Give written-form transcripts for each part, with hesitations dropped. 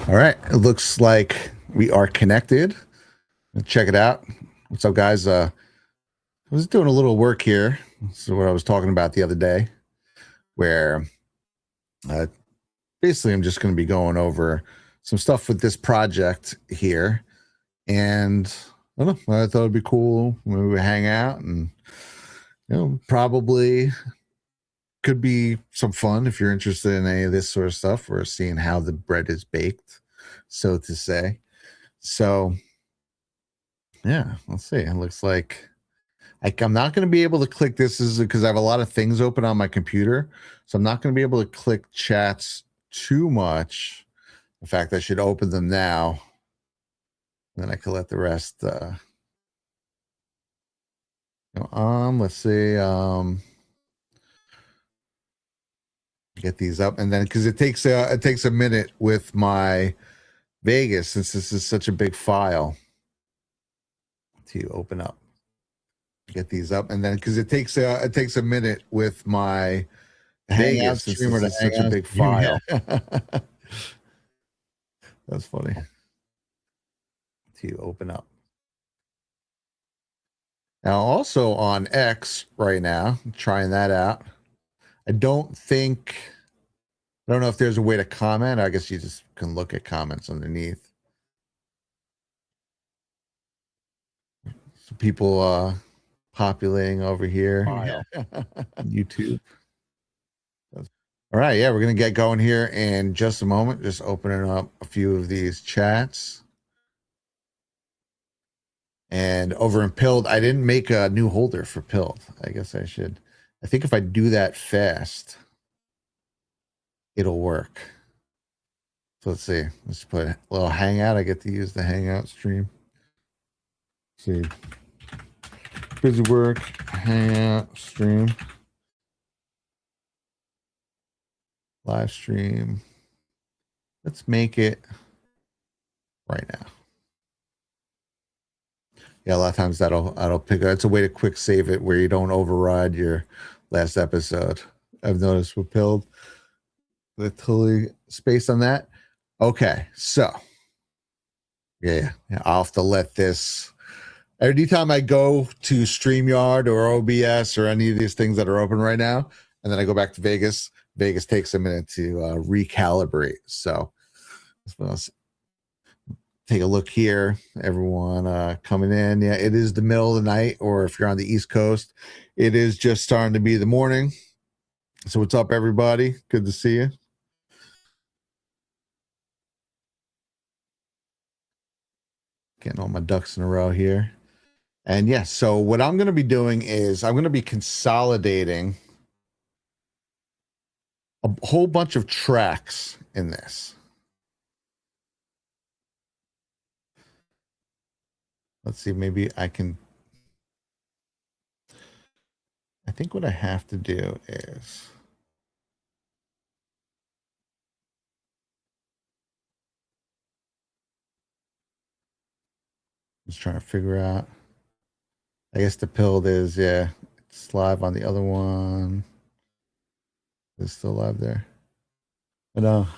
All right. It looks like we are connected. Check it out. What's up, guys? I was doing a little work here. This is what I was talking about the other day, where uh, basically I'm just going to be going over some stuff with this project here. And I don't know, I thought it'd be cool. Maybe we hang out and, probably could be some fun if you're interested in any of this sort of stuff or seeing how the bread is baked, so to say. So, yeah, let's see. It looks like I'm not going to be able to click this is because I have a lot of things open on my computer. So I'm not going to be able to click chats too much. In fact, I should open them now. Then I can let the rest go on. Let's see. Get these up, and then because it takes a minute with my Vegas, since this is such a big file to open up. Get these up, and then because it takes a minute with my Vegas, since this is such a big file. That's funny. To open up. Now, also on X right now, I'm trying that out. I don't know if there's a way to comment. I guess you just can look at comments underneath. So people populating over here. YouTube. All right, yeah, we're going to get going here in just a moment. Just opening up a few of these chats. And over in Pilled, I didn't make a new holder for Pilled. I guess I should. I think if I do that fast, it'll work. So let's see. Let's put a little Hangout. I get to use the Hangout stream. Let's see. Busy work, Hangout stream. Live stream. Let's make it right now. Yeah, a lot of times that'll pick up. It's a way to quick save it where you don't override your last episode. I've noticed with Pilled. They're totally spaced on that. Okay, so yeah, I'll have to let this. Every time I go to StreamYard or OBS or any of these things that are open right now, and then I go back to Vegas, Vegas takes a minute to recalibrate. So let's take a look here. Everyone coming in. Yeah, it is the middle of the night, or if you're on the East Coast, it is just starting to be the morning. So what's up, everybody? Good to see you. Getting all my ducks in a row here. And yes, so what I'm going to be doing is I'm going to be consolidating a whole bunch of tracks in this. Let's see, maybe I can. I think what I have to do is. Just trying to figure out. I guess the Pilled is, yeah, it's live on the other one. It's still live there. But no.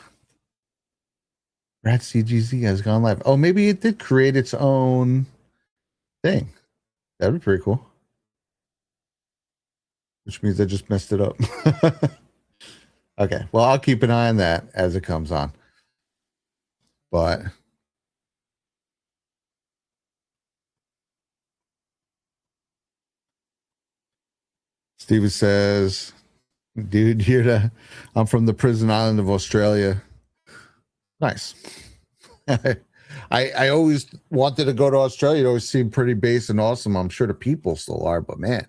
Rat CGZ has gone live. Oh, maybe it did create its own thing. That'd be pretty cool. Which means I just messed it up. Okay, well, I'll keep an eye on that as it comes on. But Steven says, dude, I'm from the prison island of Australia. Nice. I always wanted to go to Australia. It always seemed pretty base and awesome. I'm sure the people still are, but man,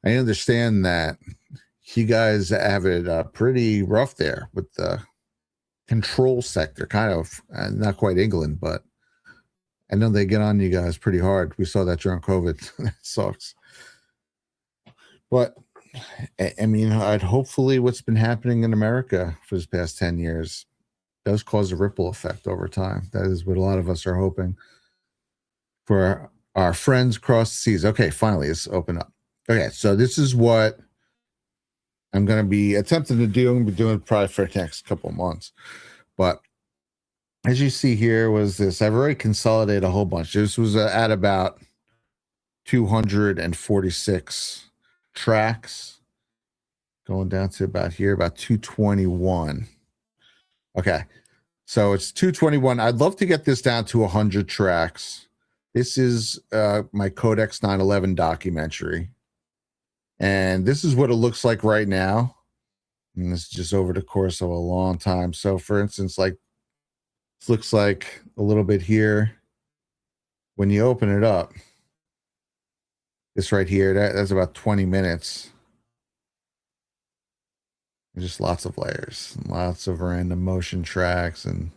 I understand that you guys have it pretty rough there with the control sector, kind of, not quite England, but I know they get on you guys pretty hard. We saw that during COVID. That sucks. But I mean, hopefully what's been happening in America for this past 10 years does cause a ripple effect over time. That is what a lot of us are hoping for our friends across the seas. Okay, finally, it's open up. Okay, so this is what I'm going to be attempting to do. I'm going to be doing it probably for the next couple of months. But as you see here was this. I've already consolidated a whole bunch. This was at about 246 tracks, going down to about here, about 221. Okay. So it's 221. I'd love to get this down to 100 tracks. This is my Codex 911 documentary. And this is what it looks like right now. And this is just over the course of a long time. So for instance, like this looks like a little bit here. When you open it up, this right here, that's about 20 minutes. Just lots of layers, lots of random motion tracks and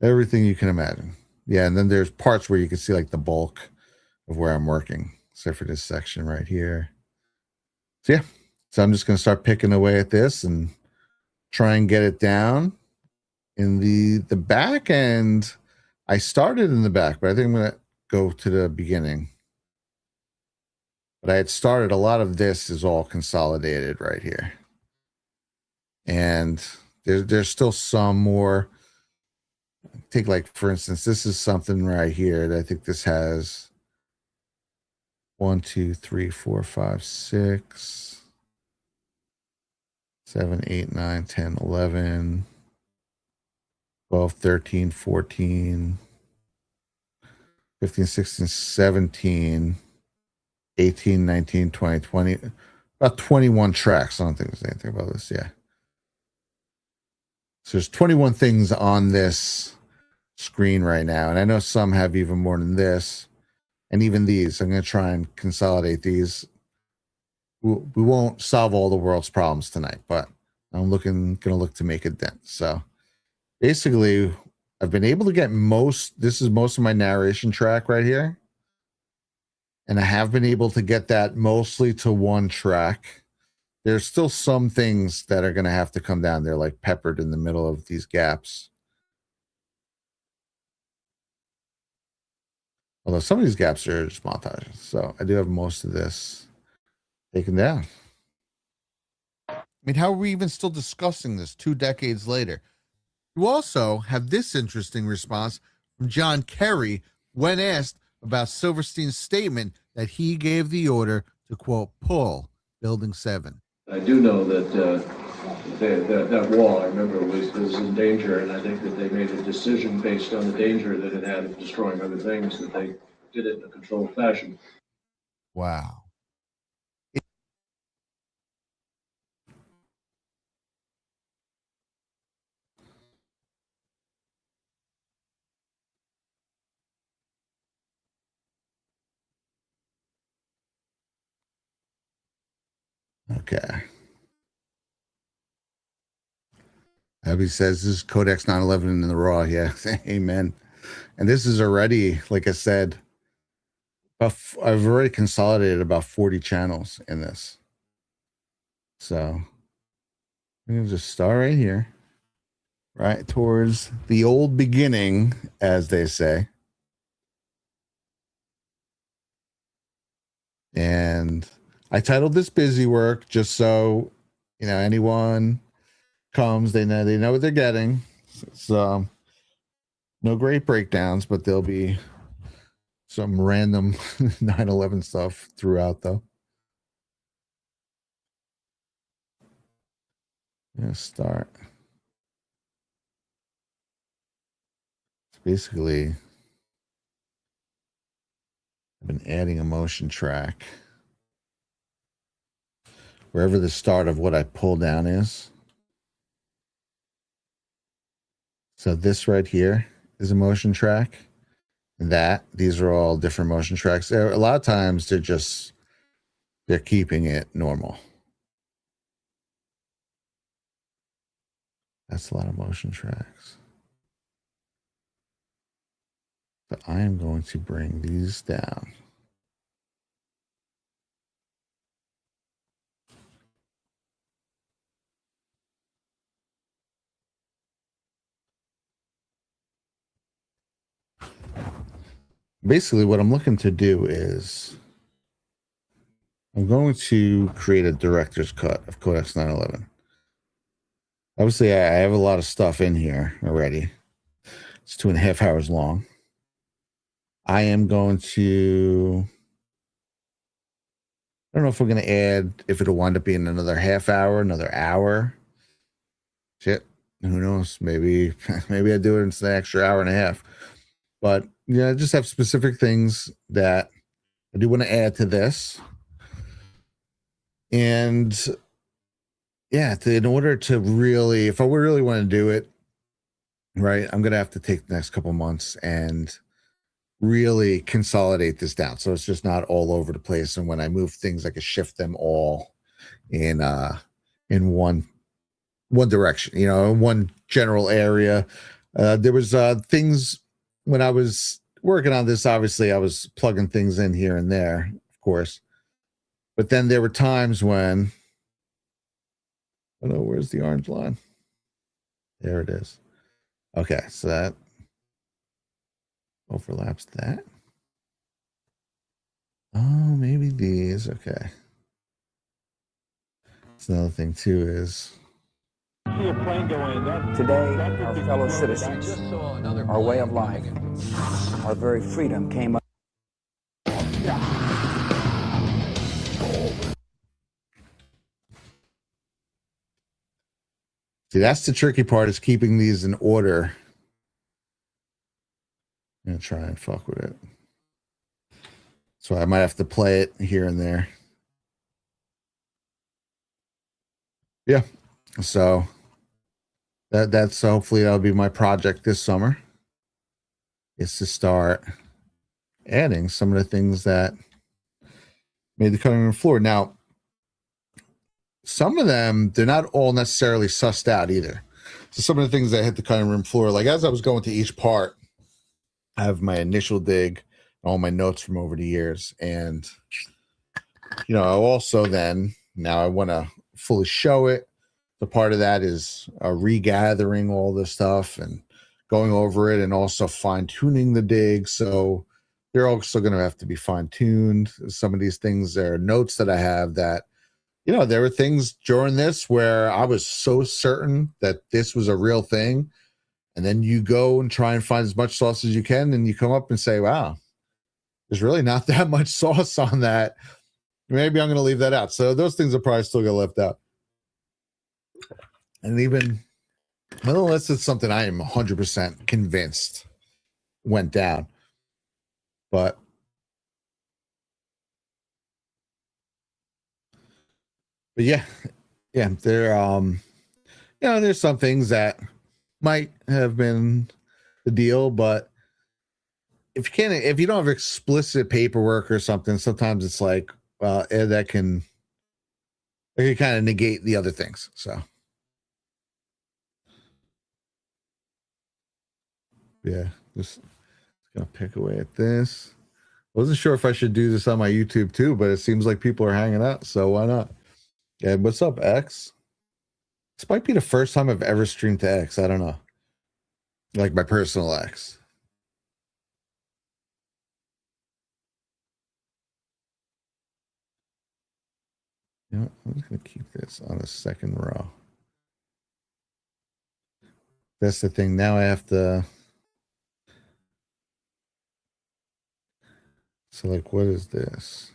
everything you can imagine. Yeah, and then there's parts where you can see like the bulk of where I'm working, except for this section right here. So yeah, so I'm just going to start picking away at this and try and get it down in the back. And I started in the back, but I think I'm going to go to the beginning. But I had started, a lot of this is all consolidated right here. And there's still some more. Take like, for instance, this is something right here that I think this has 1, 2, 3, 4, 5, 6, 7, 8, 9, 10, 11, 12, 13, 14, 15, 16, 17, 18, 19, 20, 20, about 21 tracks. I don't think there's anything about this. Yeah. So there's 21 things on this screen right now. And I know some have even more than this. And even these, I'm going to try and consolidate these. We won't solve all the world's problems tonight, but I'm going to look to make a dent. So basically, I've been able to get this is most of my narration track right here. And I have been able to get that mostly to one track. There's still some things that are going to have to come down. They're like peppered in the middle of these gaps. Although some of these gaps are just montages. So I do have most of this taken down. I mean, how are we even still discussing this 2 decades later? You also have this interesting response from John Kerry when asked about Silverstein's statement that he gave the order to, quote, pull Building 7. I do know that that wall, I remember, was in danger, and I think that they made a decision based on the danger that it had of destroying other things, that they did it in a controlled fashion. Wow. Okay. Abby says this is Codex 911 in the raw. Yeah. Amen. And this is already, like I said, I've already consolidated about 40 channels in this. So I'm going to just start right here, right towards the old beginning, as they say. And I titled this Busy Work just so, anyone comes, they know what they're getting. So no great breakdowns, but there'll be some random 9/11 stuff throughout, though. Start. It's basically, I've been adding a motion track wherever the start of what I pull down is. So this right here is a motion track. These are all different motion tracks. A lot of times they're keeping it normal. That's a lot of motion tracks. But I am going to bring these down. Basically, what I'm looking to do is I'm going to create a director's cut of Codex 911. Obviously, I have a lot of stuff in here already. It's 2.5 hours long. I am going to, I don't know if we're going to add, if it'll wind up being another half hour, another hour. Shit. Who knows? Maybe I do it in an extra hour and a half. But yeah, I just have specific things that I do want to add to this. And yeah, in order to really, if I really want to do it, right, I'm going to have to take the next couple months and really consolidate this down. So it's just not all over the place. And when I move things, I can shift them all in one direction, one general area. There was things when I was working on this, obviously I was plugging things in here and there, of course. But then there were times when, oh no, where's the orange line? There it is. Okay, so that overlaps that. Oh, maybe these. Okay. That's another thing too is today our fellow citizens, our way of life, our very freedom came up. See, that's the tricky part, is keeping these in order. I'm gonna try and fuck with it. So I might have to play it here and there. Yeah. So that's hopefully that'll be my project this summer, is to start adding some of the things that made the cutting room floor. Now, some of them, they're not all necessarily sussed out either. So some of the things that hit the cutting room floor, like as I was going to each part, I have my initial dig, all my notes from over the years. And, also then, now I want to fully show it. The part of that is regathering all this stuff and going over it, and also fine tuning the dig. So they're also going to have to be fine tuned. Some of these things are notes that I have that, there were things during this where I was so certain that this was a real thing. And then you go and try and find as much sauce as you can, and you come up and say, wow, there's really not that much sauce on that. Maybe I'm going to leave that out. So those things are probably still get left out. And even, unless it's something I am 100% convinced went down. But yeah, there, there's some things that might have been the deal, but if you don't have explicit paperwork or something, sometimes it's like, that can kind of negate the other things. So yeah, just gonna pick away at this. Wasn't sure if I should do this on my YouTube too, but it seems like people are hanging out, so why not? Yeah, what's up, X? This might be the first time I've ever streamed to X. I don't know. Like my personal X. I'm just going to keep this on the second row. That's the thing. Now I have to. So, like, what is this?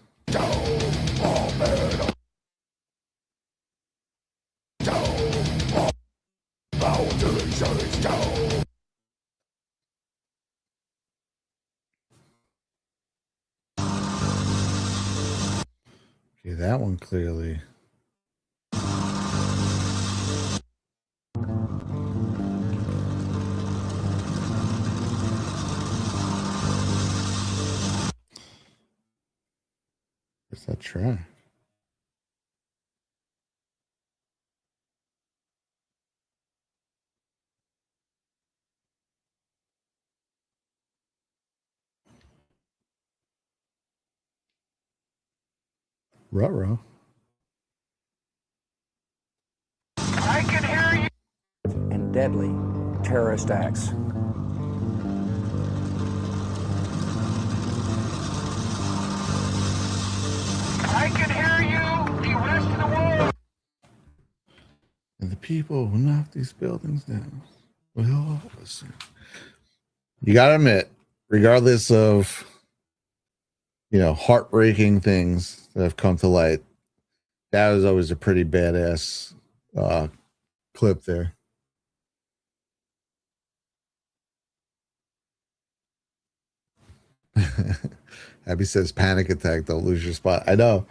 Okay, that one clearly. Where's that track? Ruh-roh. I can hear you. And deadly terrorist acts. I can hear you. The rest of the world. And the people who knock these buildings down will listen. You gotta admit, regardless of heartbreaking things that have come to light, that was always a pretty badass clip there. Abby says panic attack, don't lose your spot. I know.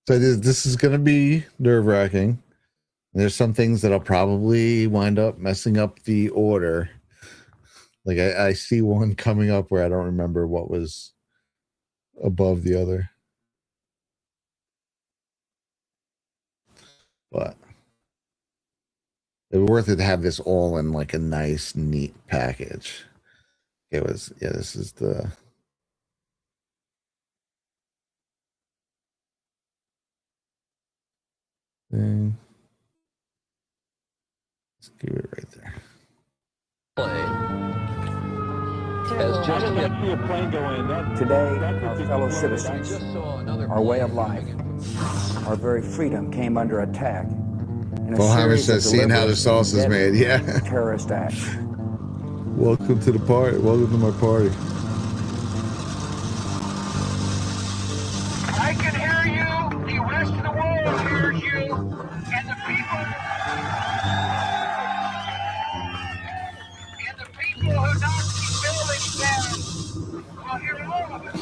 So this is going to be nerve-wracking. There's some things that'll probably wind up messing up the order. Like I see one coming up where I don't remember what was above the other. But it was worth it to have this all in like a nice, neat package. It was, yeah, this is the thing. Let's keep it right there. Today, our fellow citizens, our way of life, our very freedom came under attack in a Boheimer series says, of seeing how the deliberate, sauce is made. deadly Yeah. terrorist acts. Welcome to the party. Welcome to my party. I can hear you. The rest of the world hears you. And the people who knock these buildings down will hear all of it.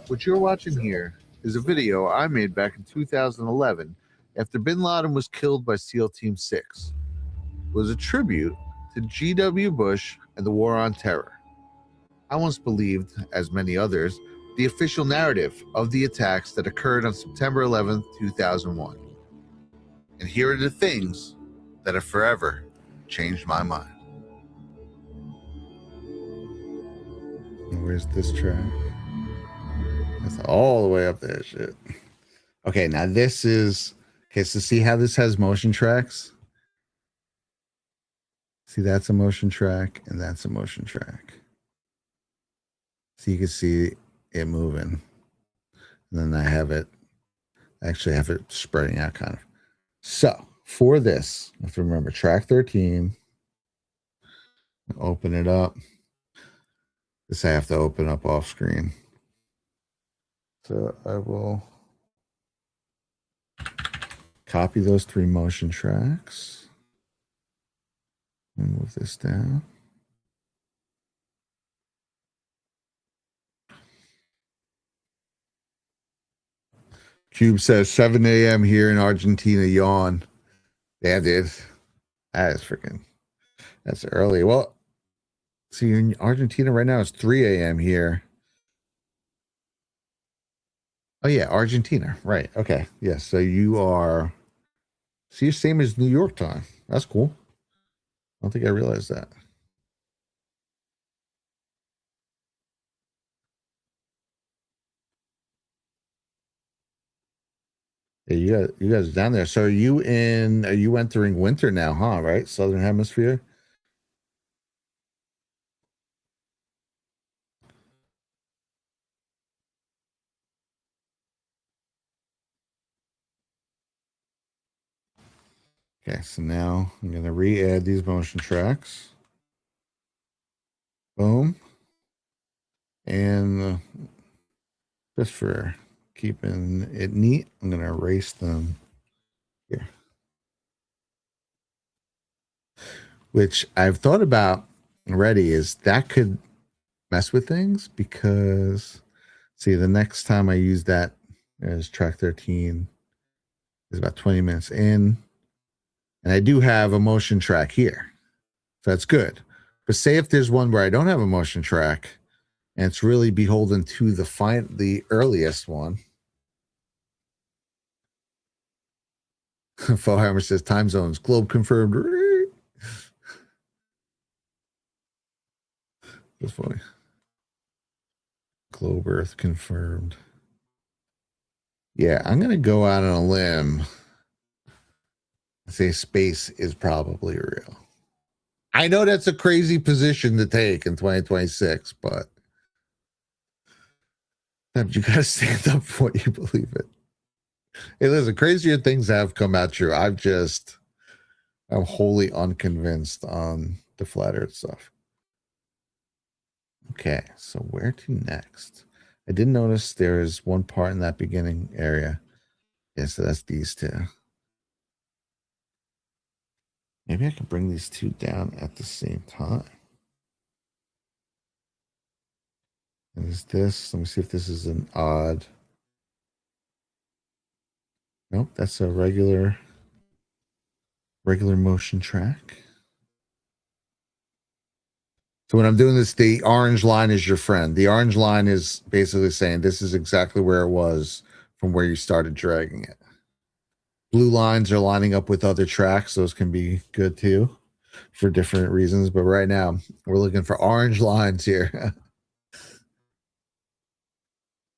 What you're watching here is a video I made back in 2011 after bin Laden was killed by SEAL Team 6. It was a tribute to G.W. Bush and the War on Terror. I once believed, as many others, the official narrative of the attacks that occurred on September 11th, 2001. And here are the things that have forever changed my mind. Where's this track? That's all the way up there, shit. Okay, now this is... Okay, so see how this has motion tracks? See, that's a motion track, and that's a motion track. So you can see it moving. And then I actually have it spreading out kind of. So, for this, you have to remember track 13. Open it up. This I have to open up off screen. So I will copy those 3 motion tracks and move this down. Cube says 7 a.m. here in Argentina, yawn. Yeah, dude. That is freaking, that's early. Well, see, in Argentina right now, it's 3 a.m. here. Oh, yeah, Argentina. Right. Okay. Yeah. So you are, see, same as New York time. That's cool. I don't think I realized that. Yeah, you guys are down there. So are you entering winter now, huh? Right? Southern Hemisphere? Okay, so now I'm going to re-add these motion tracks. Boom. And just for keeping it neat, I'm going to erase them here. Which I've thought about already is that could mess with things because, see, the next time I use that as track 13 is about 20 minutes in. And I do have a motion track here. So that's good. But say if there's one where I don't have a motion track and it's really beholden to the earliest one. Fohammer says time zones, globe confirmed. That's funny. Globe Earth confirmed. Yeah, I'm going to go out on a limb. Say space is probably real. I know that's a crazy position to take in 2026, but You gotta stand up for what you believe in. Hey, listen, crazier things have come out true. I'm wholly unconvinced on the flat earth stuff. Okay, so where to next? I did notice there is one part in that beginning area. Yeah, so that's these two. Maybe I can bring these two down at the same time. And is this, let me see if this is an odd. Nope, that's a regular motion track. So when I'm doing this, the orange line is your friend. The orange line is basically saying this is exactly where it was from where you started dragging it. Blue lines are lining up with other tracks. Those can be good too for different reasons. But right now, we're looking for orange lines here.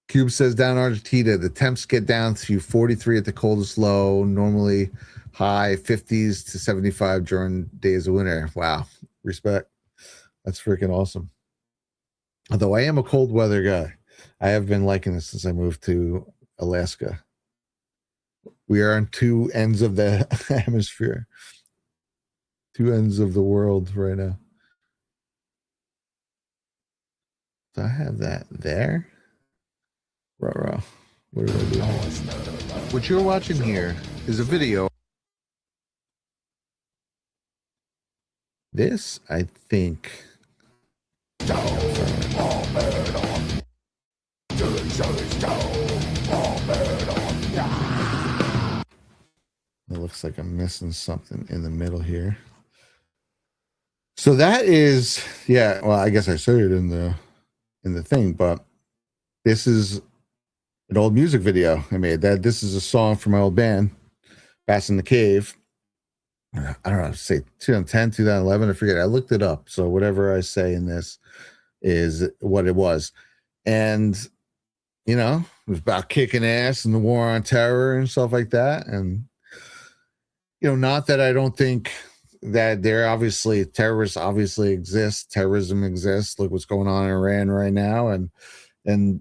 Cube says down Argentina, the temps get down to 43 at the coldest low, normally high 50s to 75 during days of winter. Wow. Respect. That's freaking awesome. Although I am a cold weather guy, I have been liking this since I moved to Alaska. We are on two ends of the hemisphere, two ends of the world right now. So I have that there. Ruh-roh. What do I do? What you're watching here is a video. This, I think. It looks like I'm missing something in the middle here. So that is, yeah, well, I guess I said it in the thing, but this is an old music video I made. This is a song from my old band, Bass in the Cave. I don't know, say 2010, 2011, I forget. I looked it up. So whatever I say in this is what it was. And, you know, it was about kicking ass and the war on terror and stuff like that. And, you know, not that I don't think that terrorists obviously exist. Terrorism exists. Look what's going on in Iran right now. And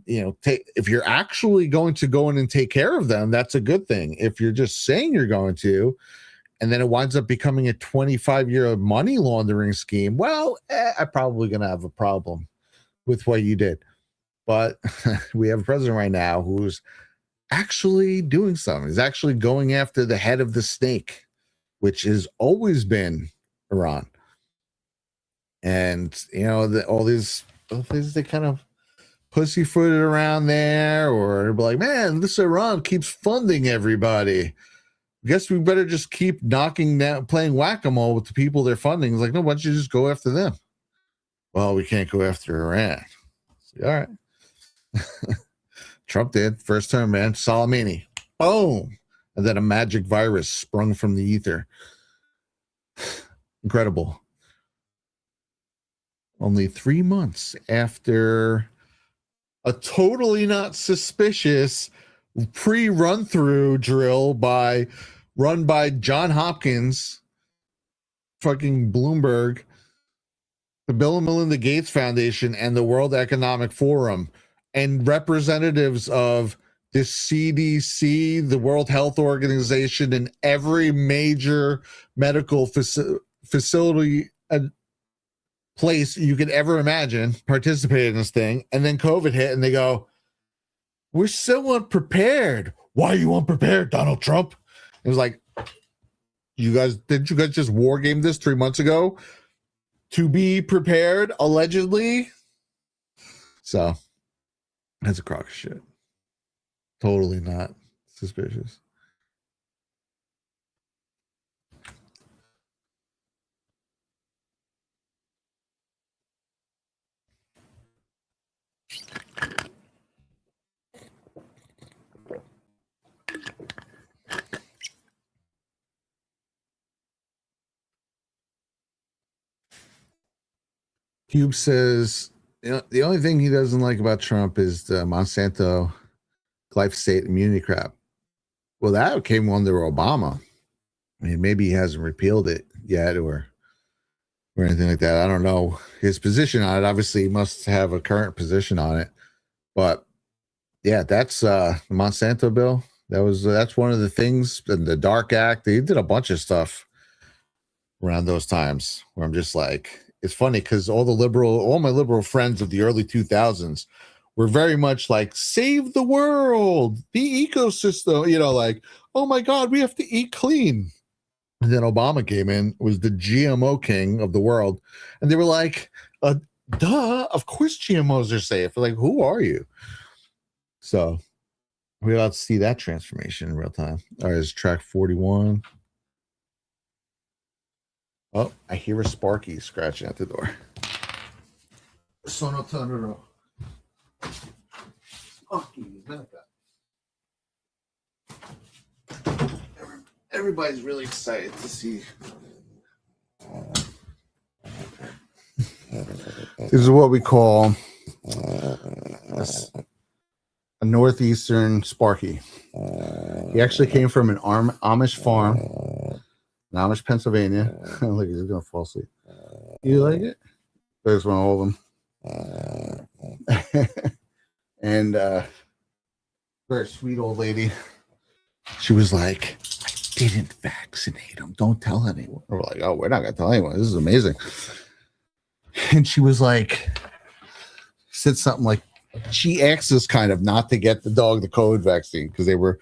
you know, if you're actually going to go in and take care of them, that's a good thing. If you're just saying you're going to, and then it winds up becoming a 25-year money laundering scheme, well, I'm probably going to have a problem with what you did. But we have a president right now who's actually doing something. He's actually going after the head of the snake, which has always been Iran. And, you know, all these things, they kind of pussyfooted around there, or be like, man, this Iran keeps funding everybody. Guess we better just keep knocking down, playing whack-a-mole with the people they're funding. It's like, no, why don't you just go after them? Well, we can't go after Iran. So, all right. Trump did. First term, man. Soleimani. Boom. And then a magic virus sprung from the ether. Incredible. Only 3 months after a totally not suspicious pre-run through drill run by John Hopkins, fucking Bloomberg, the Bill and Melinda Gates Foundation, and the World Economic Forum, and representatives of the CDC, the World Health Organization, and every major medical facility place you could ever imagine participated in this thing. And then COVID hit and they go, we're so unprepared. Why are you unprepared, Donald Trump? It was like, didn't you guys just war game this 3 months ago to be prepared, allegedly? So that's a crock of shit. Totally not suspicious. Cube says, you know, the only thing he doesn't like about Trump is the Monsanto glyphosate immunity crap. Well, that came under Obama. I mean, maybe he hasn't repealed it yet or anything like that. I don't know his position on it. Obviously, he must have a current position on it. But Yeah, that's the Monsanto bill. That's one of the things. And the Dark Act. They did a bunch of stuff around those times where I'm just like, it's funny because all my liberal friends of the early 2000s were very much like, save the world, the ecosystem, like, oh my God, we have to eat clean. And then Obama came in, was the GMO king of the world. And they were like, duh, of course GMOs are safe. Like, who are you? So we're about to see that transformation in real time. All right, it's track 41. Oh, I hear a Sparky scratching at the door. Sono Tanuro. Sparky, everybody's really excited to see. This is what we call a northeastern Sparky. He actually came from an Amish farm in Amish, Pennsylvania. Look, he's gonna fall asleep. You like it? There's one of them. And very sweet old lady. She was like, I didn't vaccinate him. Don't tell anyone. We're like, oh, we're not gonna tell anyone. This is amazing. And she was like, said something like, she asked us kind of not to get the dog the COVID vaccine because they were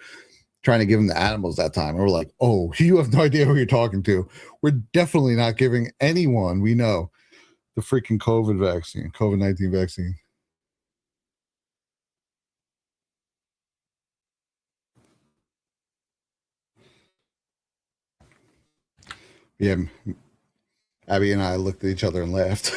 trying to give them the animals that time. And we're like, oh, you have no idea who you're talking to. We're definitely not giving anyone we know the freaking COVID-19 vaccine. Yeah, Abby and I looked at each other and laughed.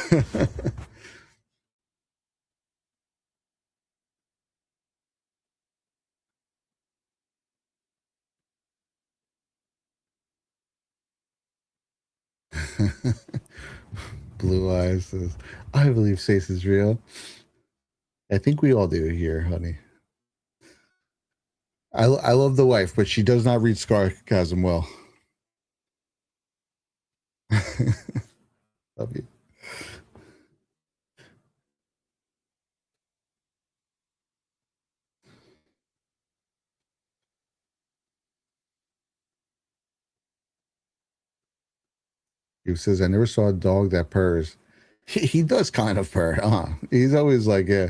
Blue Eyes says, I believe Sace is real. I think we all do here, honey. I love the wife, but she does not read sarcasm well. Love you. He says, I never saw a dog that purrs. He does kind of purr. He's always like, yeah.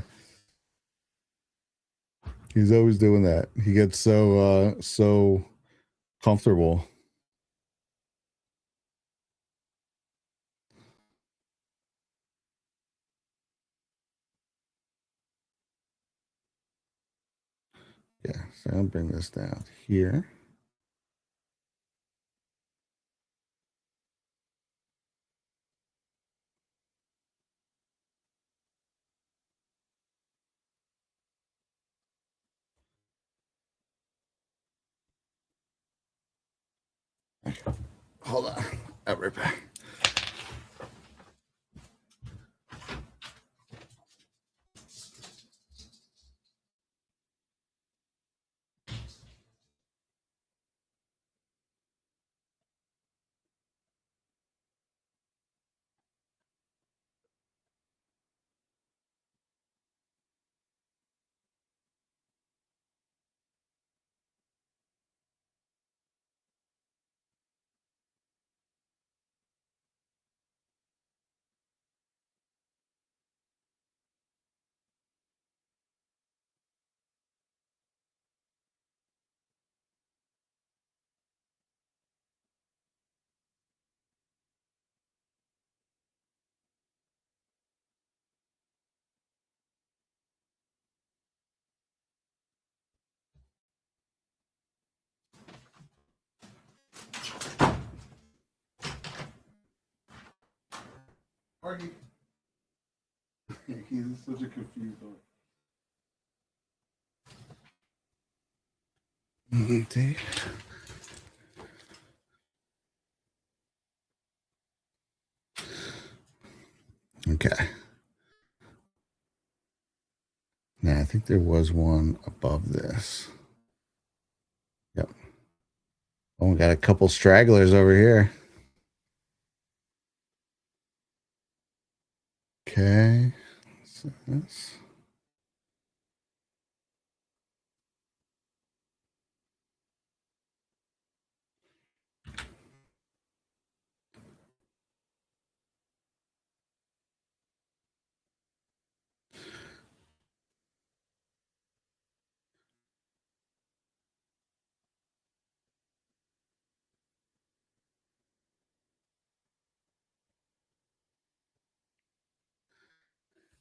He's always doing that. He gets so comfortable. Yeah, so I'll bring this down here. Hold on. I'll be right back. Argy. He's such a confused dog. Dave. Okay. Now I think there was one above this. Yep. Oh, we got a couple stragglers over here. Okay. So this.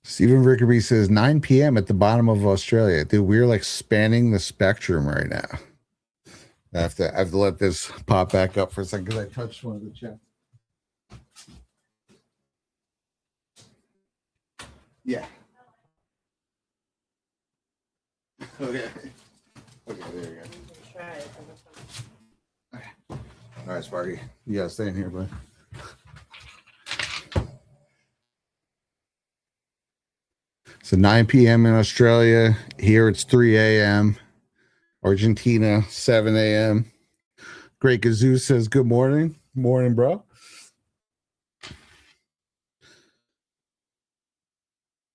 Stephen Rickaby says 9 p.m. at the bottom of Australia. Dude, we're like spanning the spectrum right now. I have to let this pop back up for a second because I touched one of the chats. Yeah. Okay. Okay, there you go. Okay. All right, Sparky. You gotta stay in here, bud. So 9 p.m. in Australia. Here it's 3 a.m. Argentina, 7 a.m. Great Gazoo says, good morning. Morning, bro.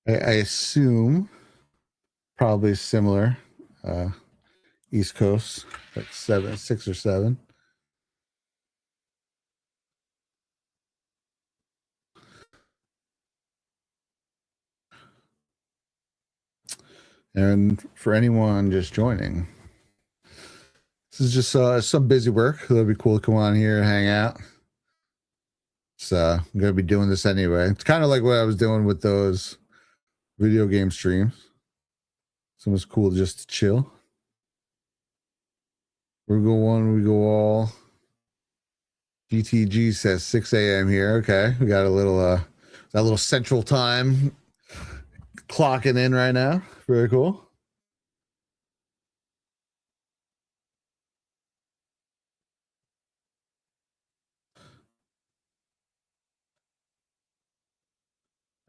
I assume probably similar. East Coast, like 6 or 7. And for anyone just joining, this is just some busy work. That'd be cool to come on here and hang out. So I'm going to be doing this anyway. It's kind of like what I was doing with those video game streams. So it's cool just to chill. We go one, we go all. GTG says 6 a.m. here. Okay, we got a little that little central time clocking in right now. Very cool.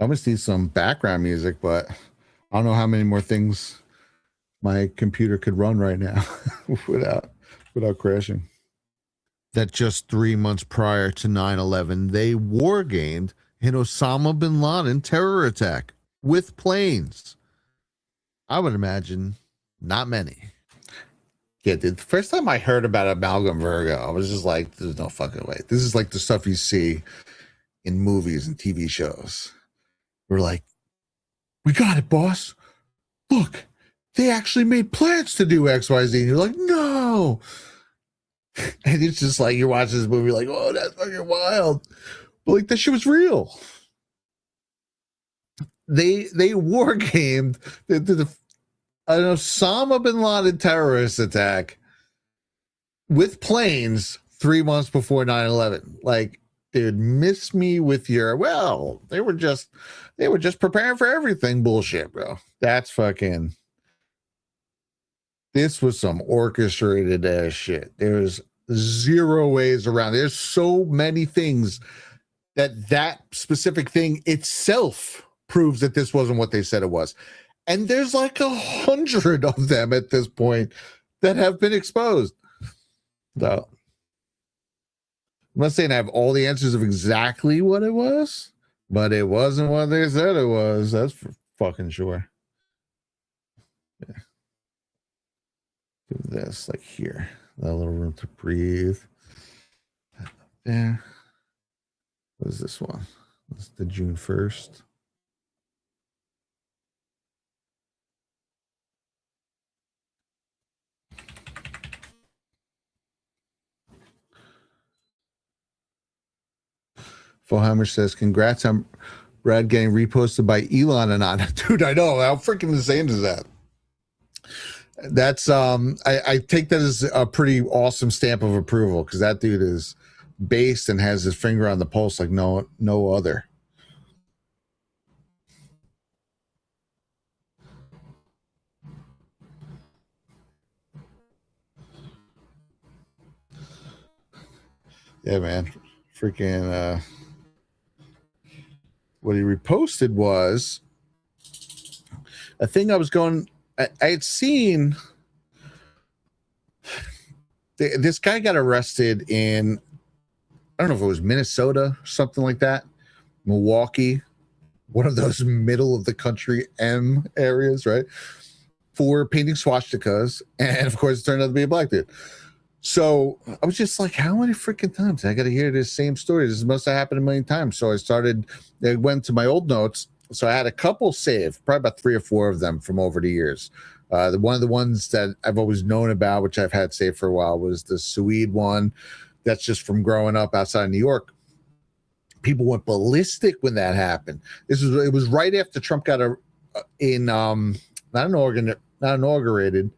I almost need some background music, but I don't know how many more things my computer could run right now without crashing. That just 3 months prior to 9/11, they wargamed an Osama bin Laden terror attack with planes. I would imagine not many. Yeah, dude, the first time I heard about Amalgam Virgo, I was just like, there's no fucking way. This is like the stuff you see in movies and TV shows. We're like, we got it, boss. Look, they actually made plans to do XYZ. And you're like, no. And it's just like, you're watching this movie like, oh, that's fucking wild. But like, that shit was real. They war gamed an Osama bin Laden terrorist attack with planes 3 months before 9/11. Like, dude, miss me with your, well, they were just preparing for everything bullshit, bro. That's fucking, this was some orchestrated ass shit. There's zero ways around. There's so many things that specific thing itself proves that this wasn't what they said it was. And there's like 100 of them at this point that have been exposed. So I'm not saying I have all the answers of exactly what it was, but it wasn't what they said it was. That's for fucking sure. Yeah. Do this like here. That little room to breathe. There. What is this one? This is the June 1st. Fullhammer says, congrats on Brad getting reposted by Elon and on. Dude, I know. How freaking insane is that? That's I take that as a pretty awesome stamp of approval because that dude is based and has his finger on the pulse like no other. Yeah, man. Freaking what he reposted was a thing I was going, I had seen this guy got arrested in, I don't know if it was Minnesota, something like that, Milwaukee, one of those middle of the country M areas, right? For painting swastikas. And of course, it turned out to be a black dude. So I was just like, how many freaking times? I got to hear this same story. This must have happened a million times. So I went to my old notes. So I had a couple saved, probably about 3 or 4 of them from over the years. One of the ones that I've always known about, which I've had saved for a while, was the Swede one. That's just from growing up outside of New York. People went ballistic when that happened. It was right after Trump got not inaugurated,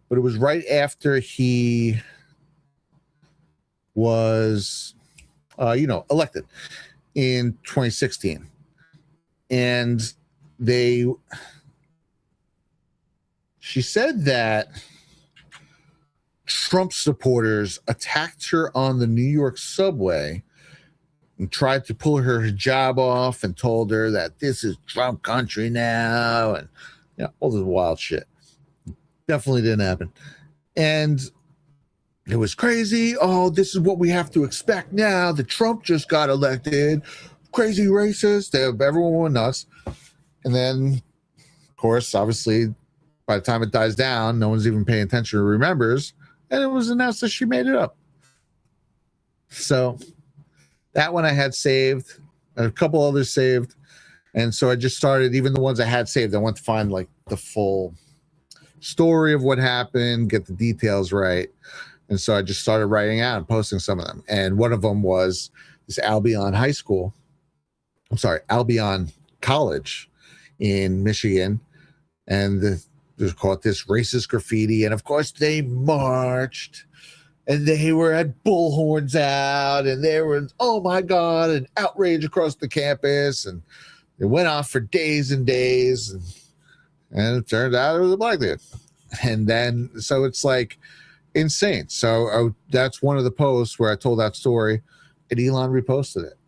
but it was right after he was elected in 2016. And she said that Trump supporters attacked her on the New York subway and tried to pull her hijab off and told her that this is Trump country now, and all this wild shit. Definitely didn't happen. And it was crazy. Oh, this is what we have to expect now that Trump just got elected. Crazy racist. Everyone went nuts. And then, of course, obviously, by the time it dies down, no one's even paying attention or remembers. And it was announced that she made it up. So that one I had saved, a couple others saved. And so I just started, even the ones I had saved, I went to find like the full story of what happened, get the details right. And so I just started writing out and posting some of them. And one of them was this Albion College in Michigan. And they called this racist graffiti. And of course they marched and they were had bullhorns out and there was, oh my God, an outrage across the campus. And it went on for days and days. And it turned out it was a black dude. And then, so it's like insane. So that's one of the posts where I told that story and Elon reposted it.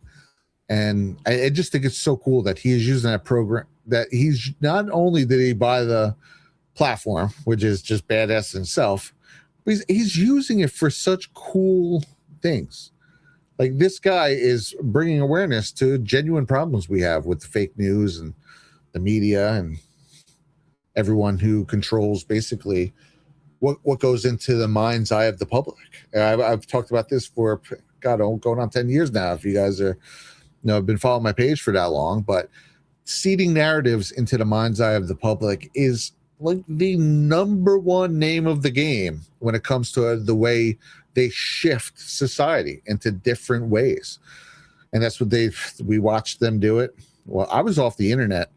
And I just think it's so cool that he is using that program, that he's not only did he buy the platform, which is just badass in itself, but he's using it for such cool things. Like this guy is bringing awareness to genuine problems we have with the fake news and the media and everyone who controls basically what goes into the mind's eye of the public. I've talked about this for going on 10 years now. If you guys are, have been following my page for that long, but seeding narratives into the mind's eye of the public is like the number one name of the game when it comes to the way they shift society into different ways. And that's what we watched them do it. Well, I was off the internet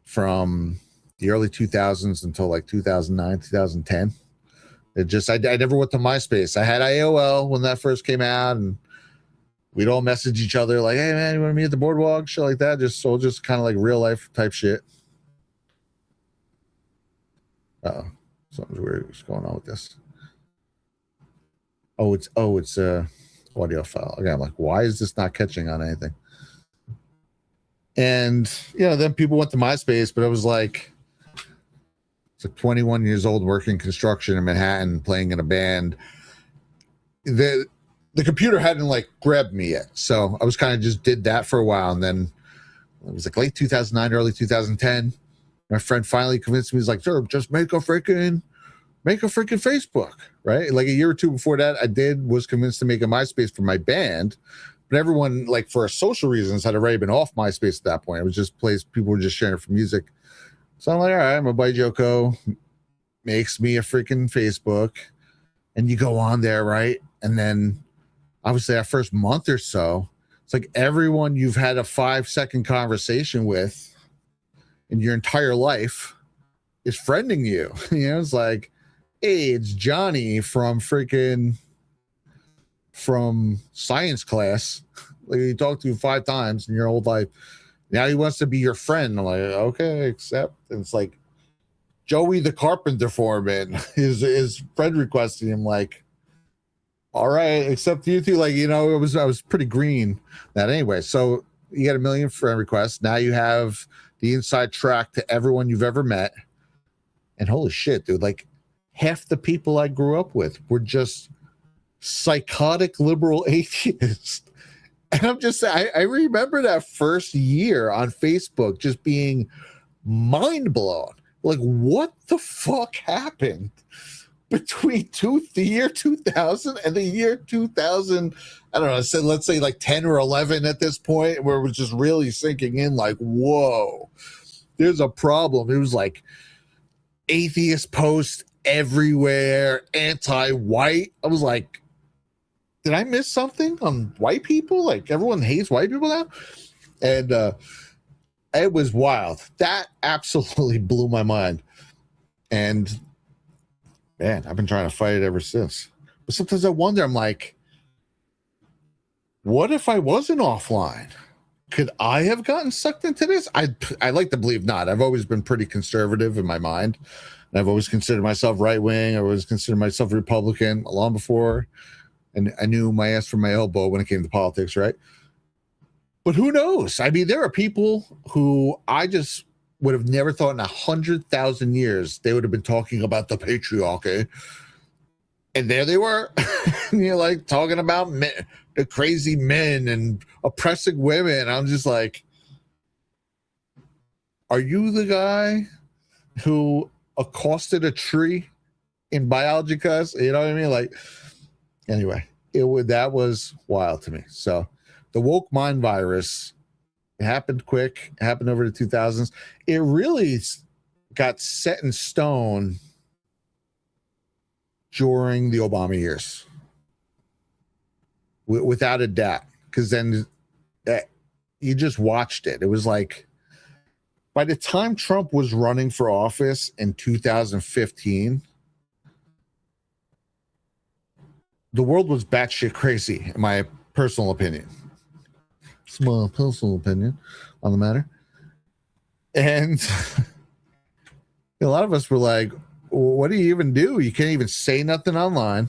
from the early 2000s until like 2009, 2010. I never went to MySpace. I had AOL when that first came out, and we'd all message each other like, hey man, you want to meet at the boardwalk? Shit like that. Just kind of like real life type shit. Something's weird. What's going on with this? Oh, it's a audio file. Okay, I'm like, why is this not catching on anything? And then people went to MySpace, but it was like, it's like 21 years old, working construction in Manhattan, playing in a band. The computer hadn't like grabbed me yet, so I was kind of just did that for a while, and then it was like late 2009, early 2010. My friend finally convinced me. He's like, "Sir, just make a freaking Facebook." Right? Like a year or two before that, was convinced to make a MySpace for my band. But everyone, like for social reasons, had already been off MySpace at that point. It was just place people were just sharing it for music. So I'm like, all right, my buddy Joko makes me a freaking Facebook, and you go on there, right? And then obviously that first month or so, it's like everyone you've had a 5-second conversation with in your entire life is friending you. It's like, hey, it's Johnny from science class. Like you talked to 5 times in your whole life. Now he wants to be your friend. I'm like, okay, accept. And it's like Joey the carpenter foreman his friend requesting him, like, all right, except you two. Like, I was pretty green that anyway. So you got 1 million friend requests. Now you have the inside track to everyone you've ever met. And holy shit, dude, like half the people I grew up with were just psychotic liberal atheists. And I'm just saying, I remember that first year on Facebook just being mind blown. Like, what the fuck happened between the year 2000 and the year 2000? I don't know. So let's say like 10 or 11 at this point, where it was just really sinking in. Like, whoa, there's a problem. It was like atheist posts everywhere, anti-white. I was like, did I miss something on white people? Like everyone hates white people now? And it was wild. That absolutely blew my mind. And man, I've been trying to fight it ever since. But sometimes I wonder, I'm like, what if I wasn't offline? Could I have gotten sucked into this? I like to believe not. I've always been pretty conservative in my mind. And I've always considered myself right wing. I always considered myself Republican long before. And I knew my ass from my elbow when it came to politics, right? But who knows? I mean, there are people who I just would have never thought in 100,000 years they would have been talking about the patriarchy. And there they were, and you're like talking about men, the crazy men and oppressing women. I'm just like, are you the guy who accosted a tree in biology class? You know what I mean? Like, anyway, that was wild to me. So the woke mind virus, it happened quick. It happened over the 2000s. It really got set in stone during the Obama years, without a doubt, because then you just watched it. It was like by the time Trump was running for office in 2015, the world was batshit crazy, in my personal opinion. Small personal opinion on the matter. And a lot of us were like, what do you even do? You can't even say nothing online,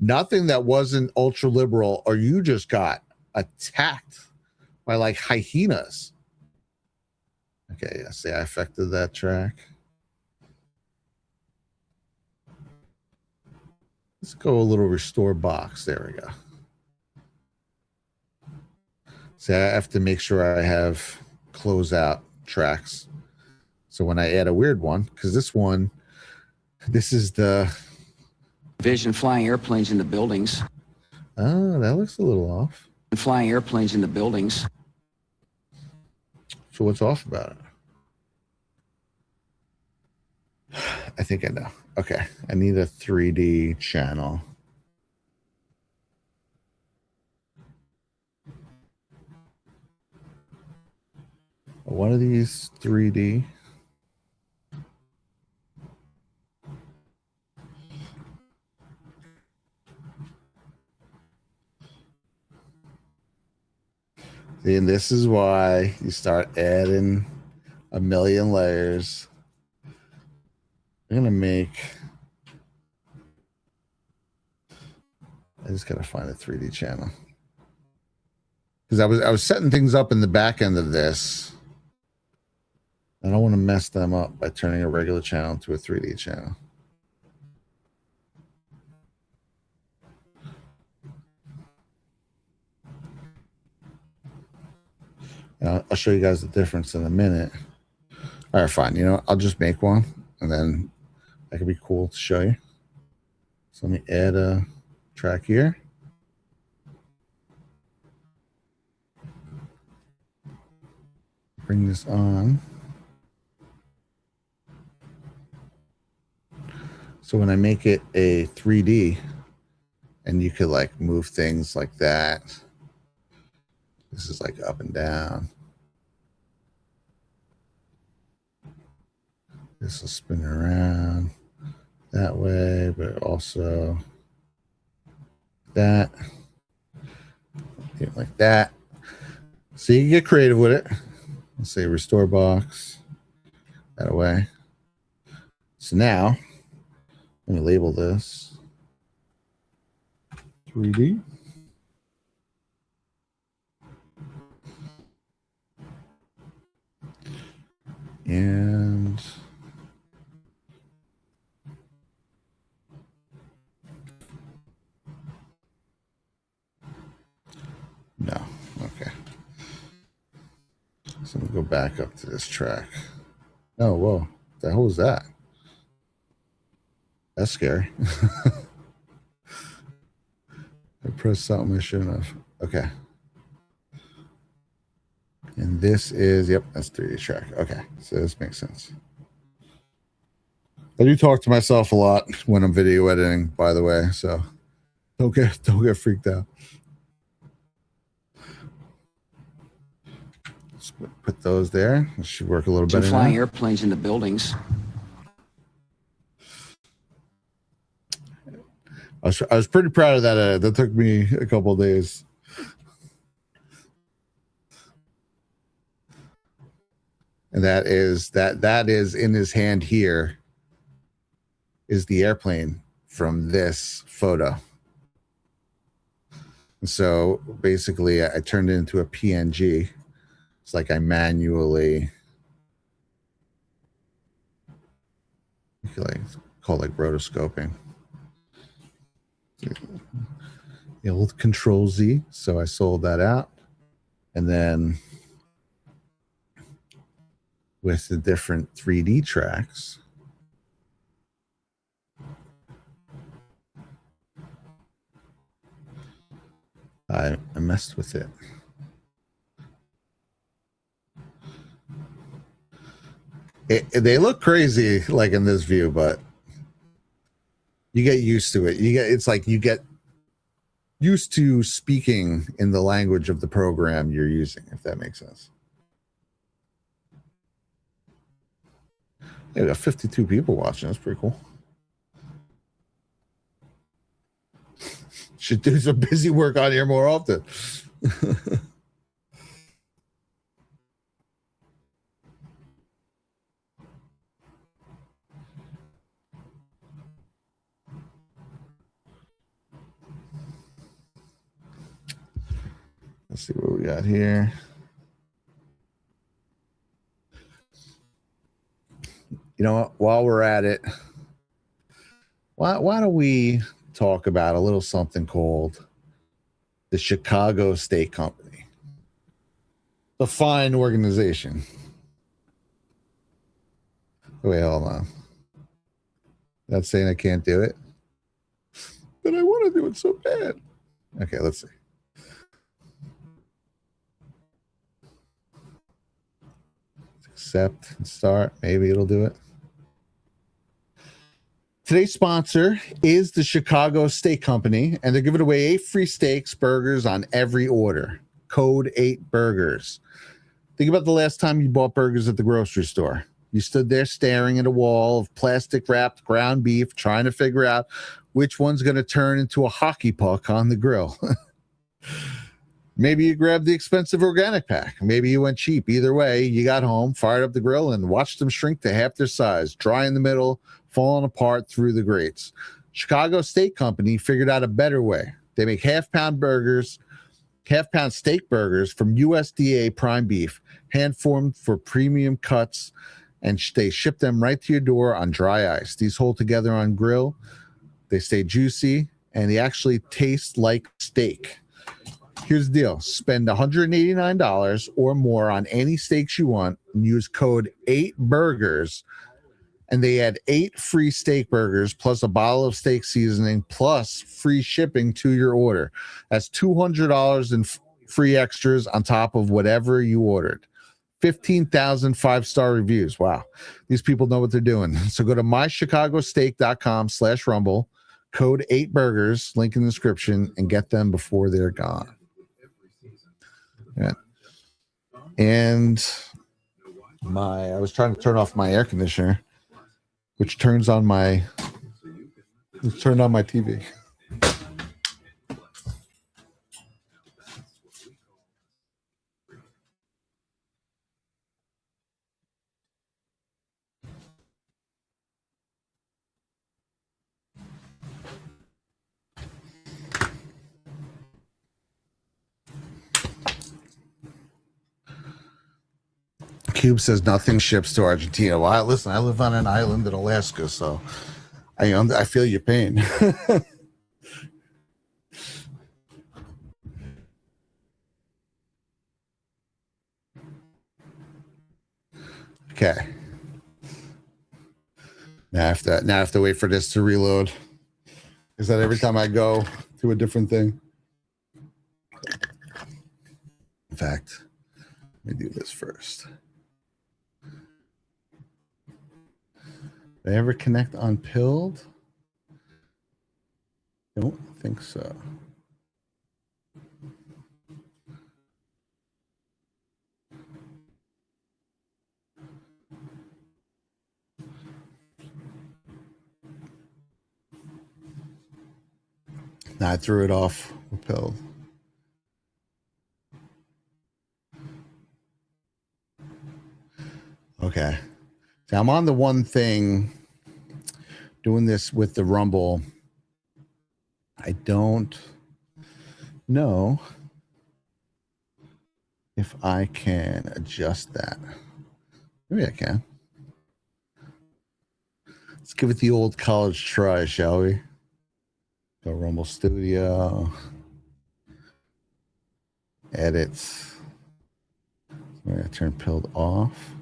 nothing that wasn't ultra liberal, or you just got attacked by like hyenas. Okay, yeah, see, I affected that track. Let's go a little restore box. There we go. See, I have to make sure I have closeout tracks. So when I add a weird one, because this is the Vision flying airplanes in the buildings. Oh, that looks a little off. Flying airplanes in the buildings. So what's off about it? I think I know. Okay, I need a 3D channel. One of these 3D. And this is why you start adding a million layers. I'm gonna make. I just gotta find a 3D channel because I was setting things up in the back end of this. I don't want to mess them up by turning a regular channel to a 3D channel. I'll show you guys the difference in a minute. All right, fine. You know, I'll just make one, and then that could be cool to show you. So let me add a track here. Bring this on. So when I make it a 3D, and you could like move things like that. This is like up and down. This will spin around that way, but also that. Like that. So you can get creative with it. Let's say restore box. That away. So now, let me label this 3D. And no, okay. So I'm gonna go back up to this track. Oh, whoa, the hell was that? That's scary. I pressed something I shouldn't have. Okay. And this is, yep, that's 3D track. Okay, so this makes sense. I do talk to myself a lot when I'm video editing, by the way, so Don't get freaked out. Let's put those there. It should work a little better. Flying now. airplanes into buildings. I was pretty proud of that. That took me a couple of days. And that is in his hand here is the airplane from this photo. And so basically I turned it into a PNG. It's like I manually call like rotoscoping. The old Control Z. So I sold that out. And then with the different 3D tracks, I messed with it. They look crazy like in this view, but you get used to it. It's like you get used to speaking in the language of the program you're using, if that makes sense. Yeah, we got 52 people watching. That's pretty cool. Should do some busy work on here more often. Let's see what we got here. You know what? While we're at it, why don't we talk about a little something called the Chicago State Company? A fine organization. Wait, hold on. That's saying I can't do it, but I want to do it so bad. Okay, let's see. Accept and start. Maybe it'll do it. Today's sponsor is the Chicago Steak Company, and they're giving away 8 free steaks, burgers on every order. Code 8 burgers. Think about the last time you bought burgers at the grocery store. You stood there staring at a wall of plastic wrapped ground beef, trying to figure out which one's going to turn into a hockey puck on the grill. Maybe you grabbed the expensive organic pack. Maybe you went cheap. Either way, you got home, fired up the grill, and watched them shrink to half their size, dry in the middle, falling apart through the grates. Chicago Steak Company figured out a better way. They make half-pound steak burgers from USDA prime beef, hand-formed for premium cuts, and they ship them right to your door on dry ice. These hold together on grill. They stay juicy, and they actually taste like steak. Here's the deal. Spend $189 or more on any steaks you want and use code 8burgers, and they add 8 free steak burgers plus a bottle of steak seasoning plus free shipping to your order. That's $200 in free extras on top of whatever you ordered. 15,000 5-star reviews. Wow. These people know what they're doing. So go to mychicagosteak.com/rumble, code 8burgers, link in the description, and get them before they're gone. Yeah. And I was trying to turn off my air conditioner, which turned on my TV. Cube says nothing ships to Argentina. Well, listen, I live on an island in Alaska, so I feel your pain. Okay. Now I have to wait for this to reload. Is that every time I go to a different thing? In fact, let me do this first. Did I ever connect on Pilled? Don't think so. No, I threw it off. Repelled. Okay. So I'm on the one thing doing this with the Rumble. I don't know if I can adjust that. Maybe I can. Let's give it the old college try, shall we? Go Rumble Studio. Edits. I'm going to turn pilled off.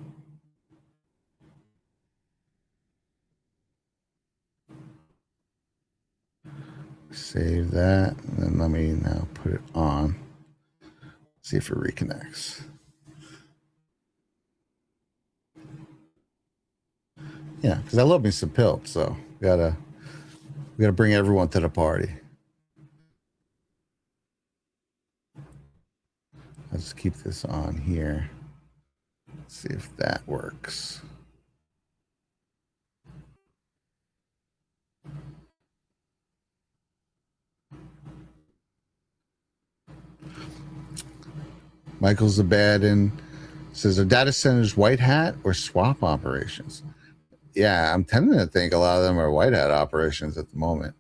Save that. And then let me now put it on. See if it reconnects. Yeah, because I love me some pilled, so we gotta bring everyone to the party. I'll just keep this on here. See if that works. Michael's Abaddon says, are data centers white hat or swap operations? Yeah, I'm tending to think a lot of them are white hat operations at the moment.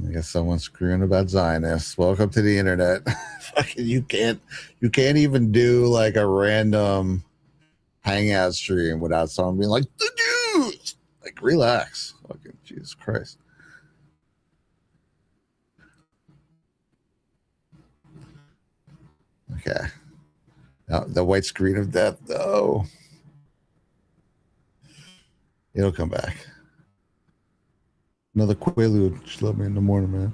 I guess someone's screwing about Zionists. Welcome to the internet. you can't even do like a random Hangout stream without someone being like, the Jews! Like, relax. Fucking Jesus Christ. Okay. Now, the white screen of death, though. It'll come back. Another Quaalude. Just love me in the morning, man.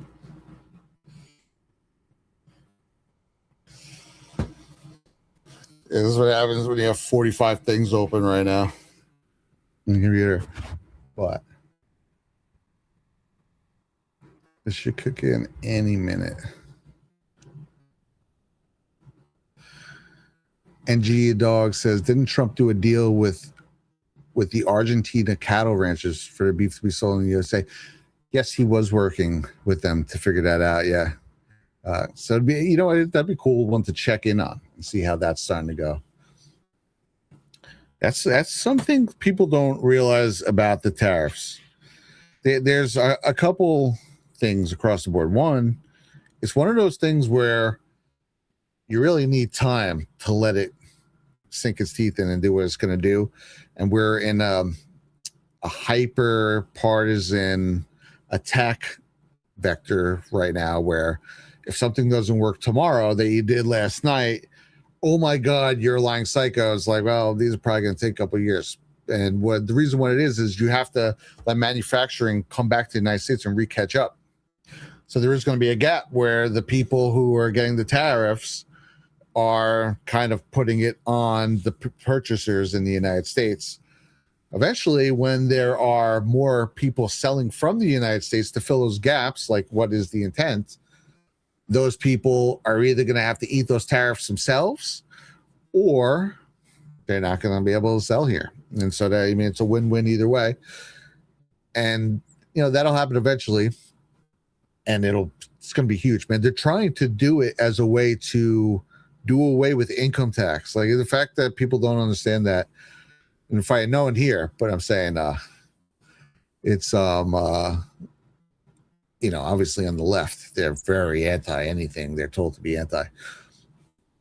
This is what happens when you have 45 things open right now on the computer. But this should cook in any minute. NG Dog says, didn't Trump do a deal with the Argentina cattle ranchers for the beef to be sold in the USA? Yes, he was working with them to figure that out. Yeah. So it'd be, that'd be a cool one to check in on and see how that's starting to go. That's something people don't realize about the tariffs. There's a couple things across the board. One, it's one of those things where you really need time to let it sink its teeth in and do what it's going to do. And we're in a hyper partisan attack vector right now where if something doesn't work tomorrow that you did last night, oh my God, you're lying psycho. It's like, well, these are probably going to take a couple of years. And the reason what it is you have to let manufacturing come back to the United States and re-catch up. So there is going to be a gap where the people who are getting the tariffs are kind of putting it on the purchasers in the United States. Eventually, when there are more people selling from the United States to fill those gaps, like what is the intent, those people are either going to have to eat those tariffs themselves or they're not going to be able to sell here. And so that, it's a win-win either way. And, that'll happen eventually. And it's going to be huge, man. They're trying to do it as a way to do away with income tax. Like the fact that people don't understand that. And if I know it here, but I'm saying it's obviously on the left, they're very anti anything they're told to be anti.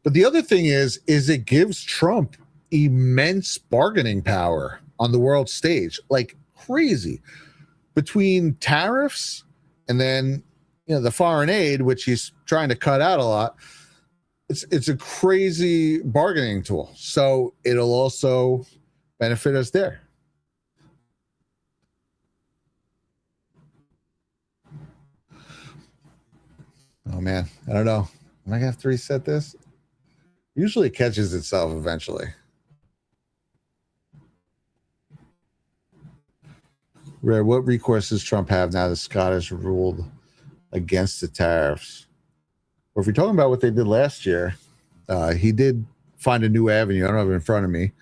But the other thing is it gives Trump immense bargaining power on the world stage, like crazy, between tariffs and then the foreign aid, which he's trying to cut out a lot. It's a crazy bargaining tool. So it'll also benefit us there. Oh man, I don't know. Am I gonna have to reset this? Usually it catches itself eventually. Rare, what recourse does Trump have now that Scottish ruled against the tariffs? Well, if you're talking about what they did last year, he did find a new avenue. I don't have it in front of me,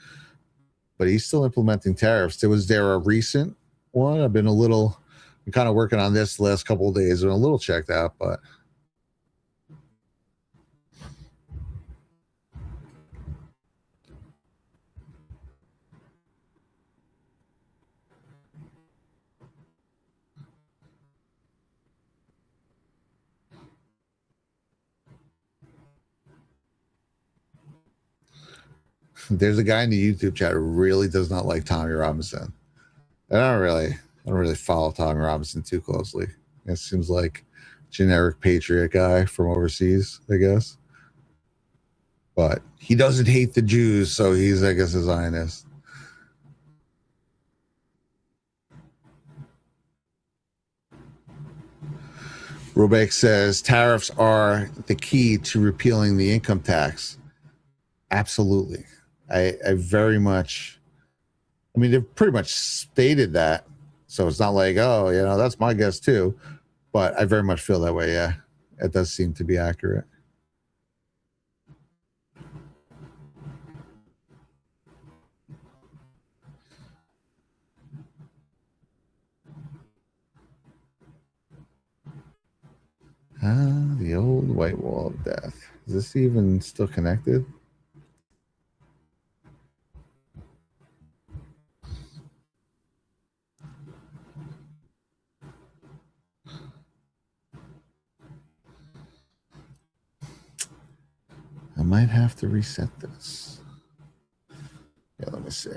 but he's still implementing tariffs. There a recent one? I'm kind of working on this the last couple of days. I'm a little checked out, but there's a guy in the YouTube chat who really does not like Tommy Robinson. And I don't really follow Tommy Robinson too closely. It seems like generic patriot guy from overseas, I guess. But he doesn't hate the Jews, so he's, I guess, a Zionist. Robeck says tariffs are the key to repealing the income tax. Absolutely. I very much, I mean, they've pretty much stated that. So it's not like, oh, that's my guess too. But I very much feel that way. Yeah, it does seem to be accurate. The old white wall of death. Is this even still connected? I might have to reset this. Yeah, let me see.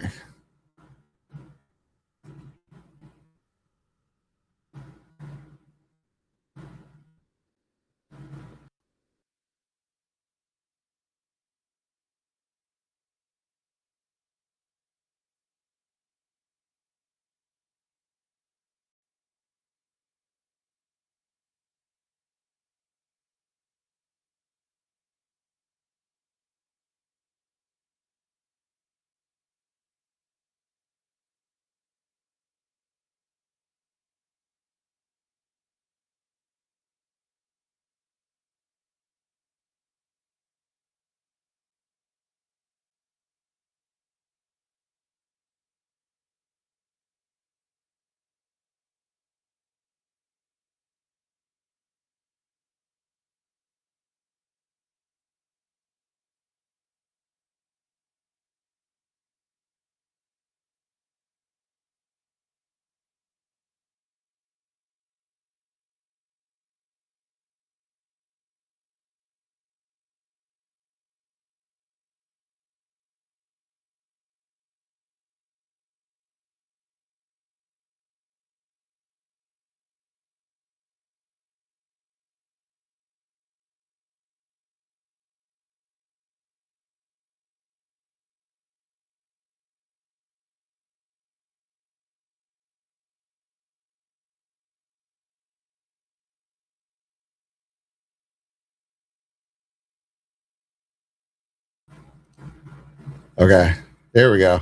Okay, there we go.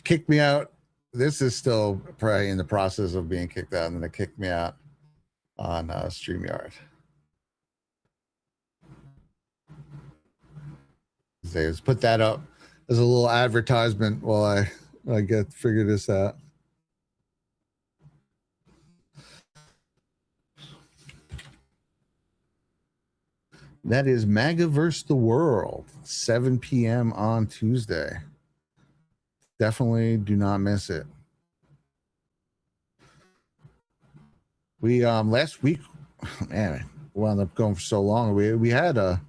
Kicked me out. This is still probably in the process of being kicked out, and then it kicked me out on StreamYard. Let's put that up as a little advertisement while I get figure this out. That is MAGAverse the World, 7 p.m. on Tuesday. Definitely do not miss it. We last week, man, wound up going for so long. We had a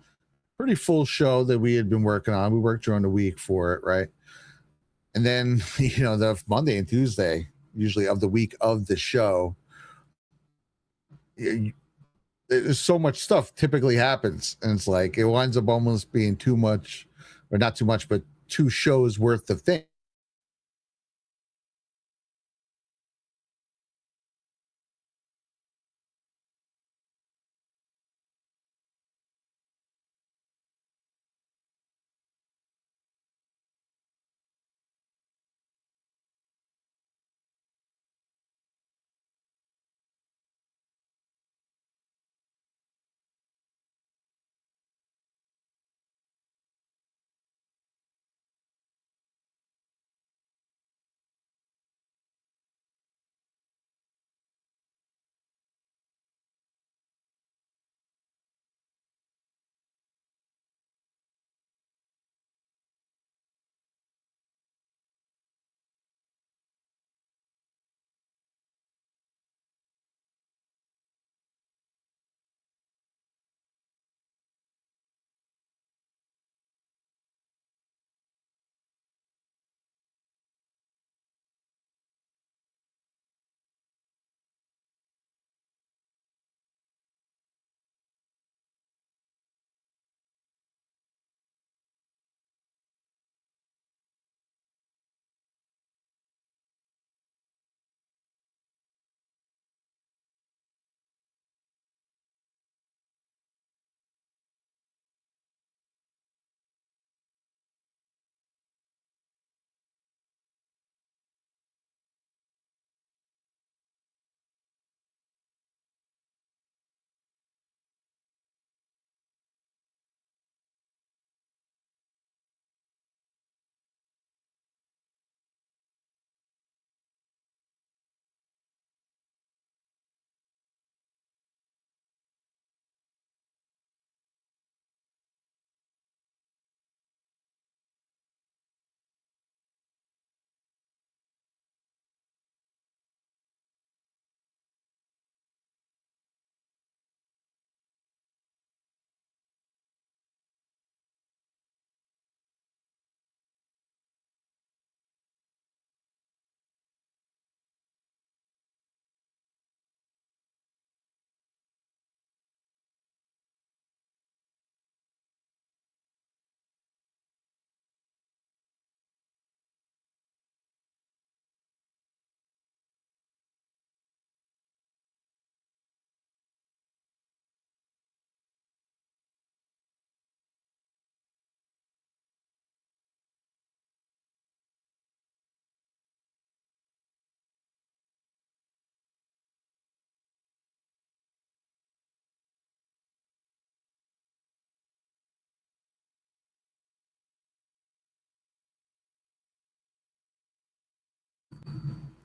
pretty full show that we had been working on. We worked during the week for it, right? And then the Monday and Tuesday, usually of the week of the show, there's so much stuff typically happens, and it's like it winds up almost being too much, or not too much, but 2 shows worth of things.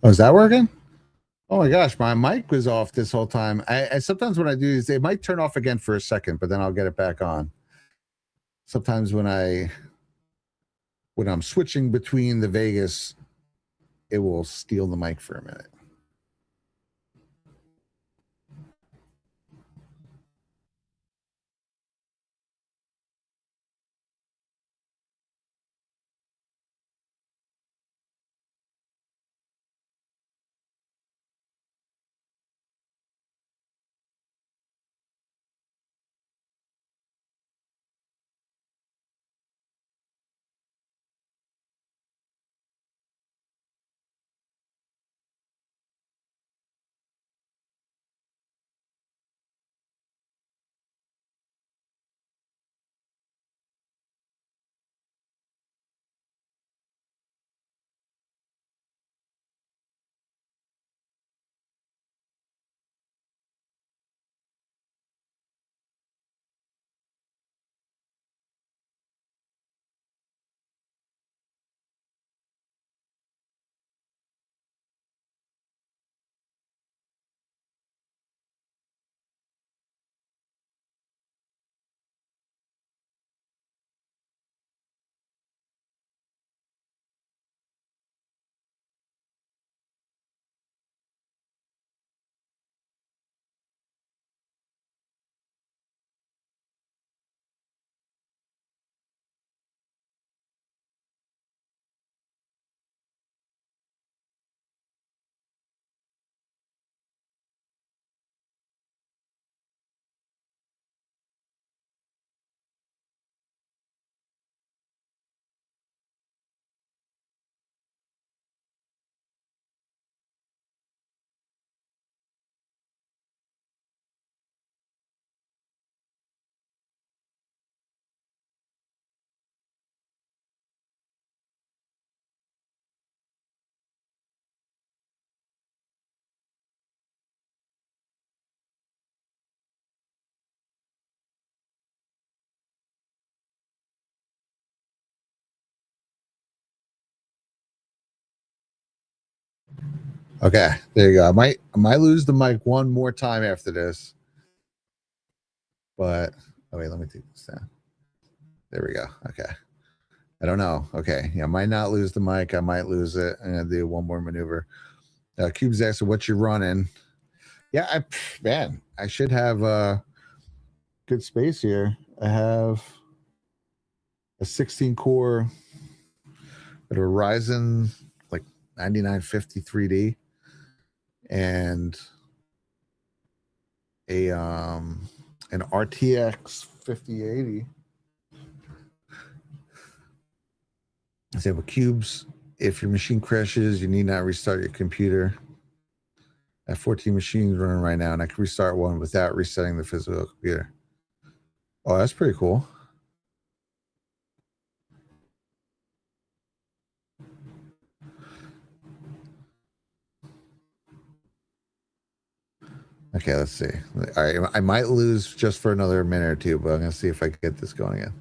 Oh, is that working? Oh my gosh, my mic was off this whole time. I sometimes when I do this, it might turn off again for a second, but then I'll get it back on. Sometimes when I'm switching between the Vegas, it will steal the mic for a minute. Okay, there you go. I might lose the mic one more time after this, but oh wait, let me take this down. There we go. Okay, I don't know. Okay, yeah, I might not lose the mic. I might lose it. I'm gonna do one more maneuver. Cube's asking what you're running. Yeah, man, I should have good space here. I have a 16 core, but a Ryzen like 9950 3D, and a an RTX 5080. I say with cubes, if your machine crashes, you need not restart your computer. I have 14 machines running right now, and I can restart one without resetting the physical computer. Oh, that's pretty cool. Okay, let's see. All right, I might lose just for another minute or two, but I'm going to see if I can get this going again.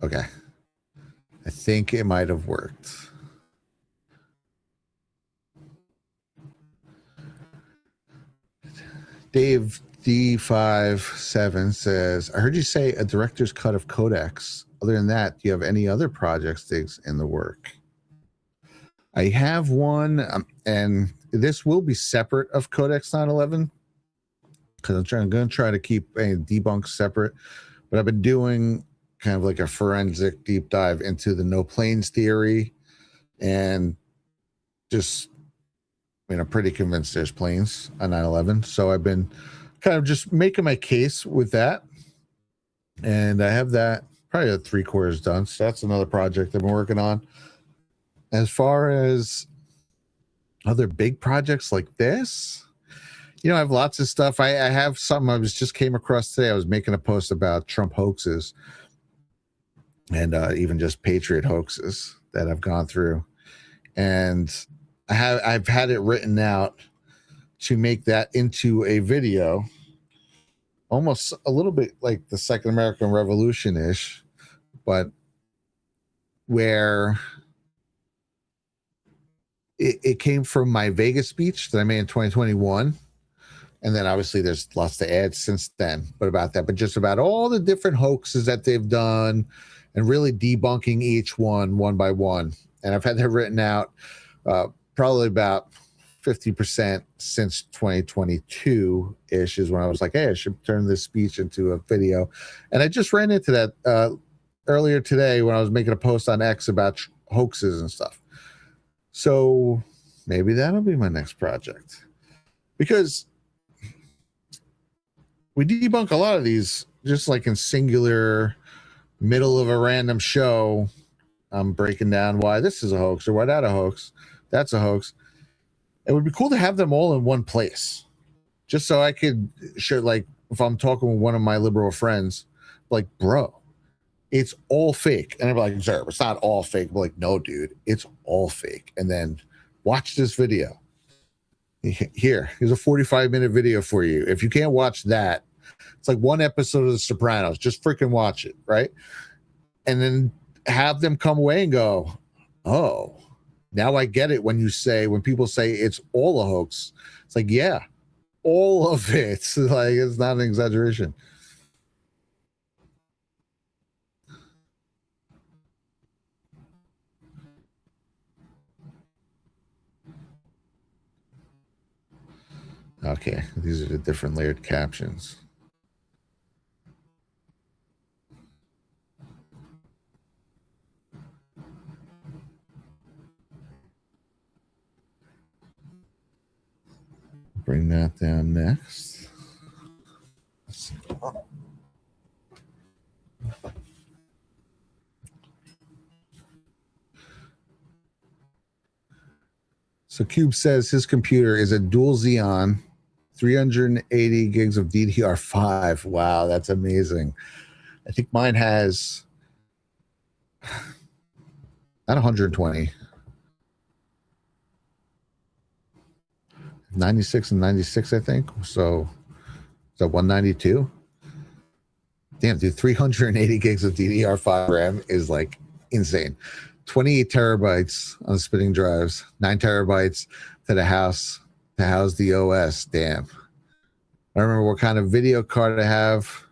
Okay. I think it might have worked. Dave D57 says, I heard you say a director's cut of Codex. Other than that, do you have any other projects in the work? I have one, and this will be separate of Codex 911 because I'm going to try to keep a debunk separate. But I've been doing kind of like a forensic deep dive into the no planes theory, and just, I mean, I'm pretty convinced there's planes on 9/11. So I've been kind of just making my case with that, and I have that probably at 3/4 done. So that's another project I've been working on. As far as other big projects like this, I have lots of stuff. I have something I just came across today. I was making a post about Trump hoaxes and even just Patriot hoaxes that I've gone through, and I've had it written out to make that into a video almost a little bit like the Second American Revolution ish, but where it came from my Vegas speech that I made in 2021. And then obviously there's lots to add since then, but about that, but just about all the different hoaxes that they've done and really debunking each one by one. And I've had that written out probably about 50% since 2022 ish is when I was like, hey, I should turn this speech into a video. And I just ran into that earlier today when I was making a post on X about hoaxes and stuff. So maybe that'll be my next project, because we debunk a lot of these just like in singular, middle of a random show. I'm breaking down why this is a hoax or why that's a hoax. It would be cool to have them all in one place, just so I could share, like if I'm talking with one of my liberal friends, like, bro, it's all fake. And I'm like, sir, it's not all fake. I'm like, no, dude, it's all fake. And then watch this video. Here's a 45-minute video for you. If you can't watch that, it's like one episode of The Sopranos. Just freaking watch it, right? And then have them come away and go, oh, now I get it when people say it's all a hoax. It's like, yeah, all of it. Like, it's not an exaggeration. Okay, these are the different layered captions. Bring that down next. So Cube says his computer is a dual Xeon, 380 gigs of DDR5. Wow, that's amazing. I think mine has not 120. 96 and 96, I think. So is that 192? Damn, dude, 380 gigs of DDR5 RAM is like insane. 28 terabytes on spinning drives, 9 terabytes to the house to house the OS. Damn. I don't remember what kind of video card I have,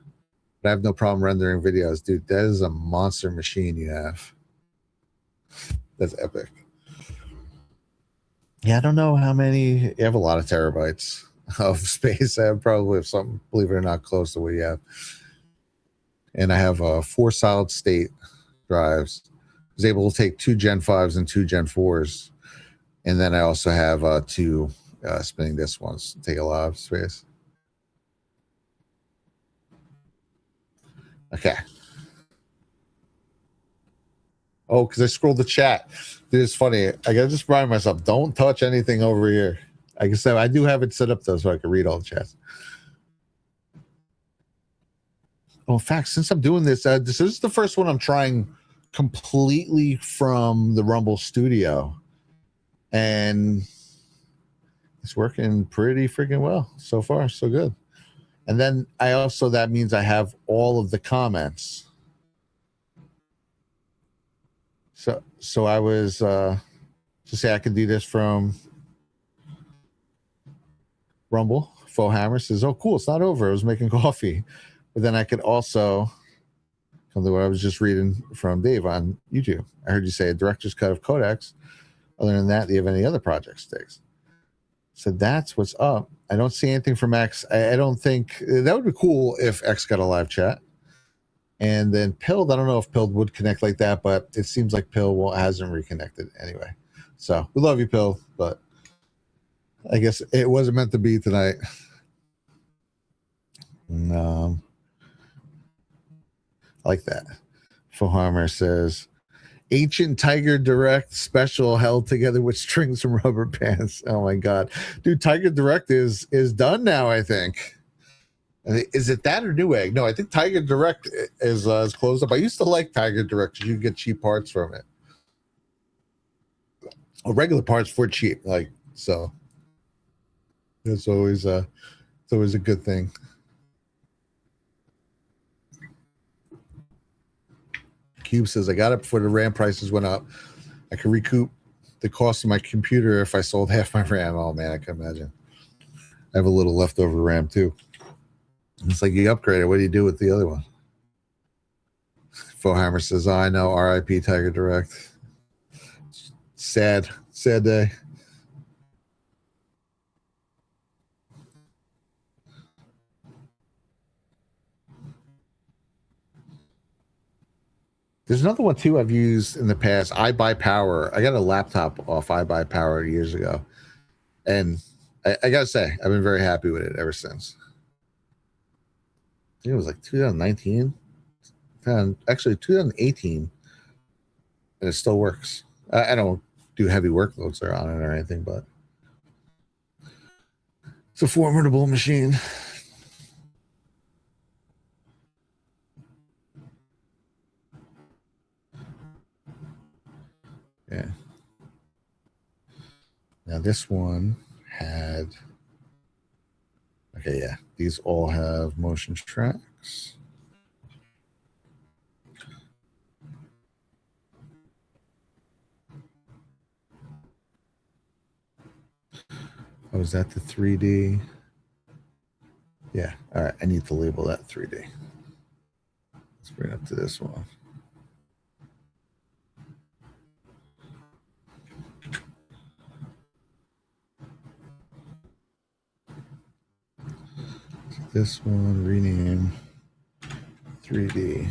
but I have no problem rendering videos. Dude, that is a monster machine you have. That's epic. Yeah, I don't know how many. You have a lot of terabytes of space. I probably have something, believe it or not, close to what you have. And I have 4 solid state drives. I was able to take 2 Gen 5s and 2 Gen 4s. And then I also have 2 spinning disk ones. Take a lot of space. Okay. Oh, because I scrolled the chat. Dude, it's funny. I gotta just remind myself, don't touch anything over here. Like I said, I do have it set up though, so I can read all the chats. Oh, in fact, since I'm doing this, this is the first one I'm trying completely from the Rumble Studio, and it's working pretty freaking well so far. So good. And then that means I have all of the comments. So I was to say I could do this from Rumble. Faux Hammer says, "Oh, cool! It's not over. I was making coffee." But then I could also come to what I was just reading from Dave on YouTube. I heard you say a director's cut of Codex. Other than that, do you have any other projects, Sticks? So that's what's up. I don't see anything from X. I don't think that would be cool if X got a live chat. And then Pilled, I don't know if Pilled would connect like that, but it seems like Pill hasn't reconnected anyway. So we love you, Pill, but I guess it wasn't meant to be tonight. No. I like that. Foharmer says, Ancient Tiger Direct special held together with strings from rubber bands. Oh my God. Dude, Tiger Direct is done now, I think. Is it that or Newegg? No, I think Tiger Direct is closed up. I used to like Tiger Direct because you could get cheap parts from it. Or regular parts for cheap. So it's always a good thing. Cube says I got it before the RAM prices went up. I can recoup the cost of my computer if I sold half my RAM. Oh man, I can imagine. I have a little leftover RAM too. It's like you upgrade it. What do you do with the other one? Fohammer says, oh, I know. RIP Tiger Direct. Sad day. There's another one too I've used in the past. iBuyPower. I got a laptop off iBuyPower years ago, and I gotta say I've been very happy with it ever since. I think it was like 2019, actually 2018, and it still works. I don't do heavy workloads on it or anything, but it's a formidable machine. Yeah. Now this one had, okay, yeah, these all have motion tracks. Oh, is that the 3D? Yeah, all right, I need to label that 3D. Let's bring it up to this one. This one, rename 3D.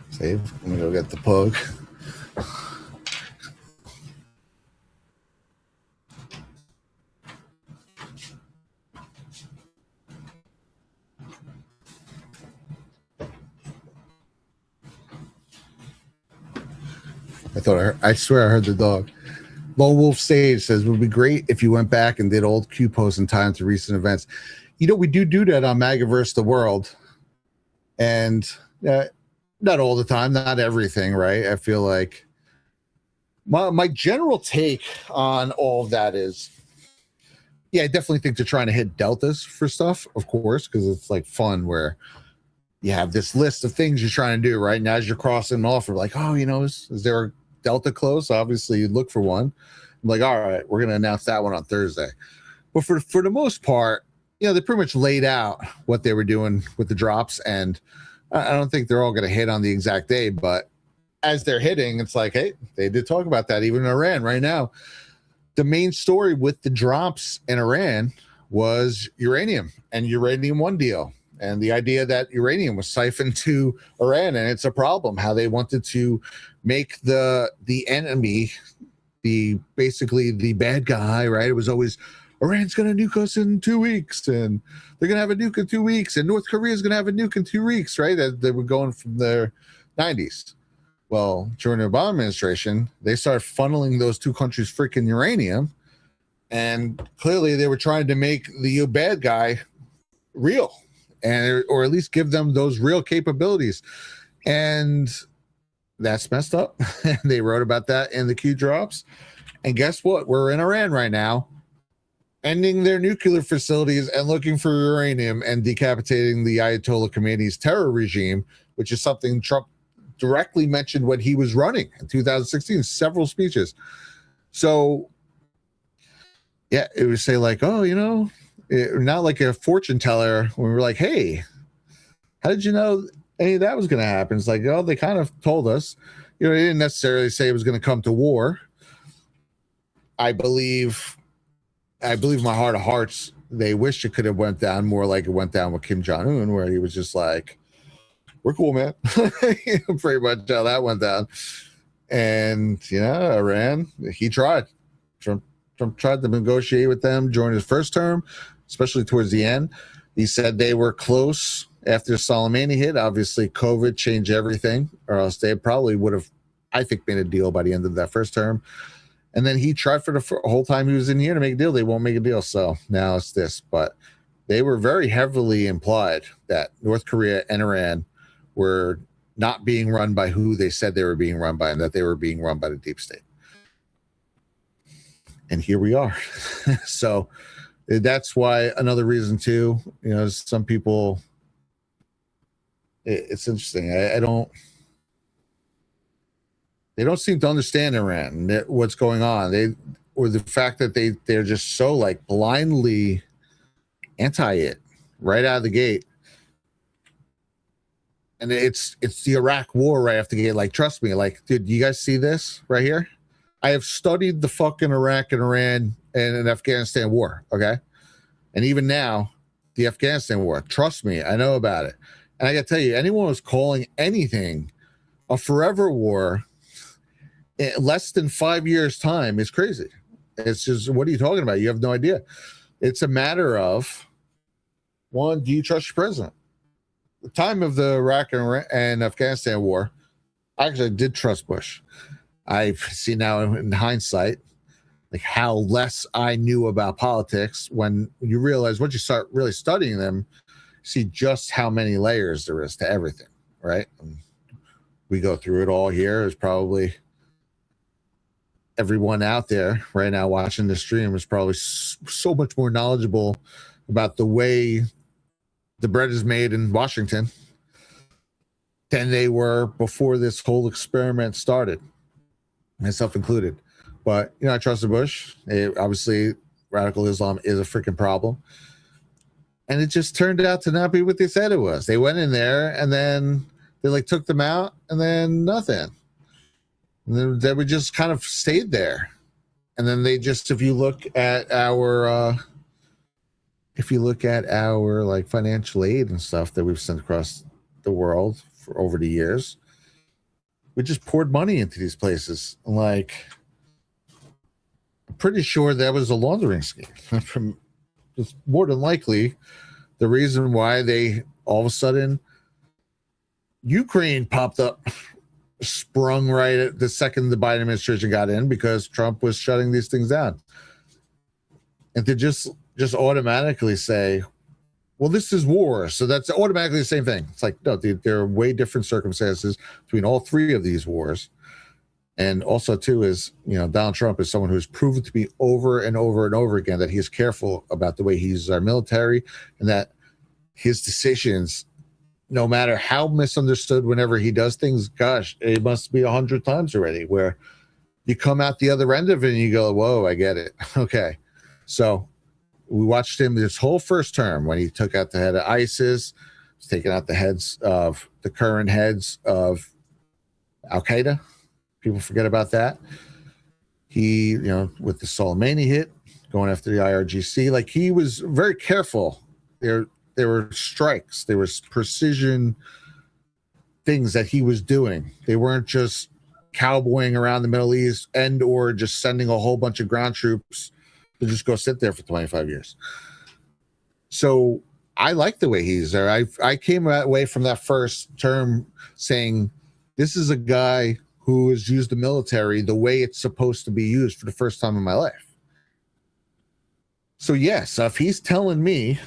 Save. I'm gonna go get the plug. I swear I heard the dog. Lone Wolf Sage says, it would be great if you went back and did old Q posts in time to recent events. You know, we do that on Magaverse the World. And not all the time, not everything, right? I feel like my general take on all of that is, yeah, I definitely think they're trying to hit deltas for stuff, of course, because it's like fun where you have this list of things you're trying to do, right? And as you're crossing them off, we're like, oh, you know, is there a delta close? Obviously, you'd look for one. I'm like, all right, we're going to announce that one on Thursday. But for the most part, you know, they pretty much laid out what they were doing with the drops. And I don't think they're all going to hit on the exact day. But as they're hitting, it's like, hey, they did talk about that even in Iran right now. The main story with the drops in Iran was uranium and uranium one deal. And the idea that uranium was siphoned to Iran, and it's a problem, how they wanted to make the enemy, basically the bad guy, right? It was always, Iran's going to nuke us in 2 weeks, and they're going to have a nuke in 2 weeks, and North Korea's going to have a nuke in 2 weeks, right? They were going from the 90s. Well, during the Obama administration, they started funneling those two countries freaking uranium, and clearly they were trying to make the bad guy real, and or at least give them those real capabilities. And that's messed up. They wrote about that in the Q drops. And guess what? We're in Iran right now, ending their nuclear facilities and looking for uranium and decapitating the Ayatollah Khomeini's terror regime, which is something Trump directly mentioned when he was running in 2016, several speeches. So, yeah, it would say like, oh, you know, not like a fortune teller when we were like, hey, how did you know any of that was going to happen? It's like, oh, they kind of told us. You know, they didn't necessarily say it was going to come to war. I believe my heart of hearts, they wish it could have went down more like it went down with Kim Jong-un, where he was just like, we're cool, man. Pretty much how that went down. And, you know, Iran, he tried. Trump tried to negotiate with them during his first term, especially towards the end. He said they were close after Soleimani hit. Obviously, COVID changed everything, or else they probably would have, I think, made a deal by the end of that first term. And then he tried for the whole time he was in here to make a deal. They won't make a deal. So now it's this. But they were very heavily implied that North Korea and Iran were not being run by who they said they were being run by, and that they were being run by the deep state. And here we are. So That's why another reason too, some people, it's interesting. I don't, they don't seem to understand Iran, what's going on. Or the fact that they're just so like blindly anti it right out of the gate. And it's the Iraq war right after the gate. Like, trust me, like, dude, you guys see this right here? I have studied the fucking Iraq and Iran and Afghanistan war, okay? And even now, the Afghanistan war, trust me, I know about it. And I got to tell you, anyone who's calling anything a forever war in less than 5 years' time is crazy. It's just, what are you talking about? You have no idea. It's a matter of, one, do you trust your president? The time of the Iraq and Afghanistan war, I actually did trust Bush. I see now in hindsight, like how less I knew about politics. When you realize, once you start really studying them, see just how many layers there is to everything, right? And we go through it all here. There's probably everyone out there right now watching the stream is probably so much more knowledgeable about the way the bread is made in Washington than they were before this whole experiment started, myself included. But, I trusted Bush. Obviously, radical Islam is a freaking problem. And it just turned out to not be what they said it was. They went in there and then they like took them out and then nothing. And then they would just kind of stayed there. And then they just, if you look at our like financial aid and stuff that we've sent across the world for over the years, we just poured money into these places. Like, I'm pretty sure that was a laundering scheme. It's more than likely the reason why they all of a sudden Ukraine popped up, sprung right at the second the Biden administration got in, because Trump was shutting these things down. And to just automatically say, well, this is war, so that's automatically the same thing. It's like, no, there are way different circumstances between all three of these wars. And also, too, is, Donald Trump is someone who's proven to be over and over and over again that he's careful about the way he uses our military, and that his decisions, no matter how misunderstood whenever he does things, gosh, it must be 100 times already, where you come out the other end of it and you go, whoa, I get it. Okay. So we watched him this whole first term when he took out the head of ISIS, he's taking out the heads of the current heads of Al-Qaeda. People forget about that. He, with the Soleimani hit, going after the IRGC, like, he was very careful. There were strikes. There was precision things that he was doing. They weren't just cowboying around the Middle East or just sending a whole bunch of ground troops to just go sit there for 25 years. So I like the way he's there. I came away from that first term saying, this is a guy who has used the military the way it's supposed to be used for the first time in my life. So yes, if he's telling me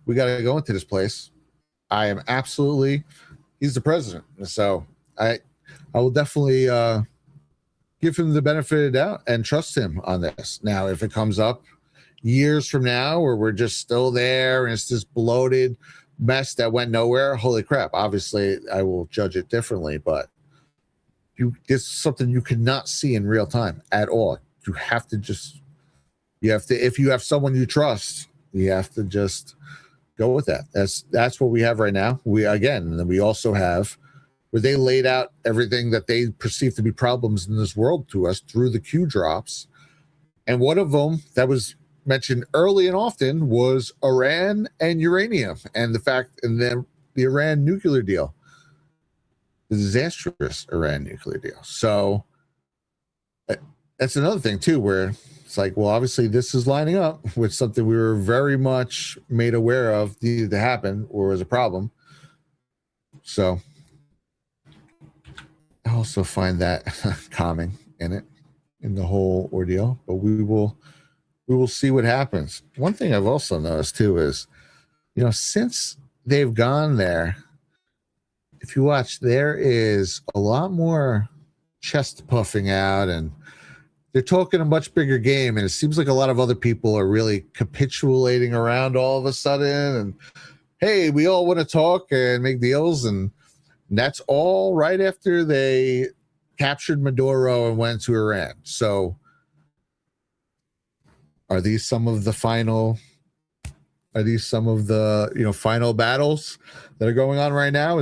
we got to go into this place, I am absolutely, he's the president. So I will definitely give him the benefit of the doubt and trust him on this. Now, if it comes up years from now where we're just still there and it's this bloated mess that went nowhere, holy crap, obviously I will judge it differently. But this is something you cannot see in real time at all. You have to, if you have someone you trust, you have to just go with that. That's what we have right now. We also have where they laid out everything that they perceive to be problems in this world to us through the Q drops. And one of them that was mentioned early and often was Iran and uranium, and then the Iran nuclear deal, the disastrous Iran nuclear deal. So that's another thing too, where it's like, well, obviously this is lining up with something we were very much made aware of needed to happen or was a problem. So I also find that calming in the whole ordeal, but we will see what happens. One thing I've also noticed too is, since they've gone there, if you watch, there is a lot more chest puffing out and they're talking a much bigger game, and it seems like a lot of other people are really capitulating around all of a sudden. And hey, we all want to talk and make deals, and that's all right after they captured Maduro and went to Iran. So, are these some of the final? Are these some of the final battles that are going on right now?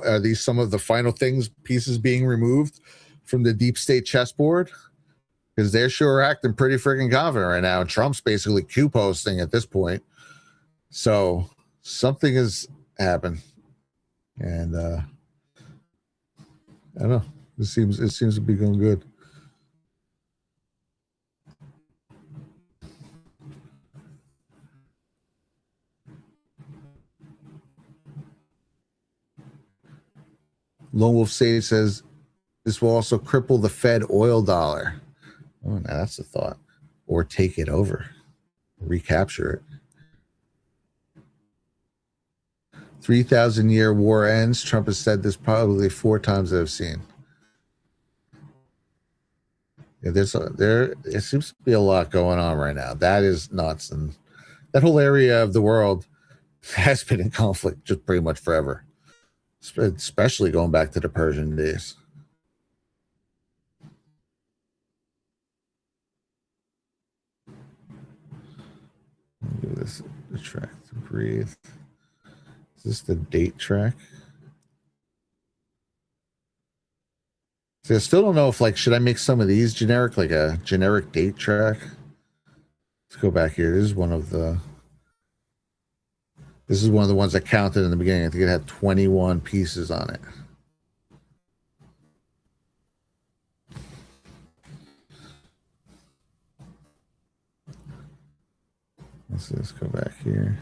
Are these some of the final pieces being removed from the deep state chessboard? Because they're sure acting pretty freaking confident right now. And Trump's basically Q posting at this point. So something has happened. And I don't know. It seems to be going good. Lone Wolf Sage says this will also cripple the Fed oil dollar. Oh, now that's a thought. Or take it over, recapture it. 3,000-year war ends. Trump has said this probably 4 times that I've seen. Yeah, there seems to be a lot going on right now. That is nuts, and that whole area of the world has been in conflict just pretty much forever, especially going back to the Persian days. Give this the track to breathe. Is this the date track? See, I still don't know if should I make some of these generic, like a generic date track? Let's go back here. This is one of the ones I counted in the beginning. I think it had 21 pieces on it. Let's go back here.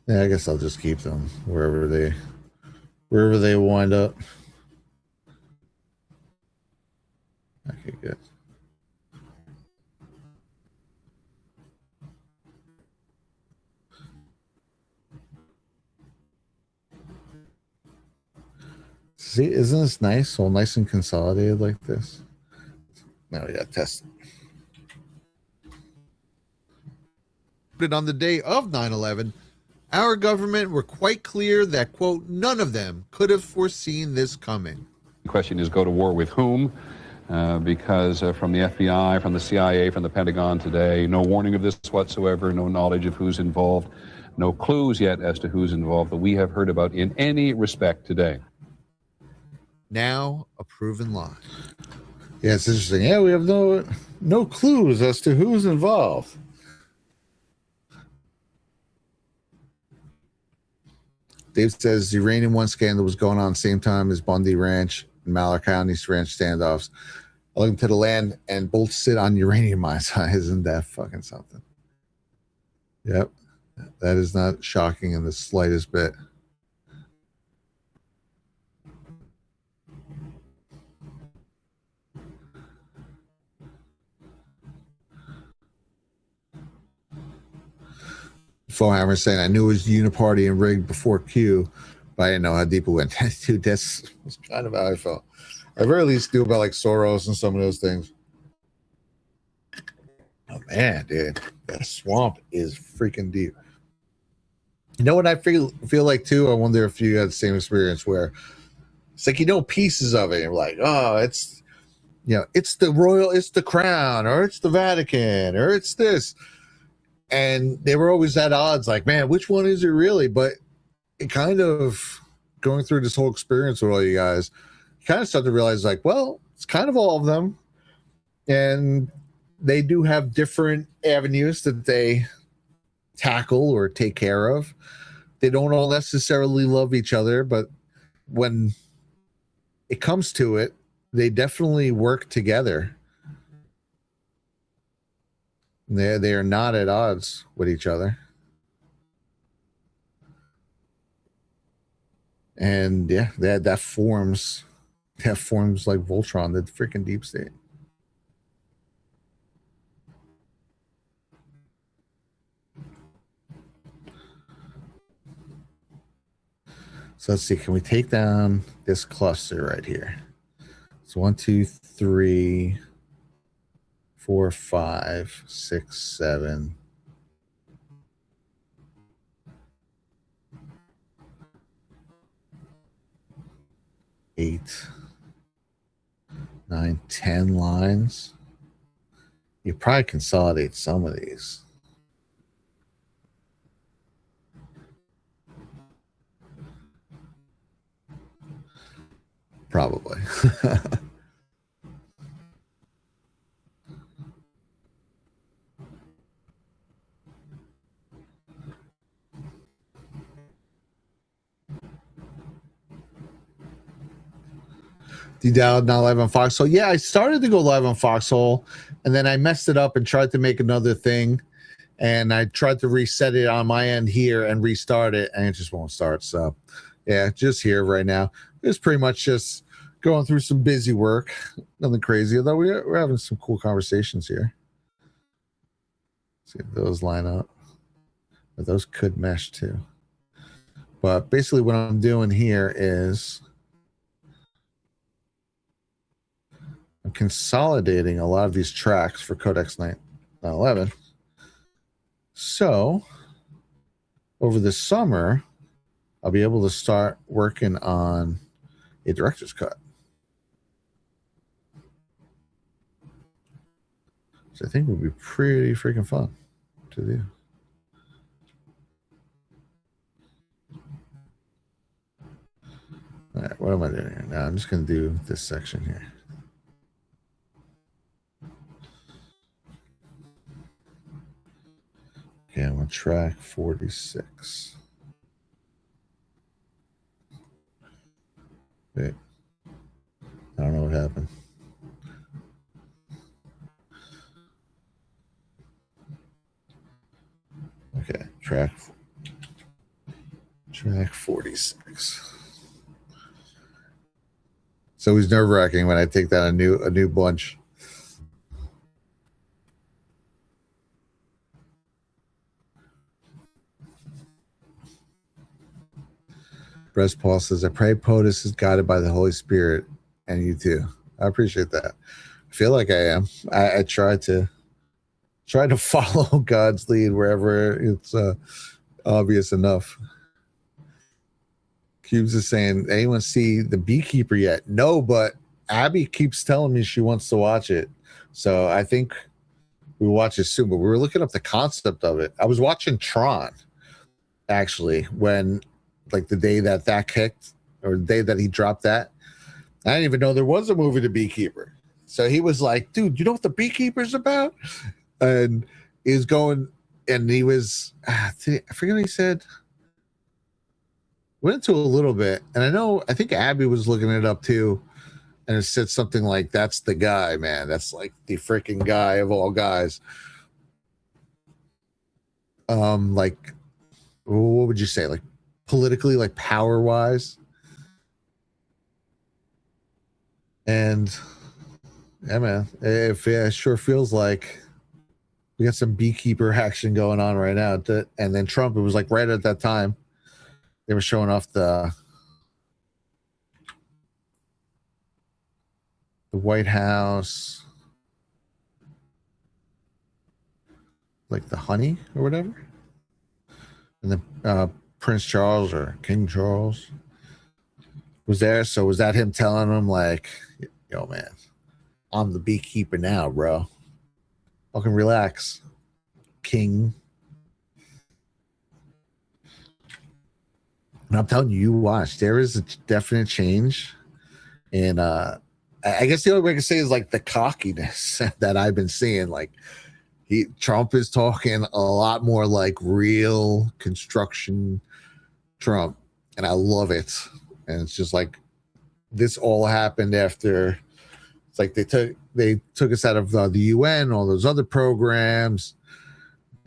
Yeah, I guess I'll just keep them wherever they wind up. Okay, good. See, isn't this nice? All nice and consolidated like this. Now we got to test it. On the day of 9/11, our government were quite clear that, quote, none of them could have foreseen this coming. The question is, go to war with whom? Because from the FBI, from the CIA, from the Pentagon today, no warning of this whatsoever, no knowledge of who's involved, no clues yet as to who's involved that we have heard about in any respect today. Now a proven lie. Yeah, it's interesting. Yeah, we have no clues as to who's involved. Dave says the Uranium One scandal was going on the same time as Bundy Ranch and Malheur County's ranch standoffs. Looking to the land and both sit on uranium mines. Isn't that fucking something? Yep. That is not shocking in the slightest bit. Fohammer saying, I knew it was uniparty and rigged before Q, but I didn't know how deep it went. Dude, that's kind of how I felt. I very least knew about Soros and some of those things. Oh man, dude, that swamp is freaking deep. You know what I feel like too? I wonder if you had the same experience where it's like pieces of it. And you're like, oh, it's it's the crown, or it's the Vatican, or it's this. And they were always at odds, like, man, which one is it really? But it kind of going through this whole experience with all you guys, you kind of start to realize, like, well, it's kind of all of them. And they do have different avenues that they tackle or take care of. They don't all necessarily love each other, but when it comes to it, they definitely work together. They are not at odds with each other. And yeah, that forms like Voltron, the freaking deep state. So let's see. Can we take down this cluster right here? So 1, 2, 3, 4, 5, 6, 7. 8, 9, 10 lines. You probably consolidate some of these. Probably. You download not live on Foxhole? Yeah, I started to go live on Foxhole, and then I messed it up and tried to make another thing, and I tried to reset it on my end here and restart it, and it just won't start. So, yeah, just here right now. It's pretty much just going through some busy work, nothing crazy. Although we're having some cool conversations here. See if those line up. But those could mesh too. But basically, what I'm doing here is I'm consolidating a lot of these tracks for Codex 911. So over the summer, I'll be able to start working on a director's cut. So I think it would be pretty freaking fun to do. All right, what am I doing here? Now I'm just going to do this section here. Okay, I'm on track 46. Wait. I don't know what happened. Okay, track 46. It's always nerve-wracking when I take down a new bunch. Breast Paul says, I pray POTUS is guided by the Holy Spirit, and you too. I appreciate that. I feel like I am. I try to follow God's lead wherever it's obvious enough. Cubes is saying, anyone see The Beekeeper yet? No, but Abby keeps telling me she wants to watch it. So I think we'll watch it soon. But we were looking up the concept of it. I was watching Tron, actually, when like the day that kicked, or the day that he dropped that. I didn't even know there was a movie, The Beekeeper. So he was like, dude, you know what The Beekeeper's about? And he's going, and he was, I forget what he said. Went into a little bit, and I think Abby was looking it up too, and it said something like, that's the guy, man. That's like the freaking guy of all guys. Like, what would you say? Like politically, like power wise. And yeah, man, it sure feels like we got some beekeeper action going on right now. And then Trump, it was like right at that time, they were showing off the White House, like the honey or whatever. And then Prince Charles or King Charles was there. So was that him telling him like, yo, man, I'm the beekeeper now, bro. Fucking relax, King. And I'm telling you, you watch. There is a definite change. And I guess the only way I can say is like the cockiness that I've been seeing. Like Trump is talking a lot more like real construction Trump. And I love it. And it's just like this all happened after it's like they took us out of the UN, all those other programs,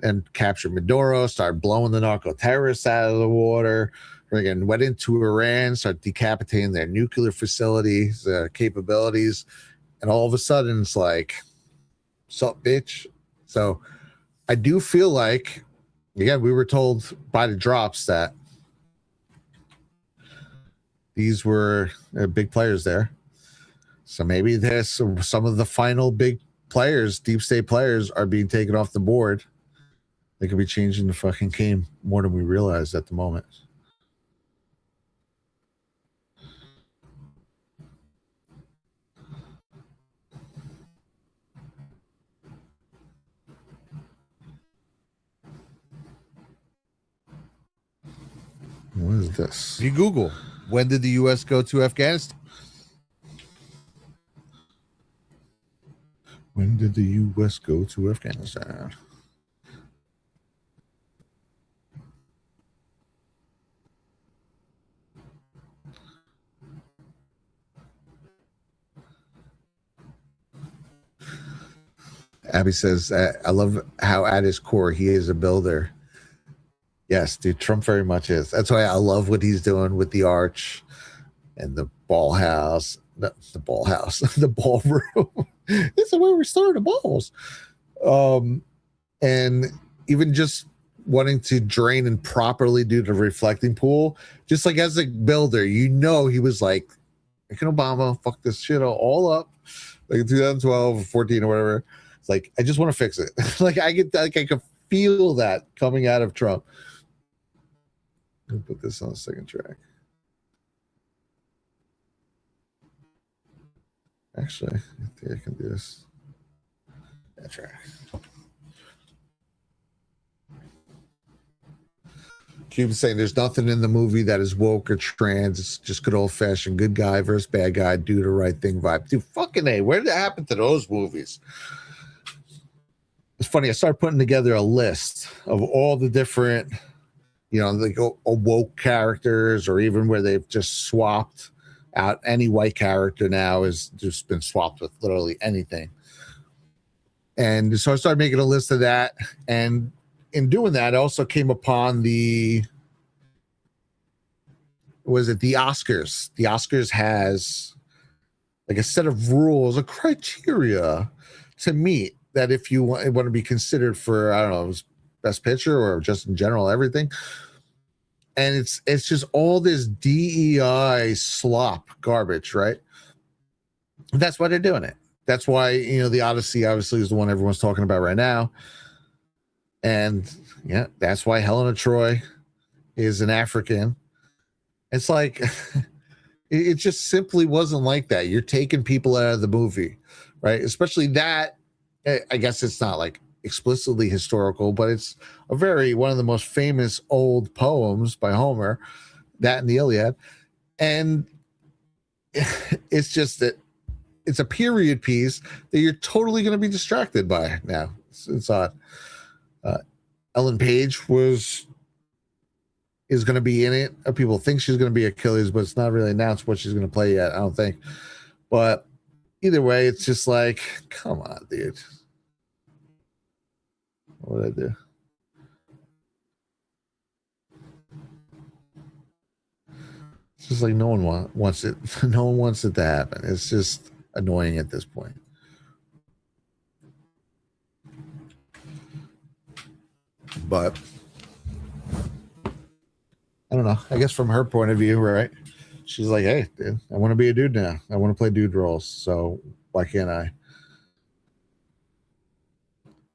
and captured Maduro, started blowing the narco terrorists out of the water. Again, went into Iran, started decapitating their nuclear facilities, capabilities, and all of a sudden it's like, sup, bitch? So I do feel like, again, we were told by the drops that these were big players there. So maybe there's some of the final big players, deep state players, are being taken off the board. They could be changing the fucking game more than we realize at the moment. What is this? If you Google, when did the U.S. go to Afghanistan? When did the U.S. go to Afghanistan? Abby says, I love how at his core he is a builder. Yes, dude, Trump very much is. That's why I love what he's doing with the arch and the ball house. The ball house, the ballroom. It's the way we store the balls. And even just wanting to drain and properly do the reflecting pool, just like as a builder, you know, he was like, Obama, fuck this shit all up, like in 2012 or 14 or whatever. It's like, I just want to fix it. Like I can feel that coming out of Trump. Let me put this on the second track. Actually, I think I can do this. That track. Cuban's saying there's nothing in the movie that is woke or trans. It's just good old fashioned good guy versus bad guy, do the right thing vibe. Dude, fucking A, where did that happen to those movies? It's funny. I started putting together a list of all the different, like woke characters, or even where they've just swapped out any white character now has just been swapped with literally anything. And so I started making a list of that. And in doing that, I also came upon the Oscars. The Oscars has like a set of rules, a criteria to meet that if you want to be considered for, I don't know, best picture or just in general, everything. And it's just all this DEI slop garbage, right? That's why they're doing it. That's why, the Odyssey obviously is the one everyone's talking about right now. And yeah, that's why Helena Troy is an African. It's like, it just simply wasn't like that. You're taking people out of the movie, right? Especially that, I guess it's not like explicitly historical, but it's one of the most famous old poems by Homer, that and the Iliad. And it's just that it's a period piece that you're totally going to be distracted by now. It's odd. Ellen Page is going to be in it. People think she's going to be Achilles, but it's not really announced what she's going to play yet, I don't think. But either way, it's just like, come on, dude. What did I do? It's just like no one wants it. No one wants it to happen. It's just annoying at this point. But I don't know. I guess from her point of view, right? She's like, hey, dude, I want to be a dude now. I want to play dude roles. So why can't I?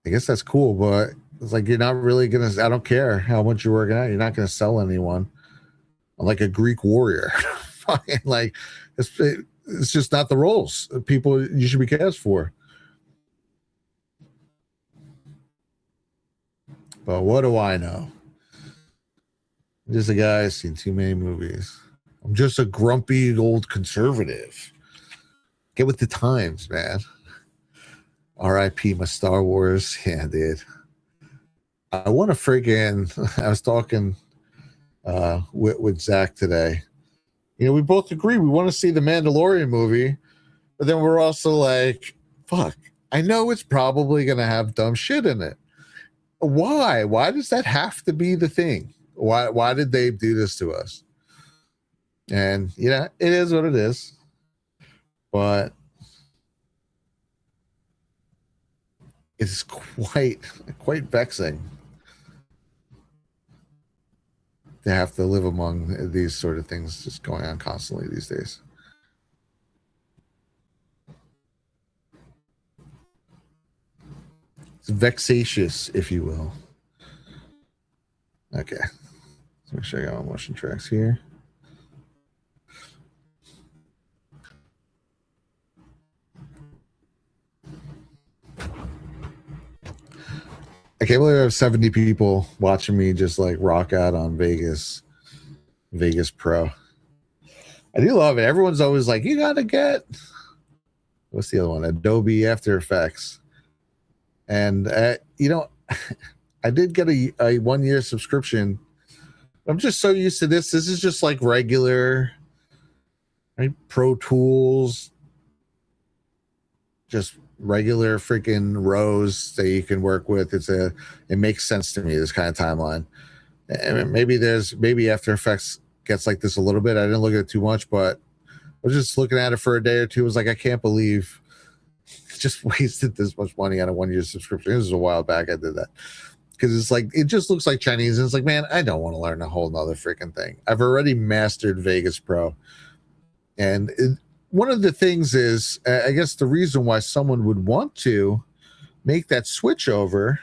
I guess that's cool, but it's like you're not really gonna. I don't care how much you're working out. You're not gonna sell anyone like a Greek warrior. Like it's just not the roles people you should be cast for. But what do I know? I'm just a guy who's seen too many movies. I'm just a grumpy old conservative. Get with the times, man. R.I.P. my Star Wars. Yeah, dude. I want to friggin'. I was talking with Zach today. We both agree we want to see the Mandalorian movie, but then we're also like, fuck, I know it's probably going to have dumb shit in it. Why? Why does that have to be the thing? Why did they do this to us? And, it is what it is. But it's quite vexing have to live among these sort of things just going on constantly these days. It's vexatious, if you will. Okay. Let's make sure I got my motion tracks here. I can't believe I have 70 people watching me just like rock out on Vegas Pro. I do love it. Everyone's always like, you gotta get, what's the other one? Adobe After Effects. And you know, I did get a 1-year subscription. I'm just so used to this. This is just like regular, right? Pro Tools, just regular freaking rows that you can work with. It makes sense to me, this kind of timeline. And maybe After Effects gets like this a little bit. I didn't look at it too much, but I was just looking at it for a day or two. I was like, I can't believe I just wasted this much money on a 1-year subscription. This was a while back I did that. Because it's like, it just looks like Chinese. And it's like, man, I don't want to learn a whole nother freaking thing. I've already mastered Vegas Pro. And one of the things is, I guess the reason why someone would want to make that switch over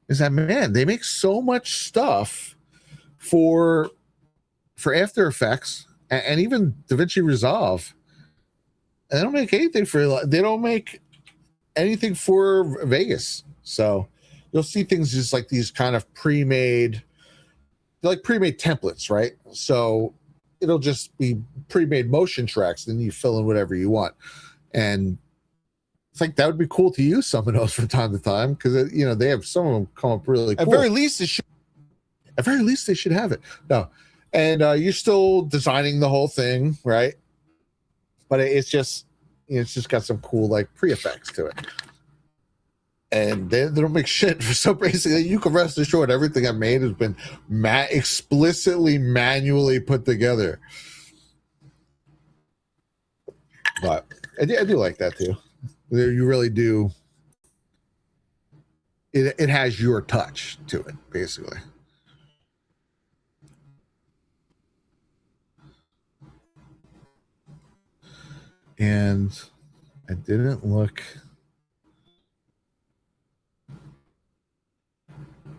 is that, man, they make so much stuff for After Effects and even DaVinci Resolve. And they don't make anything for Vegas. So you'll see things just like these kind of pre-made templates, right? So it'll just be pre-made motion tracks, then you fill in whatever you want. And it's like, that would be cool to use some of those from time to time, because you know, they have some of them come up really cool. At very least they should have it. No. And you're still designing the whole thing, right? But it's just got some cool like pre-effects to it. And they don't make shit. So basically, you can rest assured everything I made has been explicitly manually put together. But I do like that too. You really do. It has your touch to it, basically. And I didn't look.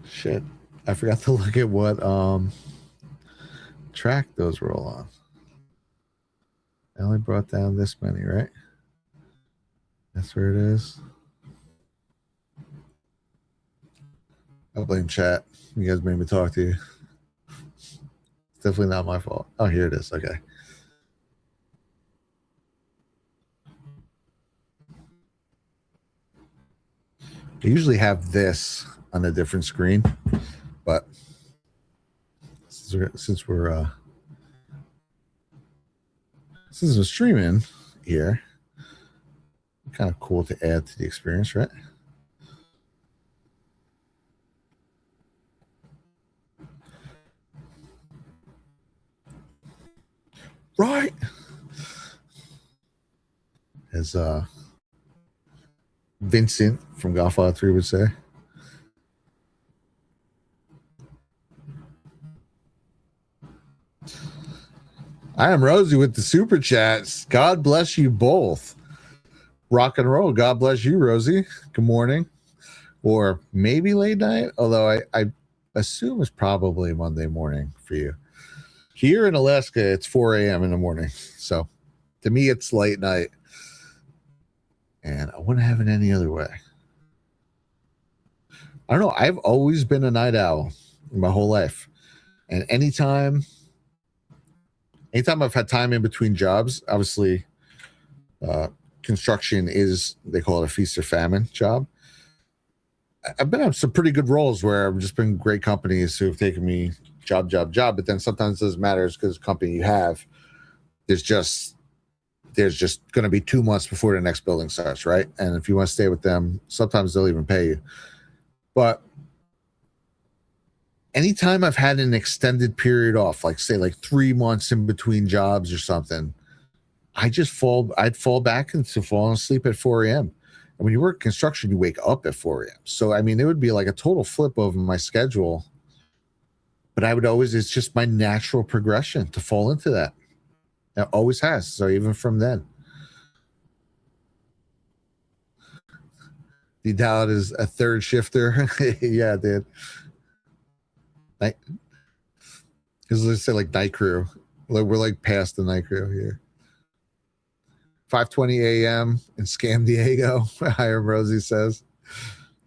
Shit, I forgot to look at what track those were all on. I only brought down this many, right? That's where it is. I blame chat. You guys made me talk to you. It's definitely not my fault. Oh, here it is. Okay. I usually have this on a different screen, but since we're streaming here, kind of cool to add to the experience, right? Right. As Vincent from Godfather 3 would say. I am Rosie with the super chats. God bless you both. Rock and roll. God bless you, Rosie. Good morning. Or maybe late night, although I assume it's probably Monday morning for you. Here in Alaska, it's 4 a.m. in the morning. So to me, it's late night. And I wouldn't have it any other way. I don't know. I've always been a night owl my whole life. And anytime I've had time in between jobs, obviously construction is, they call it a feast or famine job. I've been on some pretty good roles where I've just been great companies who have taken me job. But then sometimes it doesn't matter because the company you have, there's just going to be 2 months before the next building starts, right? And if you want to stay with them, sometimes they'll even pay you. But anytime I've had an extended period off, like say like 3 months in between jobs or something, I'd fall back into falling asleep at 4 a.m. And when you work construction, you wake up at 4 a.m. So, I mean, it would be like a total flip over my schedule but I would always, it's just my natural progression to fall into that. It always has. So even from then. The doubt is a third shifter. Yeah, dude. Night, because let's say like night crew. Like we're like past the night crew here. 5:20 a.m. in Scam Diego. Hiram Rosie says.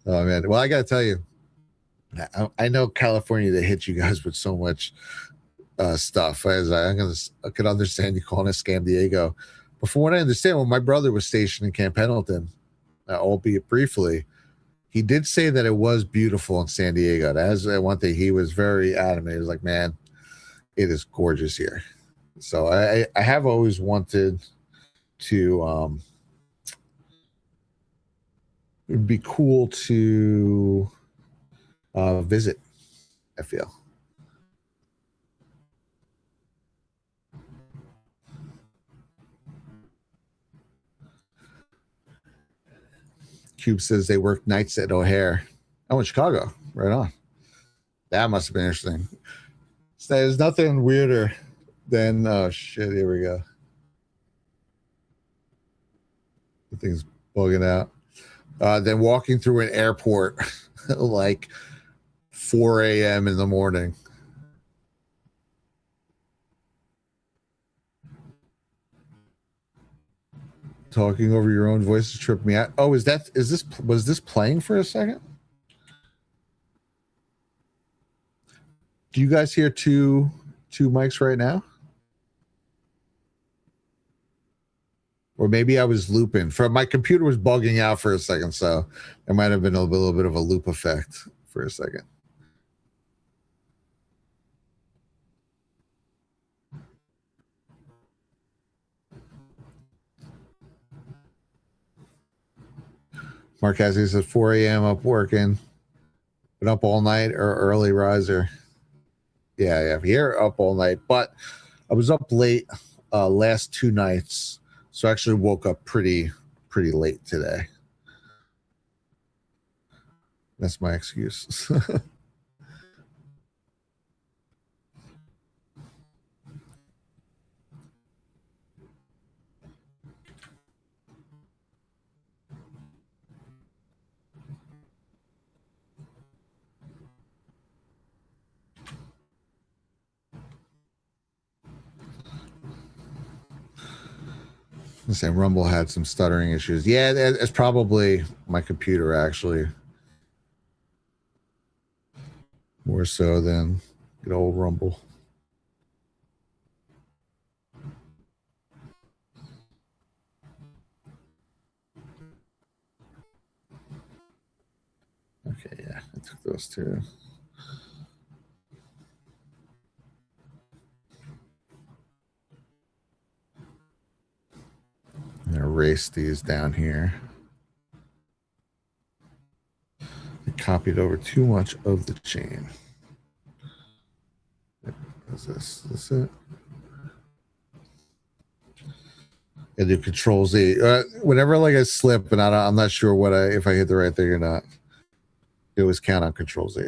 Oh man. Well, I gotta tell you, I know California, they hit you guys with so much stuff. As I could understand you calling it Scam Diego. But from what I understand, when my brother was stationed in Camp Pendleton, albeit briefly, he did say that it was beautiful in San Diego. That's one thing he was very adamant. He was like, man, it is gorgeous here. So I have always wanted to, it would be cool to visit, I feel. Cube says they work nights at O'Hare. Oh, in Chicago. Right on. That must have been interesting. So there's nothing weirder than, oh shit, here we go. The thing's bugging out. Then walking through an airport like 4 a.m. in the morning. Talking over your own voice tripped me out. Oh, was this playing for a second? Do you guys hear two mics right now? Or maybe I was looping. My computer was bugging out for a second, so there might have been a little bit of a loop effect for a second. Mark Cassidy says 4 a.m. up working. Been up all night or early riser. Yeah. Here up all night. But I was up late last 2 nights. So I actually woke up pretty late today. That's my excuse. I'm saying Rumble had some stuttering issues. Yeah, it's probably my computer, actually. More so than good old Rumble. Okay, yeah, I took those two. I'm gonna erase these down here. I copied over too much of the chain. Is this it? I do Control Z. Whenever like I slip and I'm not sure if I hit the right thing or not. You always count on Control Z.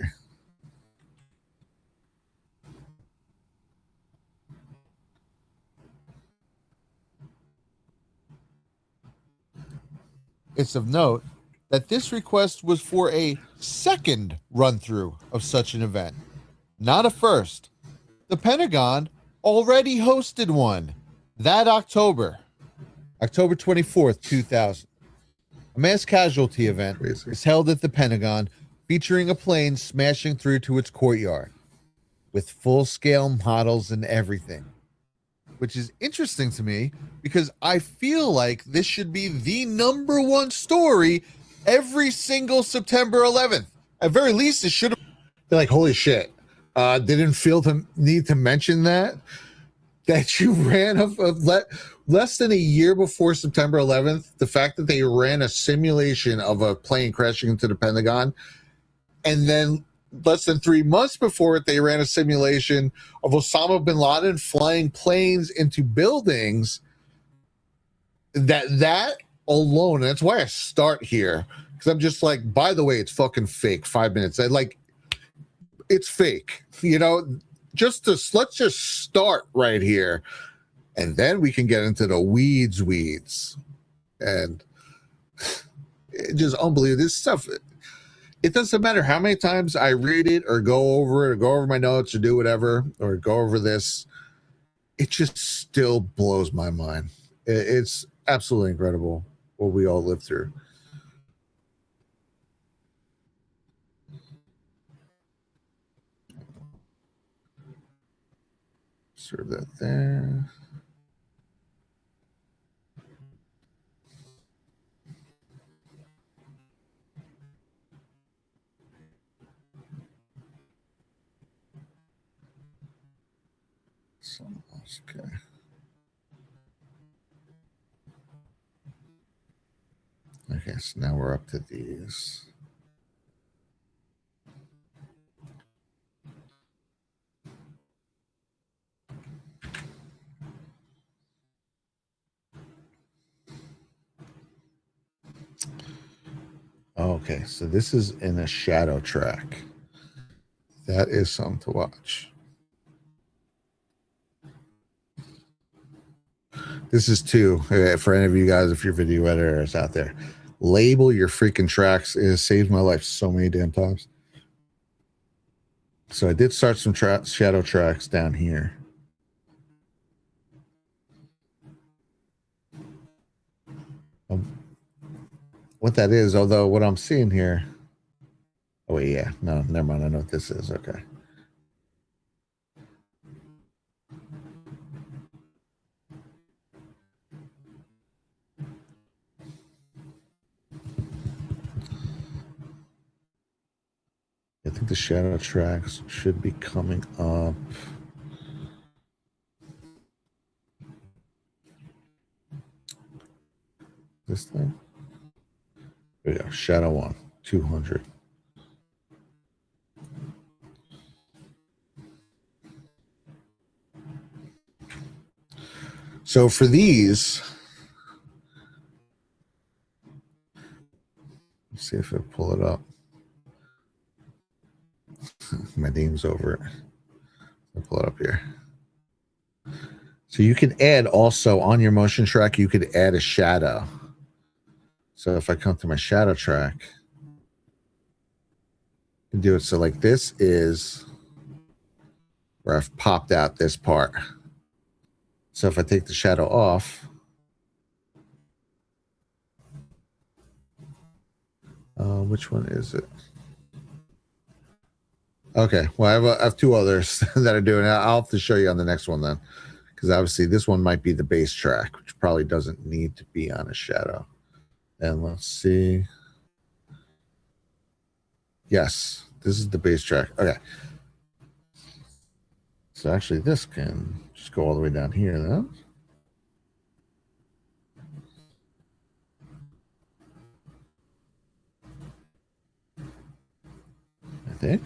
It's of note that this request was for a second run-through of such an event, not a first. The Pentagon already hosted one that October 24th, 2000. A mass casualty event is held at the Pentagon featuring a plane smashing through to its courtyard with full-scale models and everything. Which is interesting to me because I feel like this should be the #1 story every single September 11th. At very least, it should have been like, holy shit. They didn't feel the need to mention that you ran less than a year before September 11th. The fact that they ran a simulation of a plane crashing into the Pentagon, and then less than 3 months before it, they ran a simulation of Osama bin Laden flying planes into buildings. That alone, and that's why I start here, because I'm just like, by the way, it's fucking fake. 5 minutes. it's fake. Let's just start right here, and then we can get into the weeds, and it's just unbelievable. This stuff. It doesn't matter how many times I read it or go over it or go over my notes or do whatever or go over this. It just still blows my mind. It's absolutely incredible what we all lived through. Serve that there. Okay. Okay, so now we're up to these. Okay, so this is in a shadow track. That is something to watch. This is too, for any of you guys, if you're video editors out there, label your freaking tracks. It has saved my life so many damn times. So I did start some shadow tracks down here. What that is, although what I'm seeing here. Oh, wait, yeah. No, never mind. I know what this is. Okay. I think the shadow tracks should be coming up. This thing? There we go. Shadow 1, 200. So for these, let's see if I pull it up. My name's over it. I'll pull it up here. So you can add also on your motion track, you could add a shadow. So if I come to my shadow track, I can do it. So like this is where I've popped out this part. So if I take the shadow off, which one is it? Okay, well, I have two others that are doing it. I'll have to show you on the next one then, because obviously this one might be the bass track, which probably doesn't need to be on a shadow. And let's see. Yes, this is the bass track. Okay. So actually this can just go all the way down here then. I think.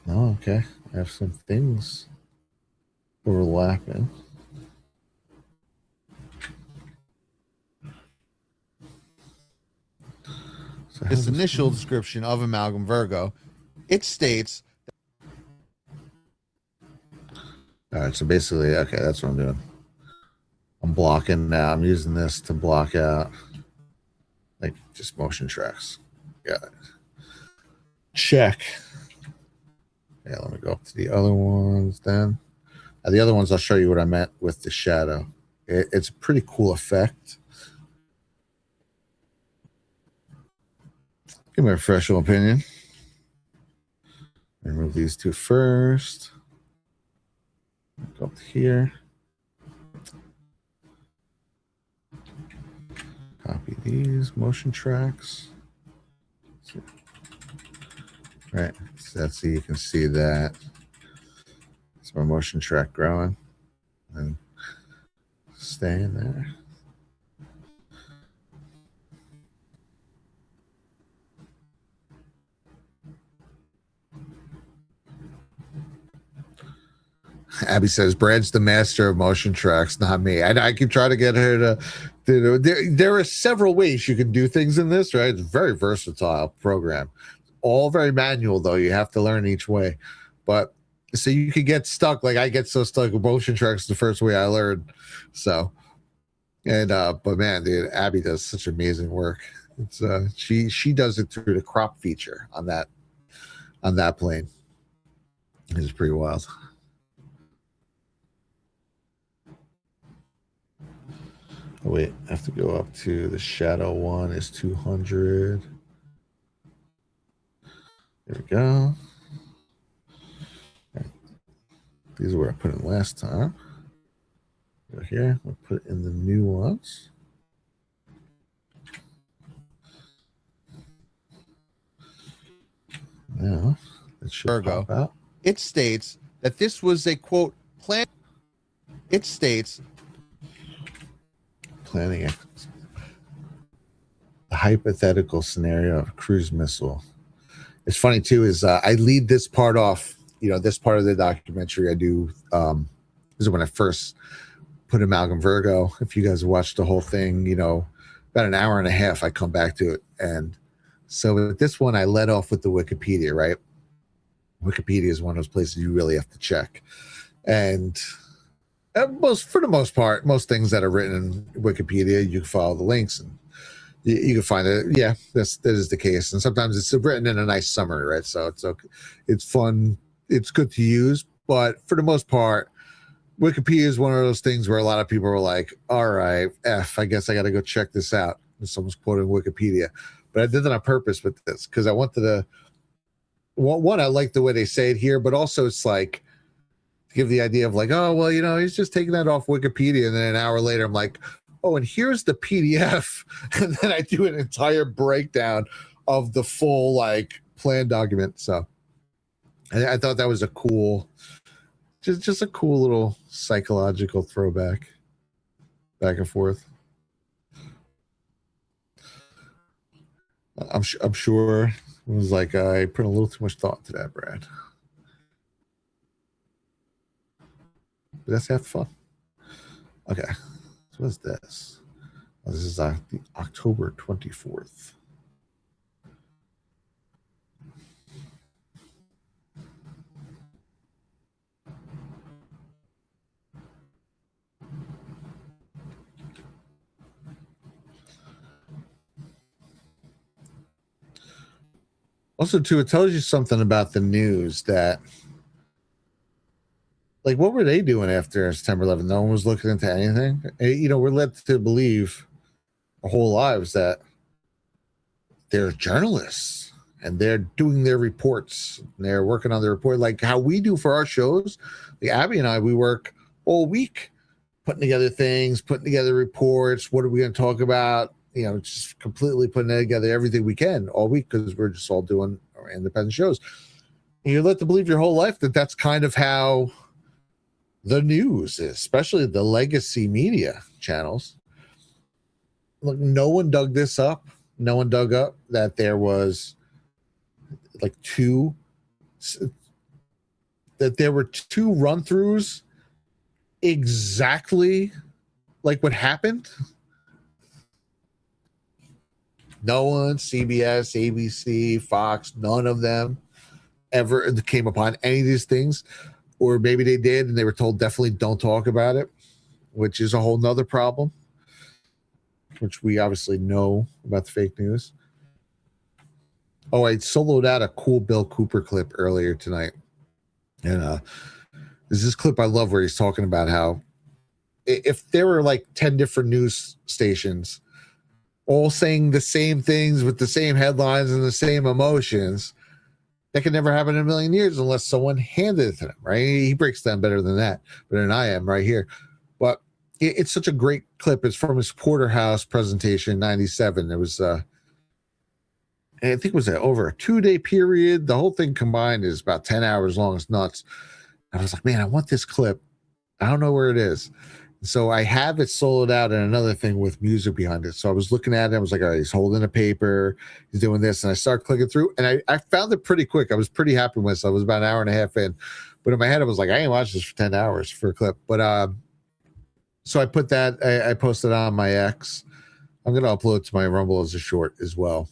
Oh, okay. I have some things overlapping. So this initial description of Amalgam Virgo, it states. All right, so basically, okay, that's what I'm doing. I'm blocking now. I'm using this to block out like just motion tracks. Got it. Check. Yeah, let me go up to the other ones then. The other ones, I'll show you what I meant with the shadow. It's a pretty cool effect. Give me a professional opinion. Remove these two first. Go up to here. Copy these motion tracks. Right, so that's so you can see that. It's my motion track growing and staying there. Abby says Brad's the master of motion tracks, not me. I keep trying to get her to there are several ways you can do things in this, right? It's a very versatile program. All very manual though. You have to learn each way. But so you could get stuck. Like I get so stuck with motion tracks the first way I learned. So and but man, dude, Abby does such amazing work. It's she does it through the crop feature on that plane. It's pretty wild. Oh, wait, I have to go up to the shadow one is 200. There we go. Right. These are where I put it last time. Go here, I'll put in the new ones. Now, it should pop out. It states that this was a quote plan. It states planning a hypothetical scenario of a cruise missile. It's funny too is I lead this part off. You know, this part of the documentary I do. This is when I first put Amalgam Virgo. If you guys watched the whole thing, you know, about an hour and a half, I come back to it. And so with this one, I led off with the Wikipedia, right? Wikipedia is one of those places you really have to check. And for the most part, most things that are written in Wikipedia, you can follow the links and you can find it. Yeah, that is the case. And sometimes it's written in a nice summary, right? So it's okay. It's fun. It's good to use. But for the most part, Wikipedia is one of those things where a lot of people are like, all right, I guess I got to go check this out. And someone's quoting Wikipedia. But I did that on purpose with this because I wanted to, one, I like the way they say it here, but also it's like, to give the idea of like, oh, well, you know, he's just taking that off Wikipedia. And then an hour later, I'm like, oh, and here's the PDF. And then I do an entire breakdown of the full like plan document. So I thought that was a cool, just a cool little psychological throwback back and forth. I'm sure it was like I put a little too much thought to that, Brad. But let's have fun. Okay, so what's this? Oh, this is the October 24th. Also, too, it tells you something about the news that, like, what were they doing after September 11th? No one was looking into anything. You know, we're led to believe our whole lives that they're journalists and they're doing their reports. And they're working on their report, like how we do for our shows. Like Abby and I, we work all week putting together things, putting together reports. What are we going to talk about? You know, just completely putting together everything we can all week because we're just all doing our independent shows. And you're led to believe your whole life that that's kind of how the news is, especially the legacy media channels. Look, no one dug this up. No one dug up that there was like two run-throughs exactly like what happened. No one, CBS, ABC, Fox, none of them ever came upon any of these things. Or maybe they did and they were told definitely don't talk about it, which is a whole nother problem, which we obviously know about the fake news. Oh, I soloed out a cool Bill Cooper clip earlier tonight. And there's this clip I love where he's talking about how if there were like 10 different news stations all saying the same things with the same headlines and the same emotions, that could never happen in a million years unless someone handed it to them, right? He breaks down better than that, better than I am right here. But it's such a great clip. It's from his Porterhouse presentation in 97. It was, I think it was over a 2-day period. The whole thing combined is about 10 hours long. It's nuts. I was like, man, I want this clip. I don't know where it is. So I have it soloed out in another thing with music behind it. So I was looking at it. I was like, all right, he's holding a paper. He's doing this. And I started clicking through. And I found it pretty quick. I was pretty happy with it. So I was about an hour and a half in. But in my head, I was like, I ain't watched this for 10 hours for a clip. But so I put that, I posted on my X. I'm going to upload it to my Rumble as a short as well.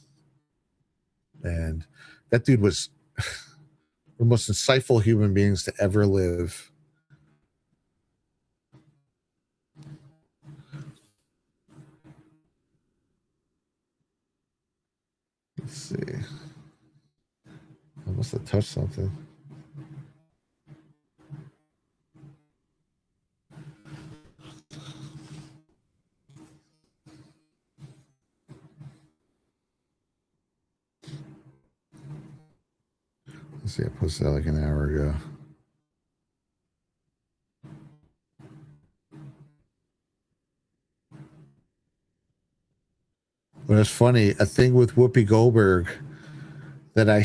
And that dude was the most insightful human beings to ever live. Let's see. I must have touched something. Let's see, I posted that like an hour ago. But it's funny, a thing with Whoopi Goldberg that I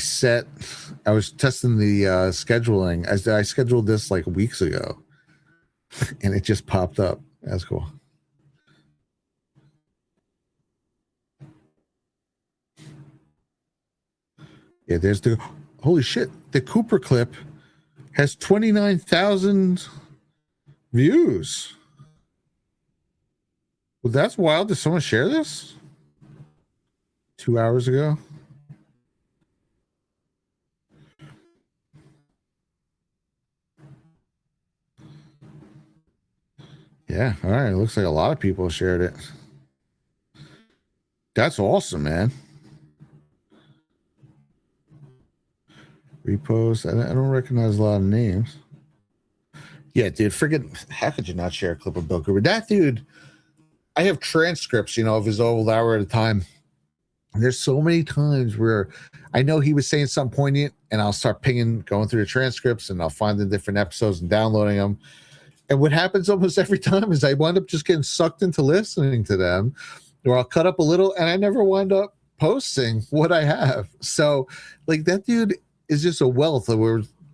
was testing the scheduling. I scheduled this like weeks ago, and it just popped up. That's cool. Yeah, there's the holy shit. The Cooper clip has 29,000 views. Well, that's wild. Did someone share this 2 hours ago? Yeah, all right. It looks like a lot of people shared it. That's awesome, man. Repost. I don't recognize a lot of names. Yeah, dude, friggin' how could you not share a clip of Bill Cooper? That dude, I have transcripts, of his old hour at a time. And there's so many times where I know he was saying something poignant, and I'll start going through the transcripts, and I'll find the different episodes and downloading them. And what happens almost every time is I wind up just getting sucked into listening to them, or I'll cut up a little, and I never wind up posting what I have. So, like, that dude is just a wealth of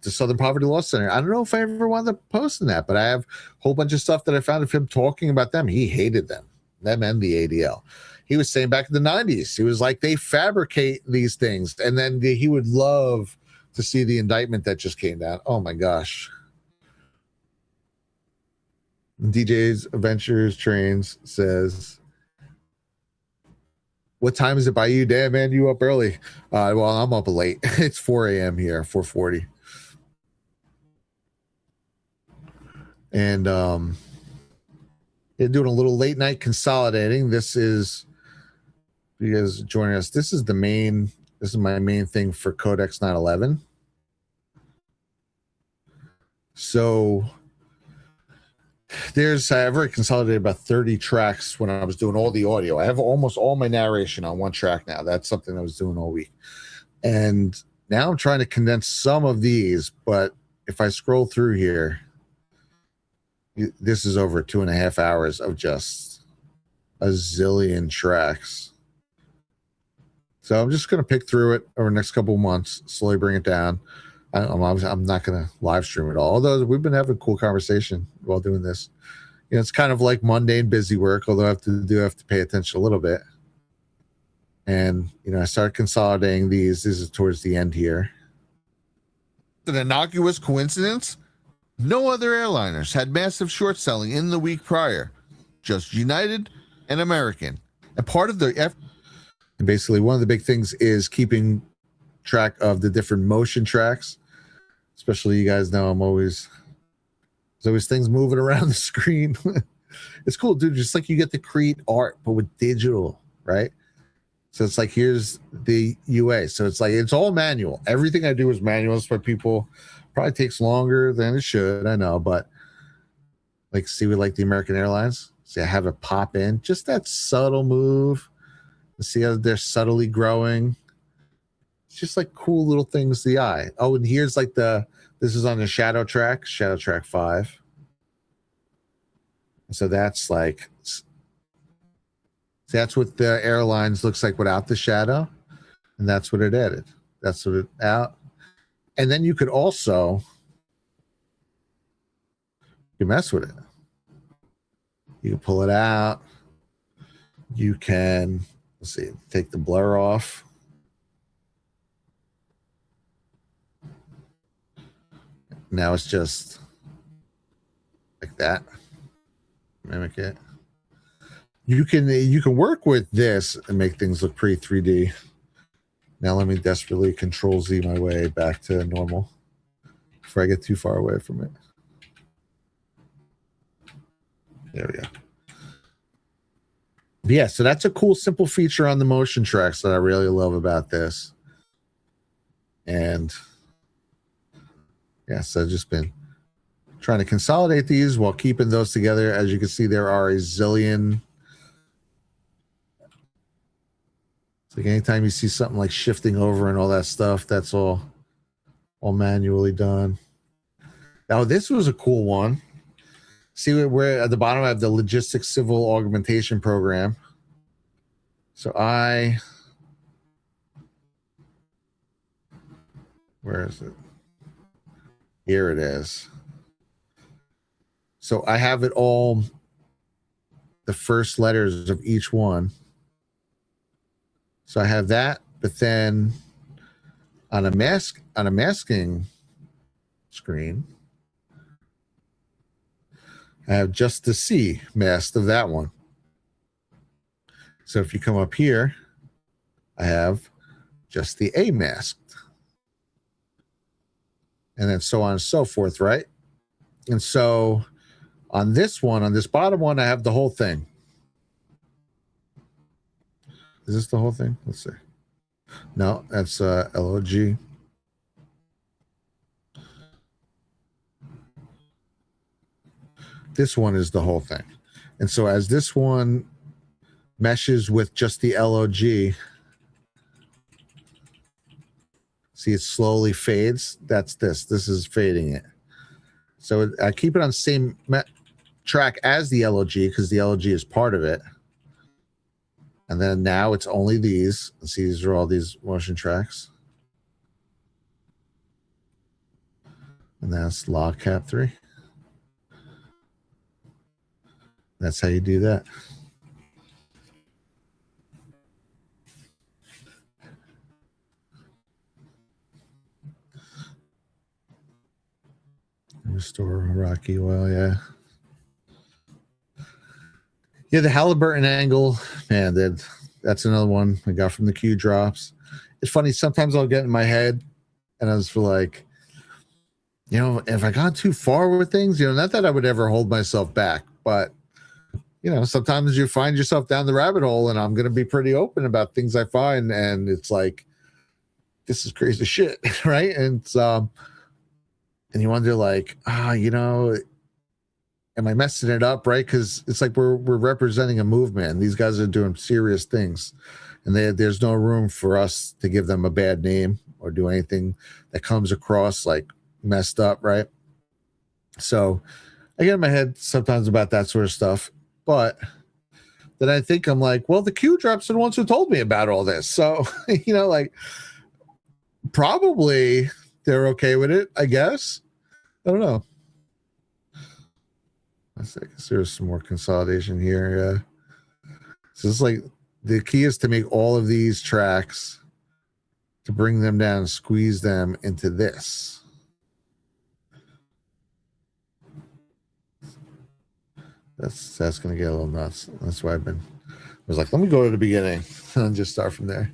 the Southern Poverty Law Center. I don't know if I ever wound up posting that, but I have a whole bunch of stuff that I found of him talking about them. He hated them and the ADL. He was saying back in the 90s, he was like, they fabricate these things. And then he would love to see the indictment that just came down. Oh my gosh. DJ's Adventures Trains says, what time is it by you? Damn, man, you up early. Well, I'm up late. It's 4 a.m. here, 4:40. And they're doing a little late night consolidating. This is, you guys joining us. This is my main thing for Codex 911. So I've already consolidated about 30 tracks when I was doing all the audio. I have almost all my narration on one track now. That's something I was doing all week. And now I'm trying to condense some of these, but if I scroll through here, this is over 2.5 hours of just a zillion tracks. So I'm just going to pick through it over the next couple of months, slowly bring it down. I'm not going to live stream it all, although we've been having a cool conversation while doing this. It's kind of like mundane, busy work, although I have to pay attention a little bit. And, I started consolidating these. This is towards the end here. An innocuous coincidence? No other airliners had massive short selling in the week prior, just United and American. And part of and basically one of the big things is keeping track of the different motion tracks. Especially, you guys know there's always things moving around the screen. It's cool, dude. Just like you get to create art, but with digital, right? So it's like, here's the UA. So it's like, it's all manual. Everything I do is manual. That's why people probably takes longer than it should. I know, but like, see, we like the American Airlines. See, I have it pop in. Just that subtle move. See how they're subtly growing. It's just like cool little things to the eye. Oh, and here's like this is on the Shadow Track 5. So that's like, that's what the airlines looks like without the shadow. And that's what it added. That's what it out. And then you could also, you mess with it. You can pull it out. You can, let's see, take the blur off. Now it's just like that. Mimic it. You can work with this and make things look pretty 3D. Now let me desperately Control Z my way back to normal before I get too far away from it. There we go. Yeah, so that's a cool, simple feature on the motion tracks that I really love about this. And yes, I've just been trying to consolidate these while keeping those together. As you can see, there are a zillion. It's like anytime you see something like shifting over and all that stuff, that's all manually done. Now, this was a cool one. See where at the bottom I have the logistics civil augmentation program. So where is it? Here it is. So I have it all, the first letters of each one. So I have that, but then on a masking screen, I have just the C masked of that one. So if you come up here, I have just the A masked. And then so on and so forth, right? And so on this one, on this bottom one, I have the whole thing. Is this the whole thing? Let's see. No, that's LOG. This one is the whole thing. And so as this one meshes with just the LOG, see it slowly fades. That's this. This is fading it. So I keep it on the same track as the LOG because the LOG is part of it. And then now it's only these. See, these are all these motion tracks. And that's log cap 3. That's how you do that. Restore rocky oil, yeah. Yeah, the Halliburton angle, man, that's another one I got from the Q drops. It's funny, sometimes I'll get in my head and I was like, you know, if I got too far with things, you know, not that I would ever hold myself back, but you know, sometimes you find yourself down the rabbit hole, and I'm going to be pretty open about things I find, and it's like, this is crazy shit, right? And and you wonder, like, you know, am I messing it up, right? Because it's like we're representing a movement, and these guys are doing serious things, and there's no room for us to give them a bad name or do anything that comes across like messed up, right? So I get in my head sometimes about that sort of stuff. But then I think I'm like, well, the Q drops are the ones who told me about all this. So, you know, like probably they're okay with it, I guess. I don't know. I guess there's some more consolidation here. Yeah. So it's like the key is to make all of these tracks, to bring them down and squeeze them into this. That's going to get a little nuts. That's why I was like, let me go to the beginning and just start from there.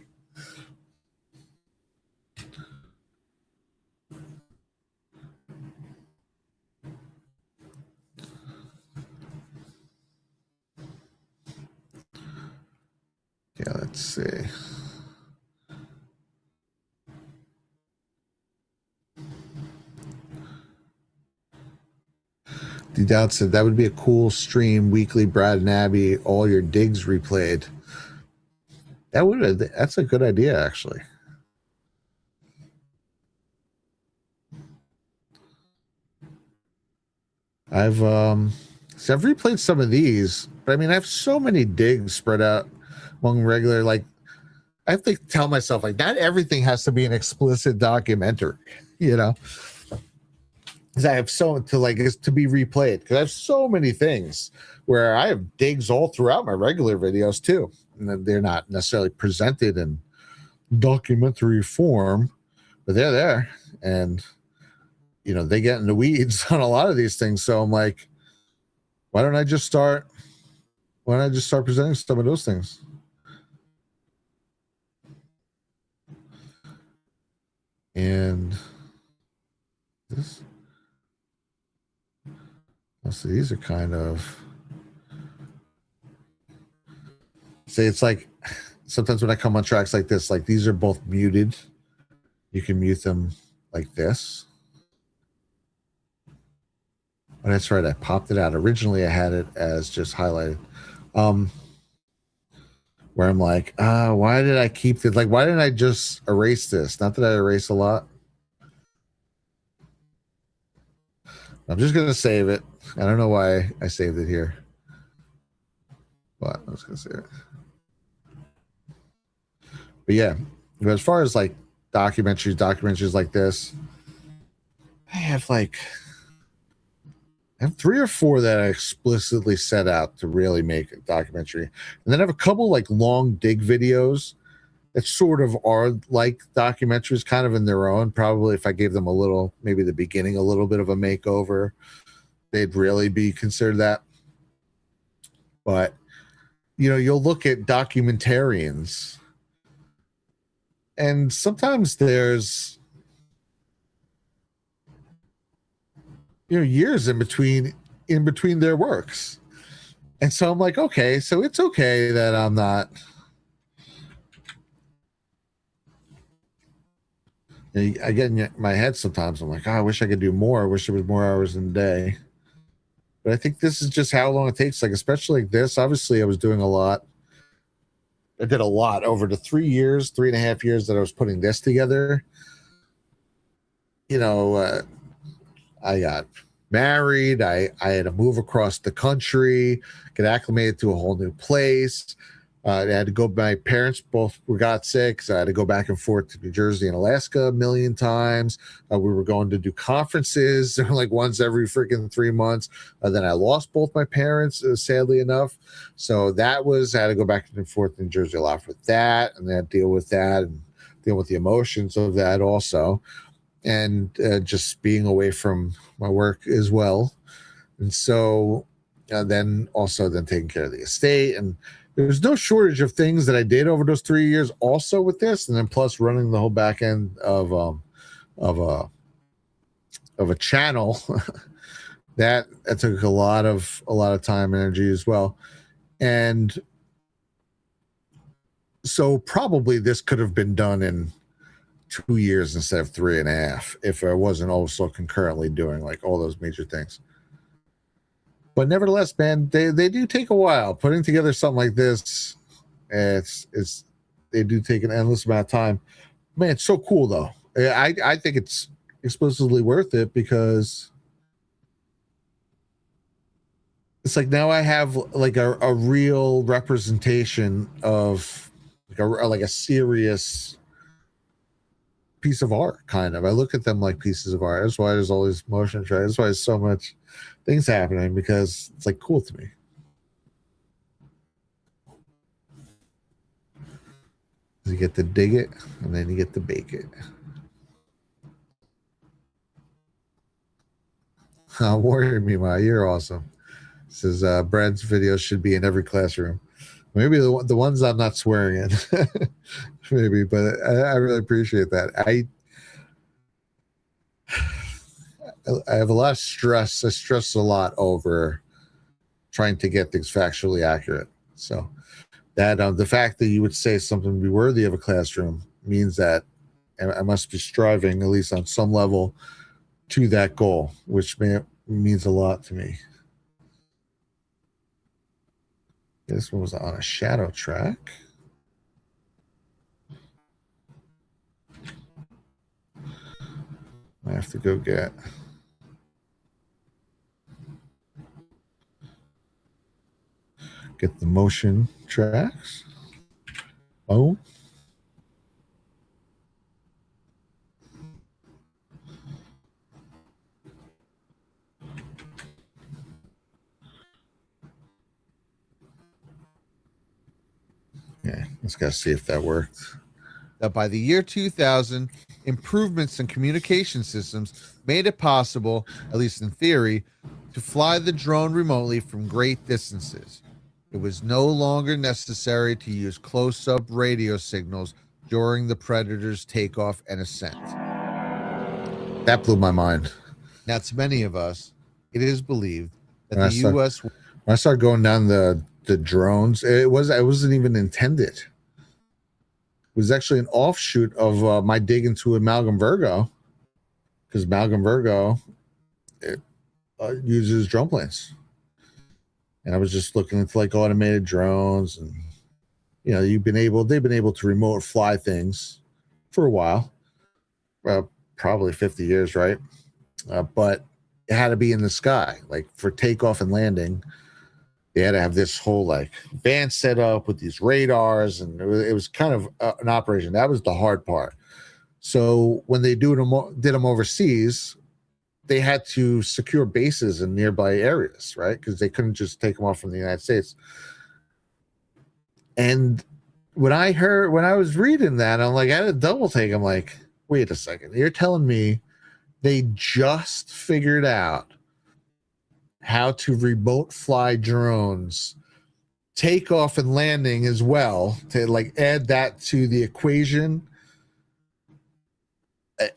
Yeah, let's see. D Doubt said that would be a cool stream, weekly Brad and Abby, all your digs replayed. That's a good idea, actually. I've replayed some of these, but I mean I have so many digs spread out among regular, like I have to tell myself like not everything has to be an explicit documentary, you know. Because I have to be replayed, because I have so many things where I have digs all throughout my regular videos too, and they're not necessarily presented in documentary form, but they're there. And they get in the weeds on a lot of these things. So I'm like, why don't I just start presenting some of those things? And this, so these are kind of, say, it's like sometimes when I come on tracks like this, like these are both muted. You can mute them like this. Oh, that's right. I popped it out. Originally, I had it as just highlighted. Where I'm like, why did I keep it? Like, why didn't I just erase this? Not that I erase a lot. I'm just gonna save it. I don't know why I saved it here, but I was gonna save it. But yeah, but as far as like documentaries like this, I have 3 or 4 that I explicitly set out to really make a documentary. And then I have a couple like long dig videos that sort of are like documentaries kind of in their own. Probably if I gave them a little, maybe the beginning, a little bit of a makeover, they'd really be considered that. But, you'll look at documentarians and sometimes there's, years in between their works. And so I'm like, okay, so it's okay that I'm not, I get in my head sometimes. I'm like, I wish I could do more. I wish there was more hours in the day. But I think this is just how long it takes. Like, especially like this, obviously I was doing a lot. I did a lot over the 3.5 years that I was putting this together. I got married. I had to move across the country, get acclimated to a whole new place. I had to go. My parents both got sick, so I had to go back and forth to New Jersey and Alaska a million times. We were going to do conferences like once every freaking 3 months. Then I lost both my parents, sadly enough. So I had to go back and forth to New Jersey a lot for that, and then deal with that and deal with the emotions of that also. And just being away from my work as well. And so then taking care of the estate. And there's no shortage of things that I did over those 3 years also with this. And then plus running the whole back end of a channel that took a lot of time and energy as well. And so probably this could have been done in 2 years instead of 3.5 if I wasn't also concurrently doing like all those major things. But nevertheless, man, they do take a while putting together something like this. They do take an endless amount of time. Man, it's so cool though. I think it's explicitly worth it because it's like now I have like a real representation of like a serious piece of art, kind of. I look at them like pieces of art. That's why there's all these motion tracks. That's why there's so much things happening, because it's like cool to me. You get to dig it, and then you get to bake it. Warrior Mima, you're awesome. Says Brad's videos should be in every classroom. Maybe the ones I'm not swearing in. Maybe, but I really appreciate that. I have a lot of stress. I stress a lot over trying to get things factually accurate. So that the fact that you would say something would be worthy of a classroom means that I must be striving, at least on some level, to that goal, which means a lot to me. This one was on a shadow track. I have to go get the motion tracks. Oh. Yeah, let's go see if that worked. By the year 2000, improvements in communication systems made it possible, at least in theory, to fly the drone remotely from great distances. It was no longer necessary to use close-up radio signals during the Predator's takeoff and ascent. That blew my mind. Now, to many of us, it is believed that the U.S. When I started going down the drones, it wasn't even intended. It was actually an offshoot of my dig into Amalgam Virgo, because Amalgam Virgo uses drone planes, and I was just looking into like automated drones, and they've been able to remote fly things for a while, probably 50 years, right? But it had to be in the sky, like for takeoff and landing. They had to have this whole like van set up with these radars, and it was kind of an operation. That was the hard part. So when they did them overseas, they had to secure bases in nearby areas, right? Because they couldn't just take them off from the United States. And when I was reading that, I'm like, I had a double take. I'm like, wait a second. You're telling me they just figured out how to remote fly drones, takeoff and landing as well, to like add that to the equation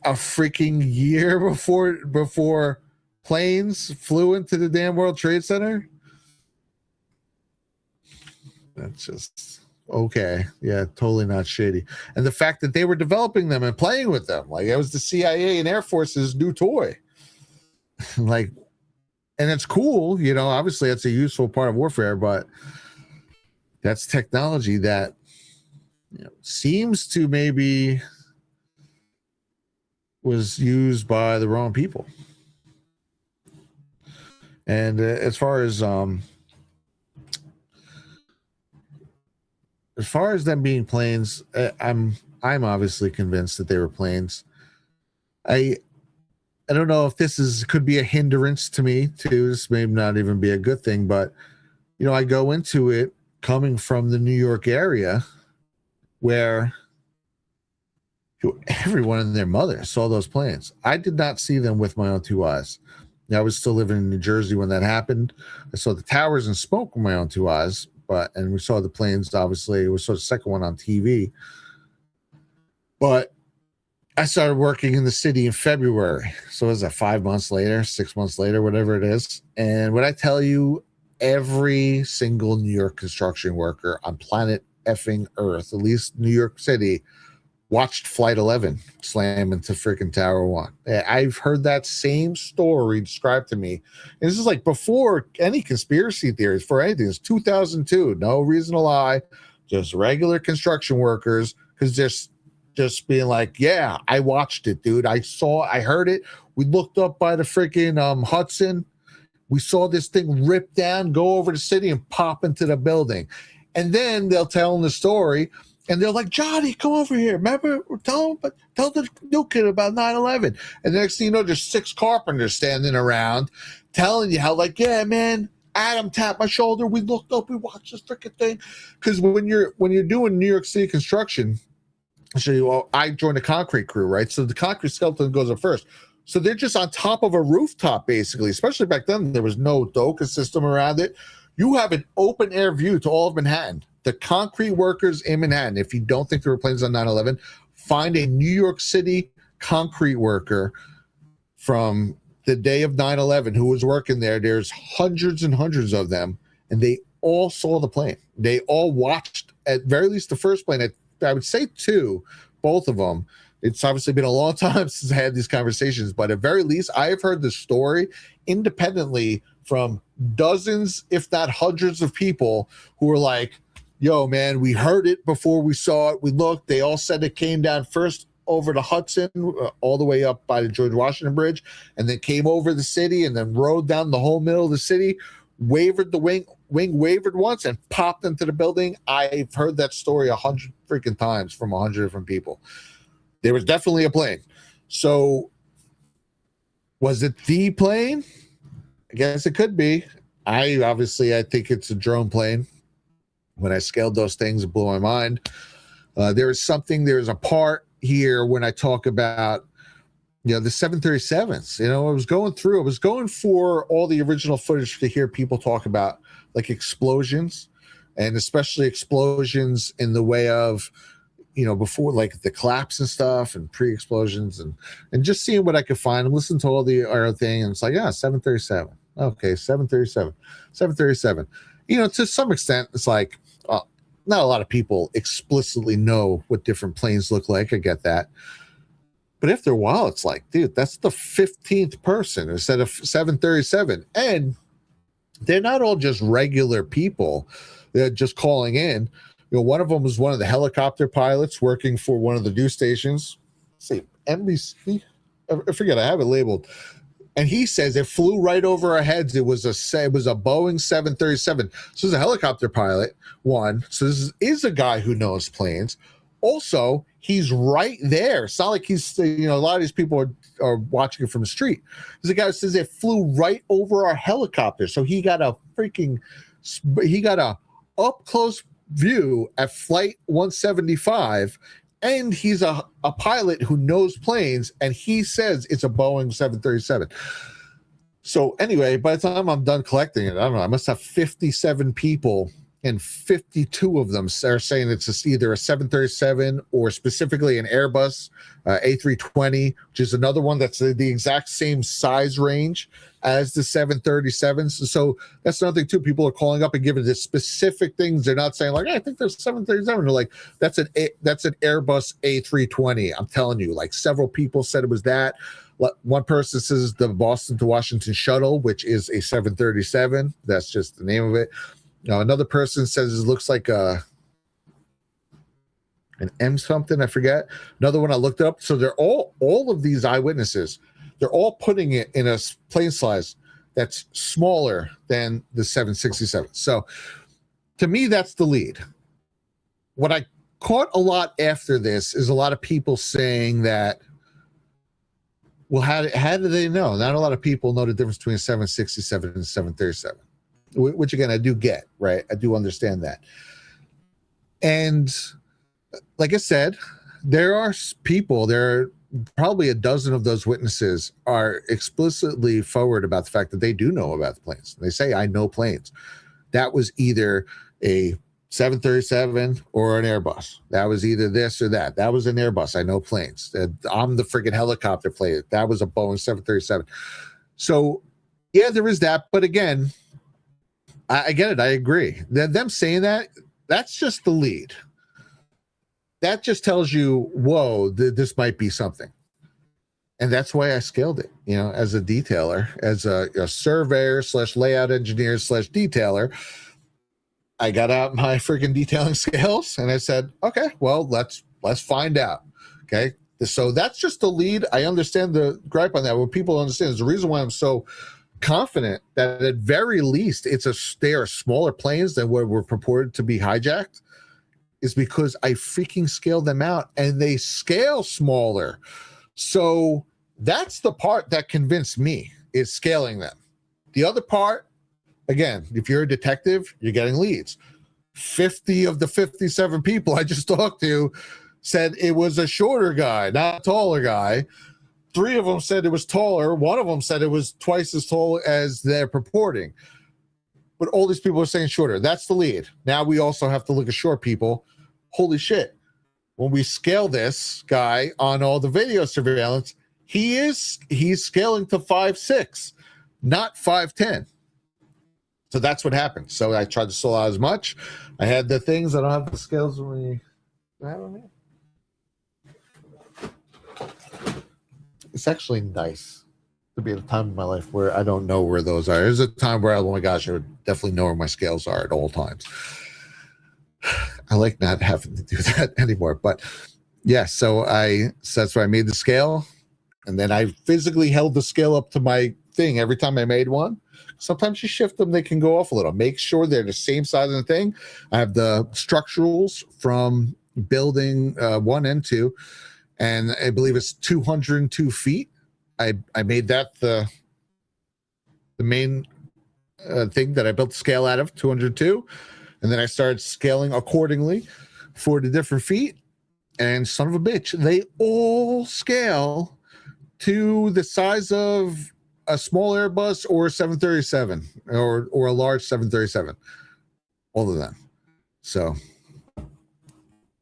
a freaking year before planes flew into the damn World Trade Center? That's just okay. Yeah, totally not shady. And the fact that they were developing them and playing with them, like it was the CIA and Air Force's new toy. Like, and it's cool, obviously it's a useful part of warfare, but that's technology that seems to maybe was used by the wrong people. And as far as them being planes, I'm obviously convinced that they were planes. I don't know if this could be a hindrance to me too. This may not even be a good thing, but I go into it coming from the New York area where everyone and their mother saw those planes. I did not see them with my own two eyes. I was still living in New Jersey when that happened. I saw the towers and smoke with my own two eyes, and we saw the planes, obviously. We saw the second one on TV. But I started working in the city in February. So was that 5 months later, 6 months later, whatever it is. And when I tell you, every single New York construction worker on planet effing Earth, at least New York City, watched Flight 11 slam into freaking Tower 1. I've heard that same story described to me. And this is like before any conspiracy theories for anything. It's 2002. No reason to lie. Just regular construction workers, because just being like, yeah, I watched it, dude. I heard it. We looked up by the freaking Hudson. We saw this thing rip down, go over the city, and pop into the building. And then they'll tell them the story, and they're like, Johnny, come over here. Remember, tell the new kid about 9/11. And the next thing you know, there's 6 carpenters standing around telling you how, like, yeah, man, Adam tapped my shoulder. We looked up, we watched this freaking thing. Because when you're doing New York City construction, I joined a concrete crew, right? So the concrete skeleton goes up first. So they're just on top of a rooftop, basically. Especially back then, there was no DOCA system around it. You have an open air view to all of Manhattan. The concrete workers in Manhattan, if you don't think there were planes on 9/11, find a New York City concrete worker from the day of 9/11 who was working there. There's hundreds and hundreds of them, and they all saw the plane. They all watched, at very least the first plane. I would say 2, both of them. It's obviously been a long time since I had these conversations, but at very least, I have heard the story independently from dozens, if not hundreds of people who were like, yo, man, we heard it before we saw it. We looked. They all said it came down first over the Hudson, all the way up by the George Washington Bridge, and then came over the city and then rode down the whole middle of the city, wavered the wing wavered once and popped into the building. I've heard that story 100 freaking times from 100 different people. There was definitely a plane. So was it the plane? I guess it could be. I think it's a drone plane. When I scaled those things, it blew my mind. There is a part here when I talk about, you know, the 737s. You know, I was going for all the original footage to hear people talk about like explosions, and especially explosions in the way of, you know, before like the collapse and stuff and pre-explosions, and just seeing what I could find and listen to all the other thing. And it's like, yeah, 737. Okay, 737. You know, to some extent, it's like, not a lot of people explicitly know what different planes look like. I get that. But after a while, it's like, dude, that's the 15th person instead of 737. And they're not all just regular people. They're just calling in. You know, one of them was one of the helicopter pilots working for one of the news stations. Let's see, NBC. I forget. I have it labeled. And he says it flew right over our heads. It was a Boeing 737. So this is a helicopter pilot, one. So this is a guy who knows planes. Also, he's right there. It's not like he's, you know, a lot of these people are watching it from the street. There's a guy who says it flew right over our helicopter. So he got a up close view at flight 175, and he's a pilot who knows planes, and he says it's a Boeing 737. So anyway, by the time I'm done collecting it, I don't know, I must have 57 people, and 52 of them are saying it's either a 737 or specifically an Airbus A320, which is another one that's the exact same size range as the 737s. So that's another thing too. People are calling up and giving the specific things. They're not saying like, hey, I think there's 737. They're like, that's an Airbus A320. I'm telling you, like several people said it was that. One person says the Boston to Washington shuttle, which is a 737. That's just the name of it. Another person says it looks like an M something, I forget. Another one I looked up. So they're all of these eyewitnesses, they're all putting it in a plane size that's smaller than the 767. So to me, that's the lead. What I caught a lot after this is a lot of people saying that, well, how do they know? Not a lot of people know the difference between a 767 and a 737. Which again, I do get, right? I do understand that. And like I said, there are probably a dozen of those witnesses are explicitly forward about the fact that they do know about the planes. They say, I know planes. That was either a 737 or an Airbus. That was either this or that. That was an Airbus. I know planes. I'm the friggin' helicopter plane. That was a Boeing 737. So yeah, there is that. But again, I get it. I agree. Them saying that, that's just the lead. That just tells you, whoa, this might be something. And that's why I scaled it, you know, as a detailer, as a surveyor / layout engineer / detailer. I got out my freaking detailing scales and I said, okay, well, let's find out. Okay. So that's just the lead. I understand the gripe on that. What people understand is the reason why I'm so confident that at very least they are smaller planes than what were purported to be hijacked is because I freaking scaled them out and they scale smaller. So that's the part that convinced me, is scaling them. The other part, again, if you're a detective, you're getting leads. 50 of the 57 people I just talked to said it was a shorter guy, not a taller guy. 3 of them said it was taller. 1 of them said it was twice as tall as they're purporting. But all these people are saying shorter. That's the lead. Now we also have to look at short people. Holy shit. When we scale this guy on all the video surveillance, he's scaling to 5'6", not 5'10". So that's what happened. So I tried to scale out as much. I had the things. I don't have the scales when I don't know. It's actually nice to be at a time in my life where I don't know where those are. There's a time where, oh my gosh, I would definitely know where my scales are at all times. I like not having to do that anymore. But yeah, so that's why I made the scale. And then I physically held the scale up to my thing every time I made one. Sometimes you shift them, they can go off a little. Make sure they're the same size of the thing. I have the structurals from building 1 and 2. And I believe it's 202 feet. I made that the main thing that I built the scale out of, 202. And then I started scaling accordingly for the different feet. And son of a bitch, they all scale to the size of a small Airbus or a 737 or a large 737. All of them. So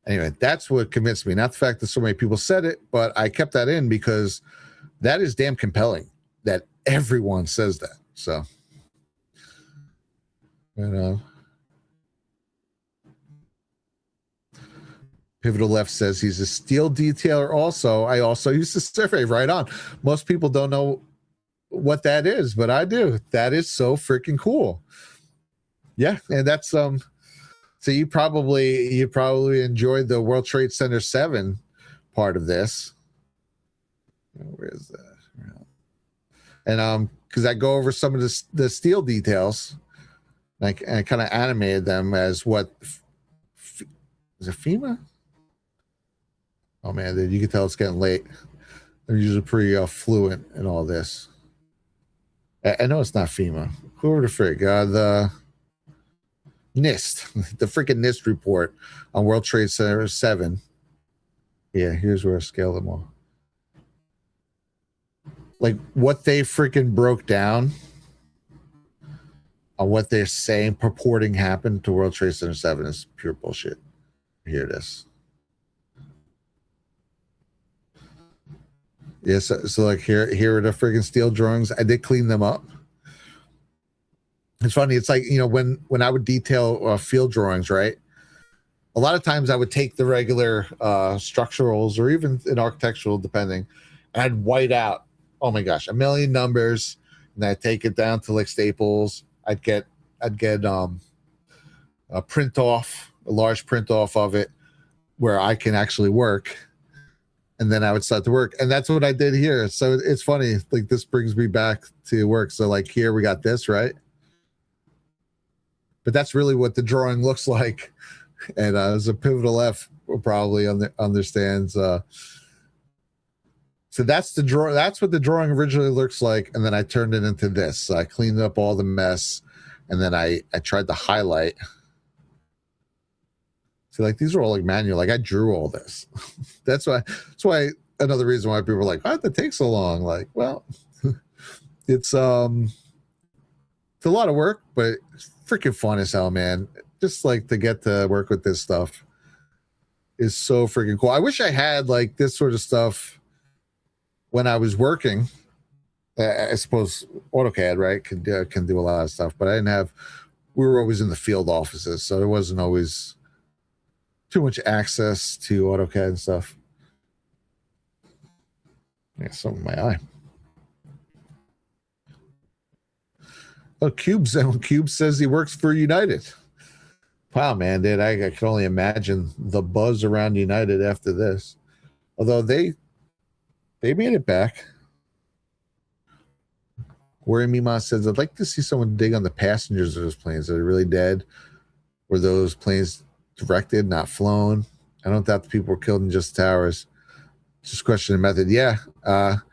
anyway, that's what convinced me. Not the fact that so many people said it, but I kept that in because that is damn compelling that everyone says that. So, Pivotal Left says he's a steel detailer also. I also used to survey. Right on. Most people don't know what that is, but I do. That is so freaking cool. Yeah, and that's so you probably enjoyed the World Trade Center 7 part of this. Where is that? And because I go over some of the steel details, and I kind of animated them as what is it, FEMA? Oh man, dude, you can tell it's getting late. They're usually pretty fluent in all this. I know it's not FEMA. Who the frig? The NIST, the freaking NIST report on World Trade Center 7. Yeah, here's where I scale them all. Like what they freaking broke down on what they're saying purporting happened to World Trade Center 7 is pure bullshit. Here it is. Yeah, so like here are the freaking steel drawings. I did clean them up. It's funny. It's like, when I would detail field drawings, right? A lot of times I would take the regular structurals or even in architectural, depending, and I'd white out, oh my gosh, a million numbers, and I'd take it down to like Staples. I'd get a print off, a large print off of it where I can actually work. And then I would start to work. And that's what I did here. So it's funny. Like this brings me back to work. So like here we got this, right? But that's really what the drawing looks like. And as a Pivotal F probably understands. So that's the draw. That's what the drawing originally looks like. And then I turned it into this. So I cleaned up all the mess. And then I tried to highlight. So like these are all like manual. Like I drew all this. That's why another reason why people are like, why'd that take so long? Like, well, it's a lot of work, but it's freaking fun as hell, man. Just like to get to work with this stuff is so freaking cool. I wish I had like this sort of stuff when I was working. I suppose AutoCAD, right, can do a lot of stuff, but I didn't have. We were always in the field offices, so there wasn't always too much access to AutoCAD and stuff. Yeah, something in my eye. Oh, Cube says he works for United. Wow, man, dude, I can only imagine the buzz around United after this. Although they made it back. Worry Mima says, I'd like to see someone dig on the passengers of those planes. Are they really dead? Were those planes directed, not flown? I don't doubt the people were killed in just towers. Just question the method. Yeah. That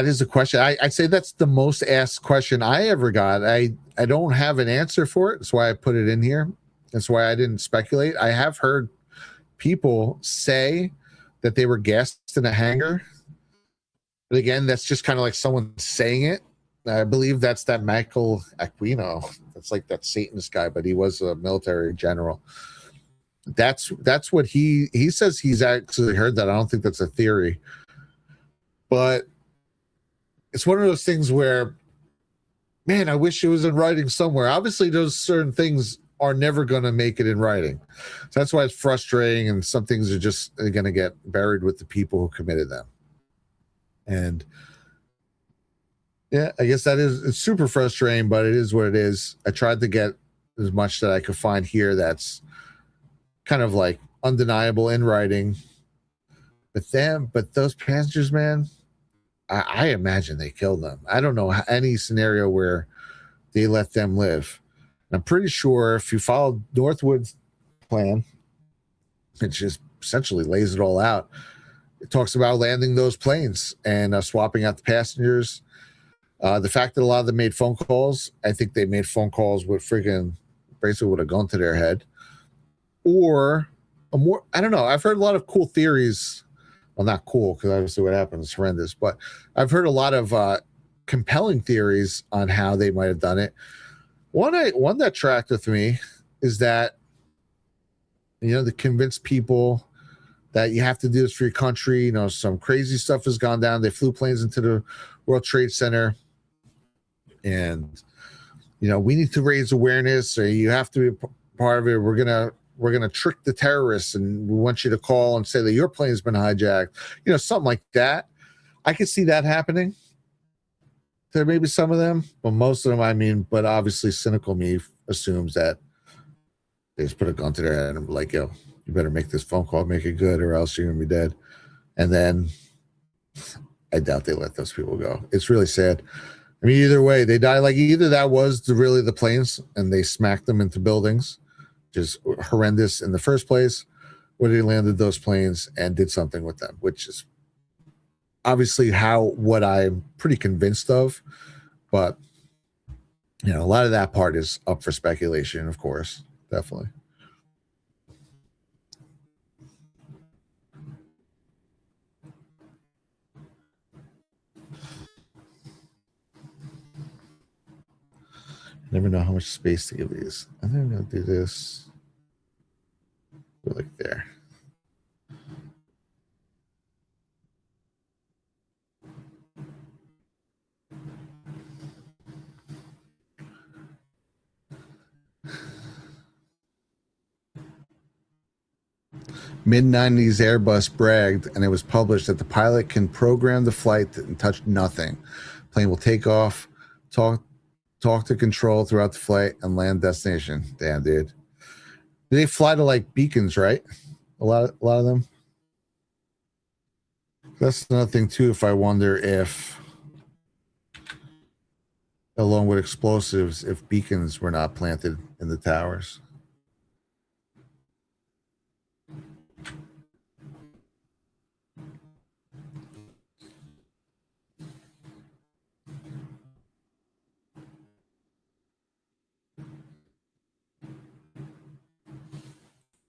is a question. I'd say that's the most asked question I ever got. I don't have an answer for it. That's why I put it in here. That's why I didn't speculate. I have heard people say that they were gassed in a hangar. But again, that's just kind of like someone saying it. I believe that's that Michael Aquino. That's like that Satanist guy, but he was a military general. That's what he says. He's actually heard that. I don't think that's a theory, but it's one of those things where, man, I wish it was in writing somewhere. Obviously, those certain things are never going to make it in writing. So that's why it's frustrating, and some things are just going to get buried with the people who committed them. And yeah, I guess it's super frustrating, but it is what it is. I tried to get as much that I could find here that's kind of like undeniable in writing. But those passengers, man, I imagine they killed them. I don't know any scenario where they let them live. I'm pretty sure if you follow Northwood's plan, it just essentially lays it all out. It talks about landing those planes and swapping out the passengers. The fact that a lot of them made phone calls, I think they made phone calls with basically would have gone to their head. Or more, I don't know. I've heard a lot of cool theories. Well, not cool because obviously what happened is horrendous, but I've heard a lot of compelling theories on how they might have done it. One that tracked with me is that, you know, to convince people that you have to do this for your country. You know, some crazy stuff has gone down. They flew planes into the World Trade Center, and you know, we need to raise awareness, or you have to be part of it. We're gonna trick the terrorists, and we want you to call and say that your plane's been hijacked. You know, something like that. I could see that happening. There may be some of them, but most of them, I mean, but obviously cynical me assumes that they just put a gun to their head and be like, yo, you better make this phone call, make it good, or else you're gonna be dead. And then I doubt they let those people go. It's really sad. I mean, either way, they die. Like, either that was really the planes and they smacked them into buildings, just horrendous in the first place, or they landed those planes and did something with them, which is obviously what I'm pretty convinced of. But, you know, a lot of that part is up for speculation, of course, definitely. Never know how much space to give these. I think I'm going to do this. Go like there. Mid-90s Airbus bragged, and it was published, that the pilot can program the flight and touch nothing. Plane will take off, talk to control throughout the flight, and land destination. Damn, dude. They fly to like beacons, right? A lot of them. That's another thing too. If I wonder if, along with explosives, if beacons were not planted in the towers.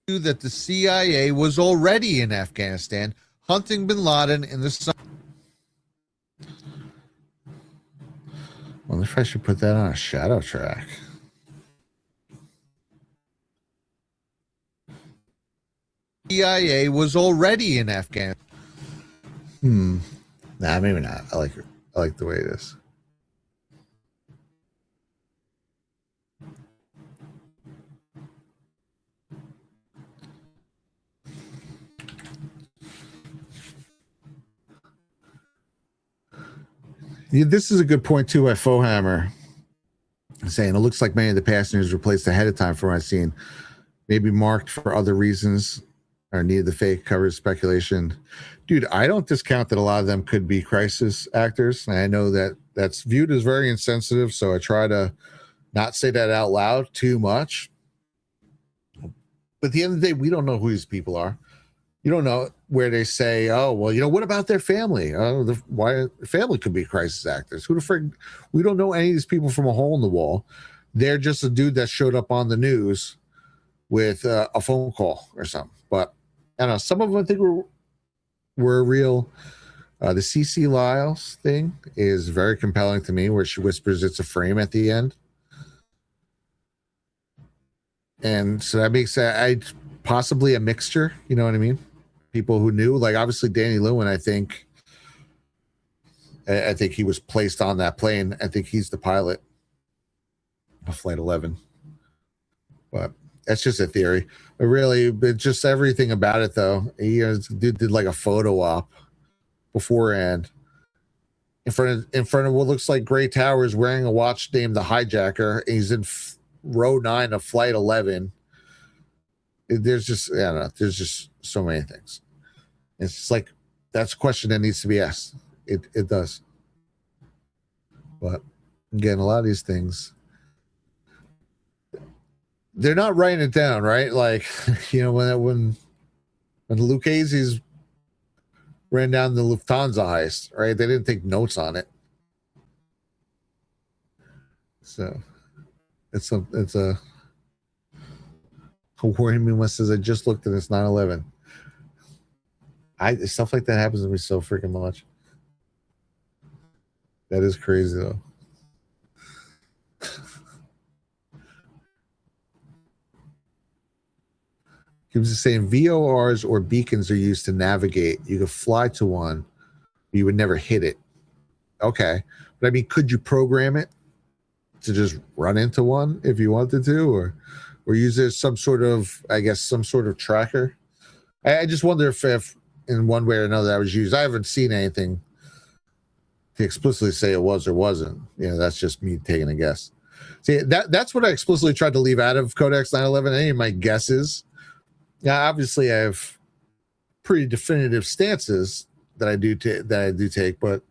That the CIA was already in Afghanistan hunting bin Laden in the summer. I wonder if I should put that on a shadow track. CIA was already in Afghanistan. Nah, maybe not. I like the way it is. Yeah, this is a good point too by Fohammer, saying it looks like many of the passengers were placed ahead of time from what I've seen, maybe marked for other reasons or needed the fake cover speculation. Dude, I don't discount that a lot of them could be crisis actors. And I know that that's viewed as very insensitive, so I try to not say that out loud too much. But at the end of the day, we don't know who these people are. You don't know where they say, oh, well, you know, what about their family? Why family could be crisis actors? Who the frig? We don't know any of these people from a hole in the wall. They're just a dude that showed up on the news with a phone call or something. But I don't know. Some of them I think were real. The CC Lyles thing is very compelling to me, where she whispers it's a frame at the end. And so that makes possibly a mixture. You know what I mean? People who knew, like obviously Danny Lewin, I think he was placed on that plane. I think he's the pilot of Flight 11. But that's just a theory. But really, just everything about it, though. He did like a photo op beforehand in front of what looks like gray towers, wearing a watch named the Hijacker. And he's in row 9 of Flight 11. There's just, I don't know. There's just so many things. It's just like, that's a question that needs to be asked. It does. But again, a lot of these things, they're not writing it down, right? Like, you know, when Lucchese's ran down the Lufthansa heist, right? They didn't take notes on it. So it's a Warren Moon says, I just looked and it's 9/11. Stuff like that happens to me so freaking much. That is crazy though. He was saying VORs or beacons are used to navigate. You could fly to one, but you would never hit it. Okay. But I mean, could you program it to just run into one if you wanted to, or use it as some sort of, I guess, some sort of tracker? I just wonder if in one way or another that was used. I haven't seen anything to explicitly say it was or wasn't. You know, that's just me taking a guess. See, that's what I explicitly tried to leave out of Codex 9/11. Any of my guesses. Now, obviously, I have pretty definitive stances that I do take, but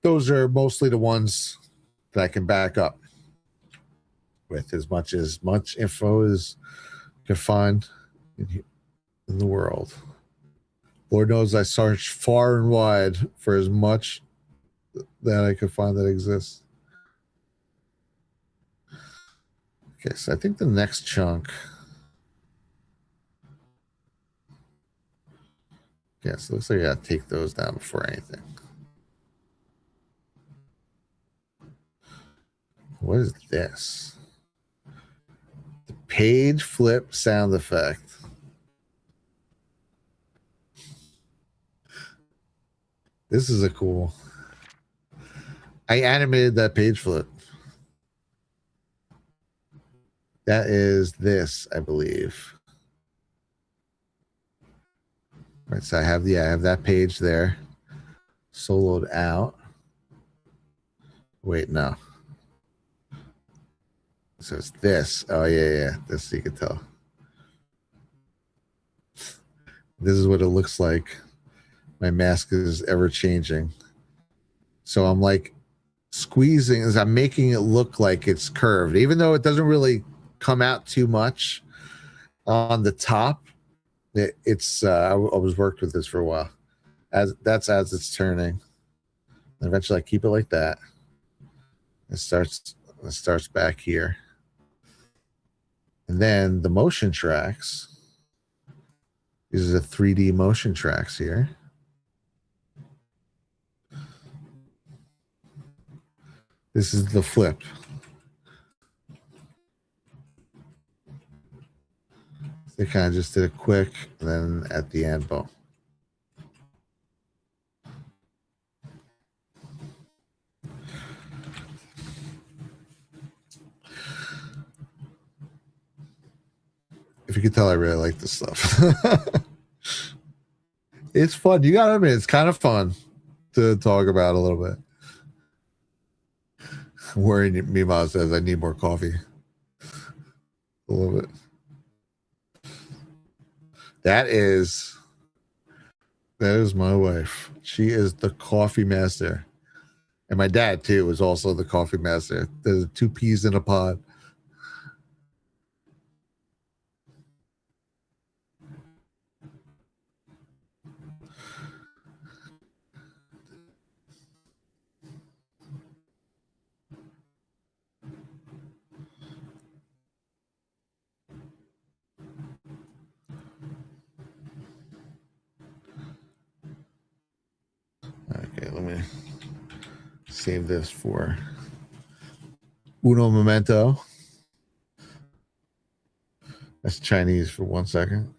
those are mostly the ones that I can back up with as much info as I can find in the world. Lord knows I searched far and wide for as much that I could find that exists. Okay, so I think the next chunk. Yeah, so it looks like I gotta take those down before anything. What is this? The page flip sound effect. This is a cool. I animated that page flip. That is this, I believe. Right, so I have that page there. Soloed out. Wait, no. So it's this. Oh yeah. This you can tell. This is what it looks like. My mask is ever changing. So I'm like squeezing as I'm making it look like it's curved, even though it doesn't really come out too much on the top. It's I was worked with this for a while. As it's turning. And eventually I keep it like that. It starts back here. And then the motion tracks. These are the 3D motion tracks here. This is the flip. They kind of just did it quick, and then at the end, boom. If you could tell, I really like this stuff. It's fun. You gotta admit, it's kind of fun to talk about a little bit. Worrying Mima says I need more coffee. A little bit. That is my wife. She is the coffee master. And my dad, too, is also the coffee master. There's 2 peas in a pod. Okay, let me save this for uno momento. That's Chinese for 1 second.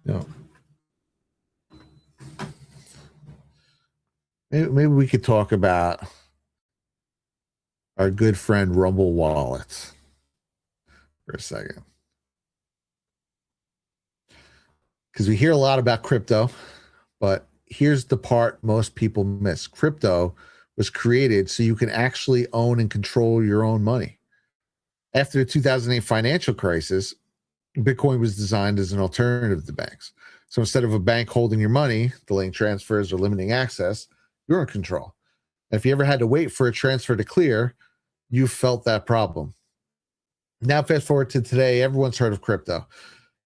No. Maybe we could talk about our good friend Rumble Wallet for a second. Because we hear a lot about crypto, but here's the part most people miss. Crypto was created so you can actually own and control your own money. After the 2008 financial crisis, Bitcoin was designed as an alternative to banks. So instead of a bank holding your money, delaying transfers, or limiting access, you're in control. And if you ever had to wait for a transfer to clear, you felt that problem. Now, fast forward to today, everyone's heard of crypto.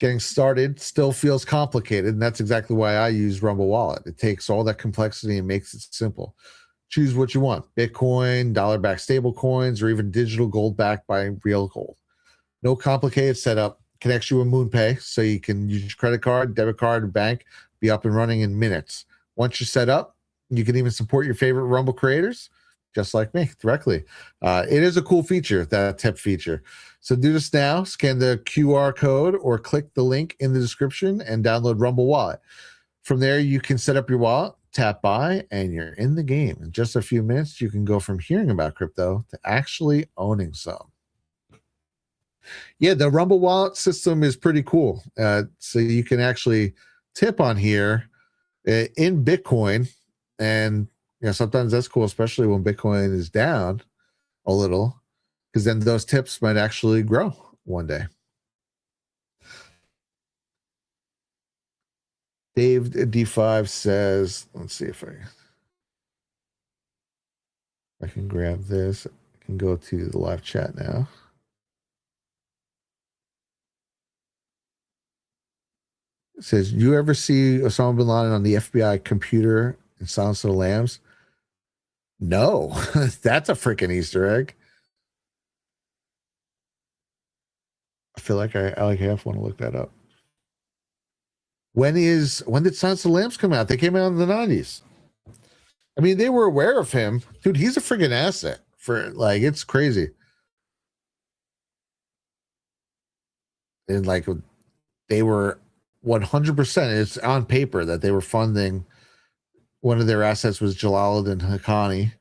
Getting started still feels complicated, and that's exactly why I use Rumble Wallet. It takes all that complexity and makes it simple. Choose what you want: Bitcoin, dollar-backed stable coins, or even digital gold backed by real gold. No complicated setup. Connects you with MoonPay, so you can use your credit card, debit card, and bank, be up and running in minutes. Once you're set up, you can even support your favorite Rumble creators, just like me, directly. It is a cool feature, that tip feature. So do this now. Scan the QR code or click the link in the description and download Rumble Wallet. From there, you can set up your wallet, tap buy, and you're in the game. In just a few minutes, you can go from hearing about crypto to actually owning some. Yeah, the Rumble Wallet system is pretty cool. So you can actually tip on here in Bitcoin, and sometimes that's cool, especially when Bitcoin is down a little, because then those tips might actually grow one day. Dave D5 says, let's see if I can grab this. I can go to the live chat now. It says, you ever see Osama bin Laden on the FBI computer in Silence of the Lambs? No, that's a freaking Easter egg. I feel like I like half want to look that up. When did Silence of the Lambs come out? They came out in the 90s. I mean, they were aware of him. Dude, he's a freaking asset for, like, it's crazy. And like, they were 100%, it's on paper that they were funding. One of their assets was Jalaluddin Haqqani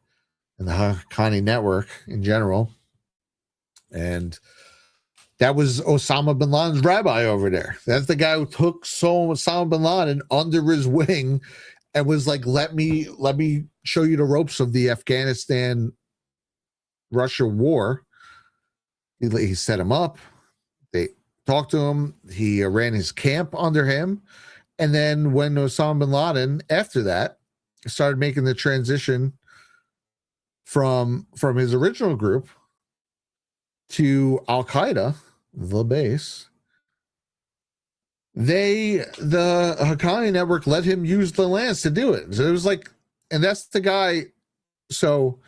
and the Haqqani network in general. And that was Osama bin Laden's rabbi over there. That's the guy who took Osama bin Laden under his wing and was like, let me show you the ropes of the Afghanistan Russia war. He set him up. They talked to him. He ran his camp under him. And then when Osama bin Laden, after that, started making the transition from his original group to Al-Qaeda, the base, the Haqqani network let him use the lands to do it. So it was like, and that's the guy. So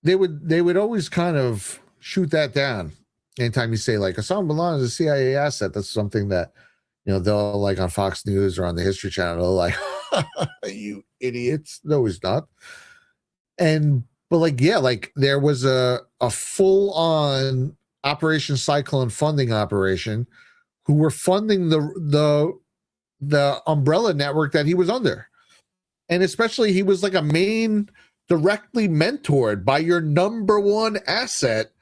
they would always kind of shoot that down. Anytime you say like Osama bin Laden is a CIA asset, that's something that, they'll like on Fox News or on the History Channel, they'll like, you idiots. No, he's not. But like, yeah, like there was a full on Operation Cyclone funding operation who were funding the umbrella network that he was under. And especially he was like a main directly mentored by your number one asset,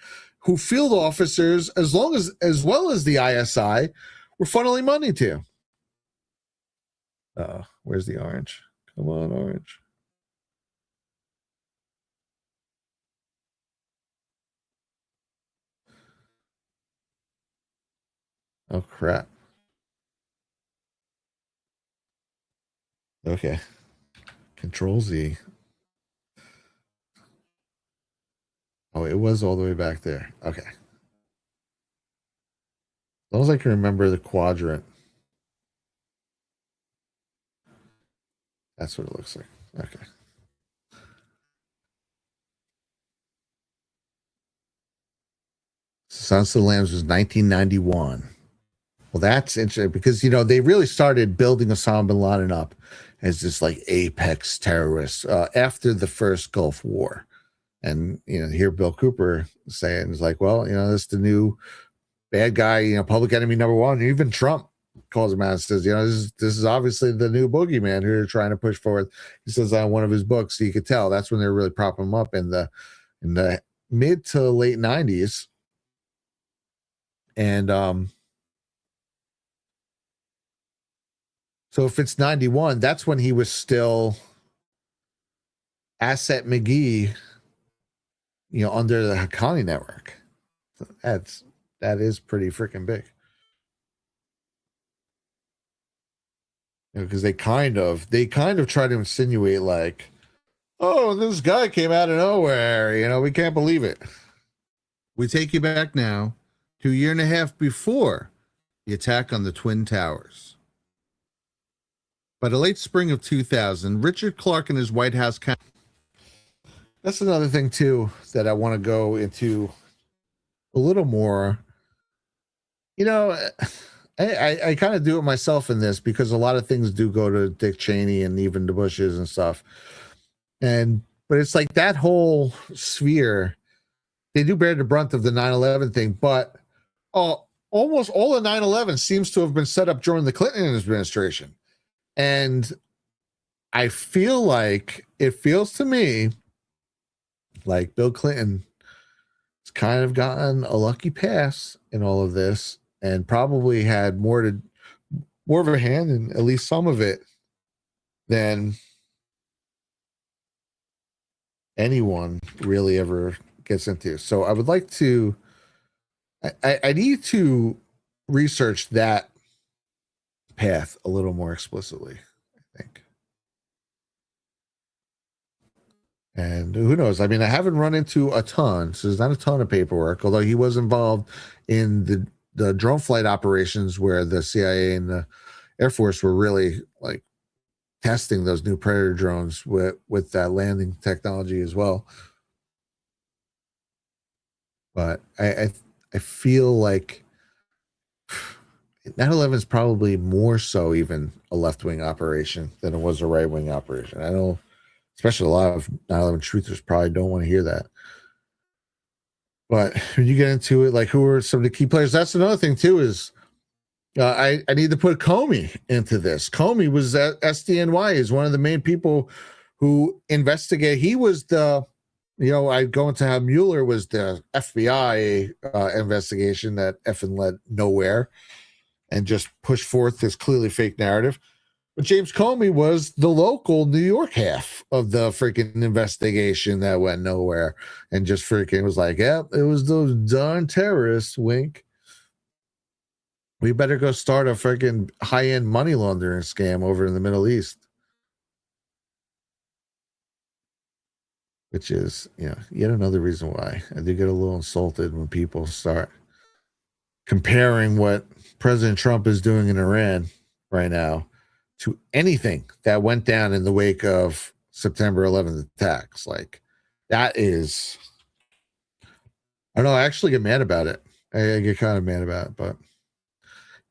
who field officers, as well as the ISI, were funneling money to. Where's the orange? Come on, orange. Oh, crap. Okay. Control Z. Oh, it was all the way back there. Okay. As long as I can remember the quadrant. That's what it looks like. Okay. Silence of the Lambs was 1991. Well, that's interesting because, they really started building Osama bin Laden up as this like apex terrorist after the first Gulf War. And, here Bill Cooper saying is like, well, this is the new bad guy, public enemy number one. Even Trump calls him out and says, this is obviously the new boogeyman who they're trying to push forward. He says on one of his books, so you could tell that's when they were really propping him up in the mid to late 90s. And so if it's 91, that's when he was still Asset McGee, under the Haqqani network. That is pretty freaking big. Because they kind of try to insinuate like, oh, this guy came out of nowhere. We can't believe it. We take you back now to a year and a half before the attack on the Twin Towers. By the late spring of 2000, Richard Clarke and his White House counsel That's another thing too that I want to go into a little more. You know, I kind of do it myself in this because a lot of things do go to Dick Cheney and even the Bushes and stuff. But it's like that whole sphere, they do bear the brunt of the 9/11 thing, but almost all of 9/11 seems to have been set up during the Clinton administration. And I feel like it feels to me like Bill Clinton has kind of gotten a lucky pass in all of this and probably had more of a hand in at least some of it than anyone really ever gets into. So I would like to I need to research that path a little more explicitly, I think. And who knows? I mean, I haven't run into a ton, so there's not a ton of paperwork, although he was involved in the drone flight operations where the CIA and the Air Force were really like testing those new Predator drones with that landing technology as well. But I feel like 9/11 is probably more so even a left-wing operation than it was a right-wing operation. I know, especially a lot of 9/11 truthers probably don't want to hear that. But when you get into it, like who are some of the key players? That's another thing too. Is I need to put Comey into this. Comey was at SDNY, is one of the main people who investigate. He was I go into how Mueller was the FBI investigation that effing led nowhere and just pushed forth this clearly fake narrative. But James Comey was the local New York half of the freaking investigation that went nowhere and just freaking was like, yeah, it was those darn terrorists, wink. We better go start a freaking high-end money laundering scam over in the Middle East. Which is, yet another reason why I do get a little insulted when people start comparing what President Trump is doing in Iran right now to anything that went down in the wake of September 11th attacks. Like, that is, I don't know, I actually get mad about it. I get kind of mad about it, but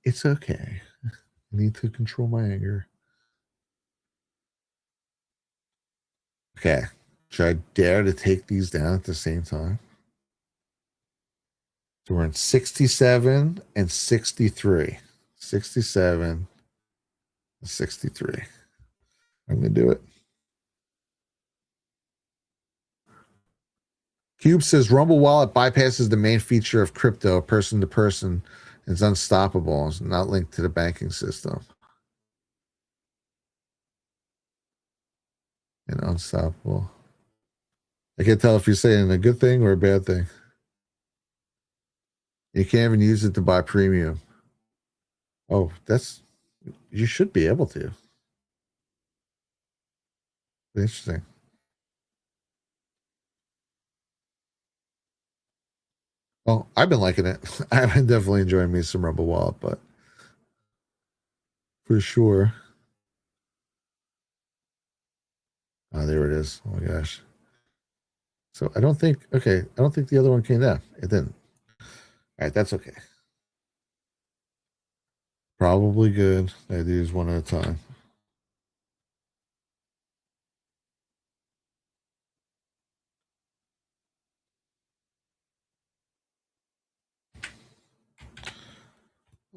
it's okay. I need to control my anger. Okay. Should I dare to take these down at the same time? So we're in 67 and 63. 67 and 63. I'm going to do it. Cube says Rumble Wallet bypasses the main feature of crypto, person to person. It's unstoppable. It's not linked to the banking system. And unstoppable. I can't tell if you're saying a good thing or a bad thing. You can't even use it to buy premium. Oh, you should be able to. Interesting. Well, I've been liking it. I've been definitely enjoying me some Rumble Wallet, but for sure. Oh, there it is. Oh my gosh. So I don't think the other one came down. It didn't. All right, that's okay. Probably good. I do these one at a time.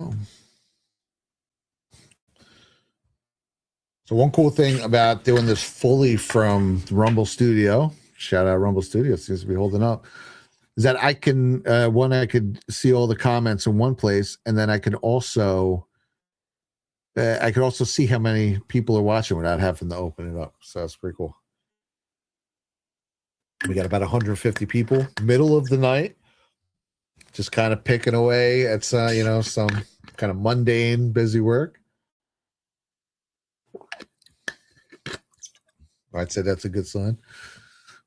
Oh. So one cool thing about doing this fully from Rumble Studio, shout out Rumble Studio, seems to be holding up, is that I can I could see all the comments in one place, and then I could also see how many people are watching without having to open it up. So that's pretty cool. We got about 150 people, middle of the night, just kind of picking away at some kind of mundane, busy work. I'd say that's a good sign.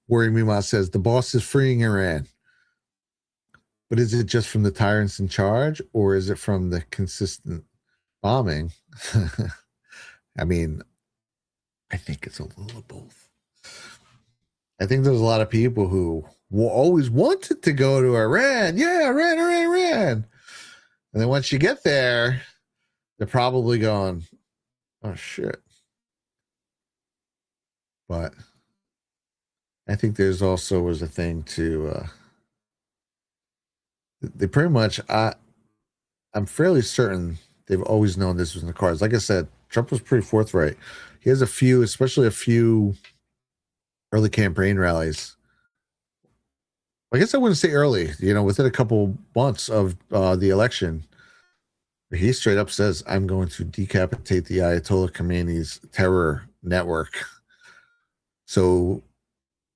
Worry Mima says the boss is freeing Iran. But is it just from the tyrants in charge, or is it from the consistent bombing? I mean, I think it's a little of both. I think there's a lot of people who always wanted to go to Iran. Yeah, Iran. And then once you get there, they're probably going, oh, shit. But I think there's also was a thing to, they pretty much, I'm fairly certain they've always known this was in the cards. Like I said, Trump was pretty forthright. He has a few, especially a few early campaign rallies. I guess I wouldn't say early, within a couple months of the election. He straight up says, I'm going to decapitate the Ayatollah Khomeini's terror network. So,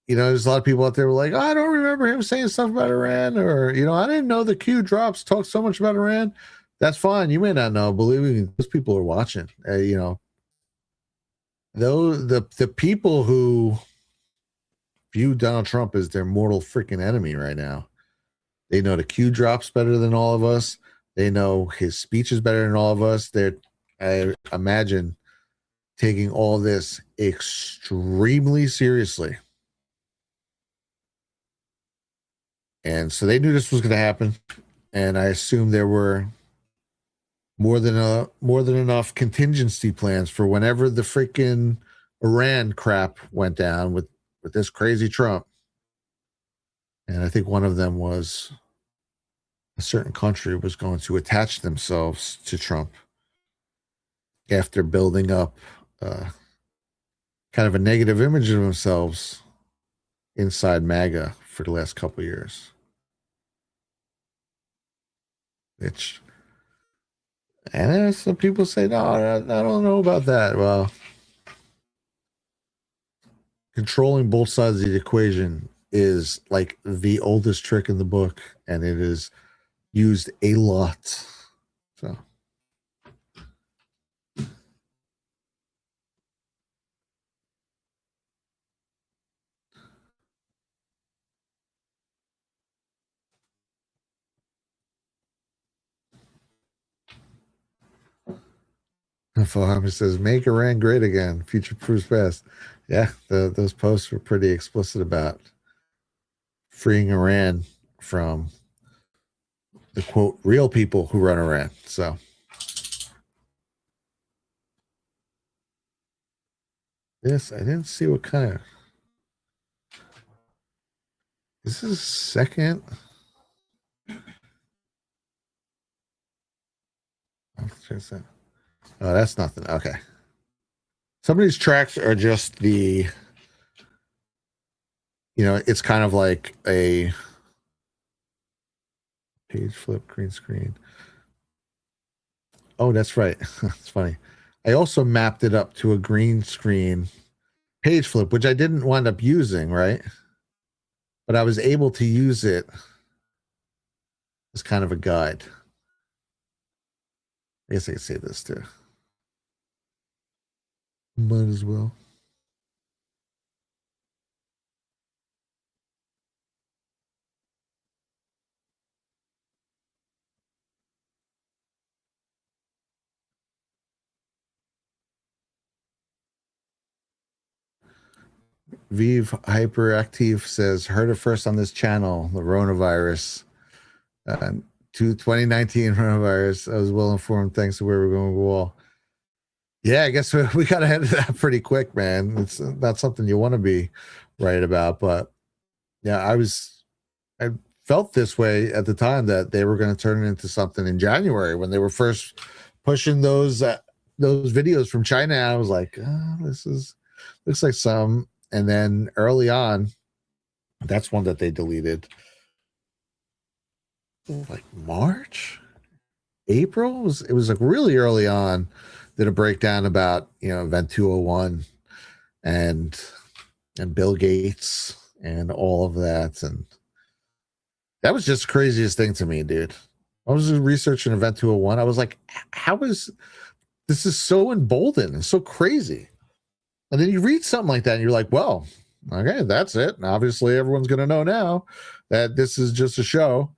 there's a lot of people out there who are like, I don't remember him saying stuff about Iran, or, I didn't know the Q drops talked so much about Iran. That's fine. You may not know. Believe me, those people are watching. Though the people who view Donald Trump as their mortal freaking enemy right now, they know the Q drops better than all of us. They know his speech is better than all of us. I imagine, taking all this extremely seriously. And so they knew this was going to happen. And I assume there were more than enough contingency plans for whenever the freaking Iran crap went down with this crazy Trump. And I think one of them was a certain country was going to attach themselves to Trump after building up kind of a negative image of themselves inside MAGA for the last couple of years. And some people say, no, I don't know about that. Well, controlling both sides of the equation is like the oldest trick in the book, and it is used a lot. So. Farmer says, make Iran great again. Future proofs past. Yeah, those posts were pretty explicit about freeing Iran from the quote real people who run Iran. So yes, I didn't see what kind of. This is second. Oh, that's nothing. Okay. Some of these tracks are just it's kind of like a page flip, green screen. Oh, that's right. It's funny. I also mapped it up to a green screen page flip, which I didn't wind up using, right? But I was able to use it as kind of a guide. I guess I could say this too. Might as well. Vive Hyperactive says, heard it first on this channel, the coronavirus. 2019 coronavirus. I was well informed thanks to where we're going to wall. Yeah, I guess we got ahead of that pretty quick, man. It's not something you want to be right about, but yeah, I felt this way at the time that they were going to turn it into something in January when they were first pushing those videos from China. I was like, looks like some. And then early on, that's one that they deleted. Like March, April, it was like really early on. Did a breakdown about Event 201 and Bill Gates and all of that, and that was just the craziest thing to me, dude. I was researching Event 201. I was like, how is this is so emboldened and so crazy? And then you read something like that and you're like, well, okay, that's it. And obviously everyone's going to know now that this is just a show.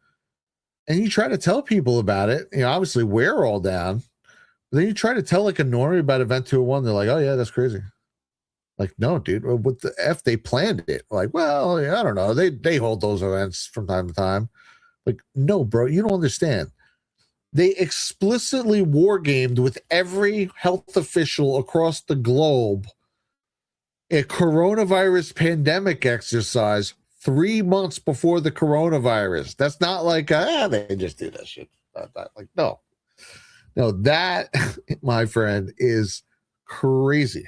And you try to tell people about it. Obviously we're all down. But then you try to tell like a normie about Event 201. They're like, oh yeah, that's crazy. Like, no, dude, what the F? They planned it. Like, well, I don't know. They hold those events from time to time. Like, no, bro, you don't understand. They explicitly wargamed with every health official across the globe a coronavirus pandemic exercise 3 months before the coronavirus. That's not like, they just do that shit. Like, no. No, that, my friend, is crazy.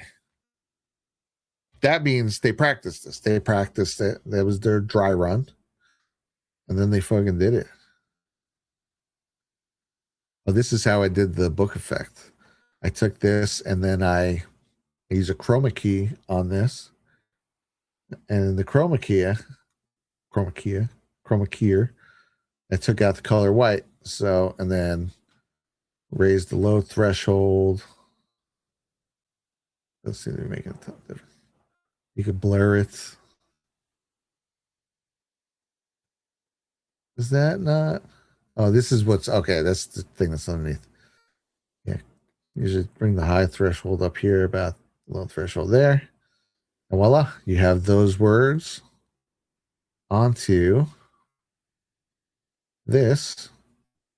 That means they practiced this. They practiced it. That was their dry run. And then they fucking did it. Oh, this is how I did the book effect. I took this and then I use a chroma key on this. And the chroma key, I took out the color white. So, and then raised the low threshold. Let's see if we make it different. You could blur it. Is that not? Oh, this is what's okay. That's the thing that's underneath. Yeah. You should bring the high threshold up here, about low threshold there. And voila, you have those words onto this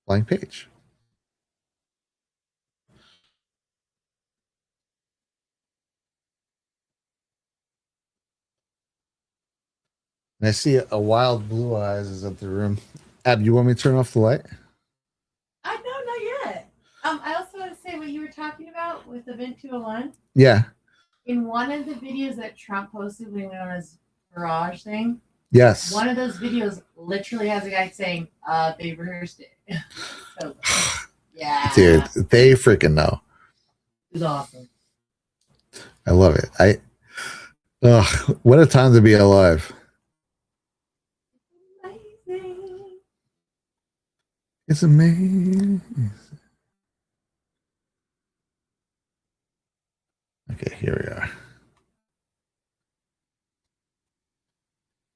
blank page. And I see a wild blue eyes is up the room. Ab, you want me to turn off the light? I know, not yet. I also want to say what you were talking about with Event 201. Yeah. In one of the videos that Trump posted when he went on his garage thing, Yes. one of those videos literally has a guy saying, they rehearsed it. So, yeah. Dude, they freaking know. It was awesome. I love it. What a time to be alive. Amazing. It's amazing. Okay, here we are.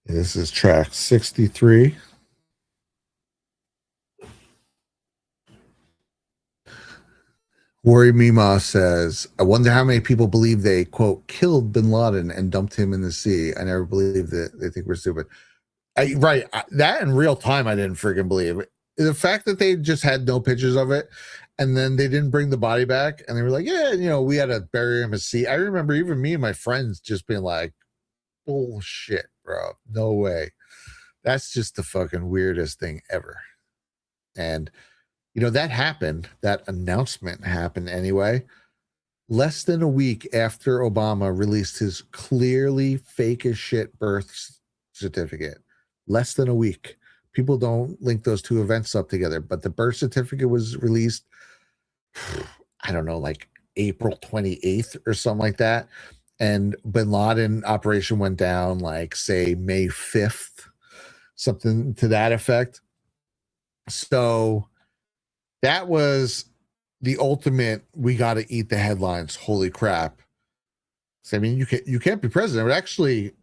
This is track 63. Worry Mima says, I wonder how many people believe they, quote, killed bin Laden and dumped him in the sea. I never believed it. They think we're stupid. That in real time, I didn't freaking believe it. The fact that they just had no pictures of it and then they didn't bring the body back and they were like, yeah, we had to bury him at sea. I remember even me and my friends just being like, bullshit, bro. No way. That's just the fucking weirdest thing ever. And, that happened. That announcement happened anyway. Less than a week after Obama released his clearly fake as shit birth certificate. Less than a week. People don't link those two events up together, but the birth certificate was released, I don't know, like April 28th or something like that. And bin Laden operation went down like, say, May 5th, something to that effect. So that was the ultimate, we got to eat the headlines. Holy crap. So, I mean, you can't be president. But actually,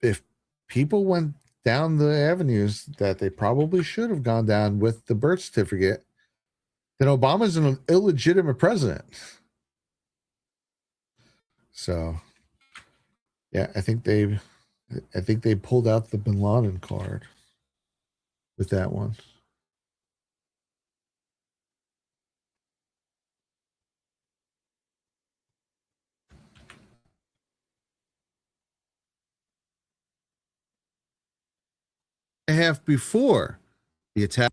if people went down the avenues that they probably should have gone down with the birth certificate, then Obama's an illegitimate president. So, yeah, I think they pulled out the bin Laden card with that one. Half before the attack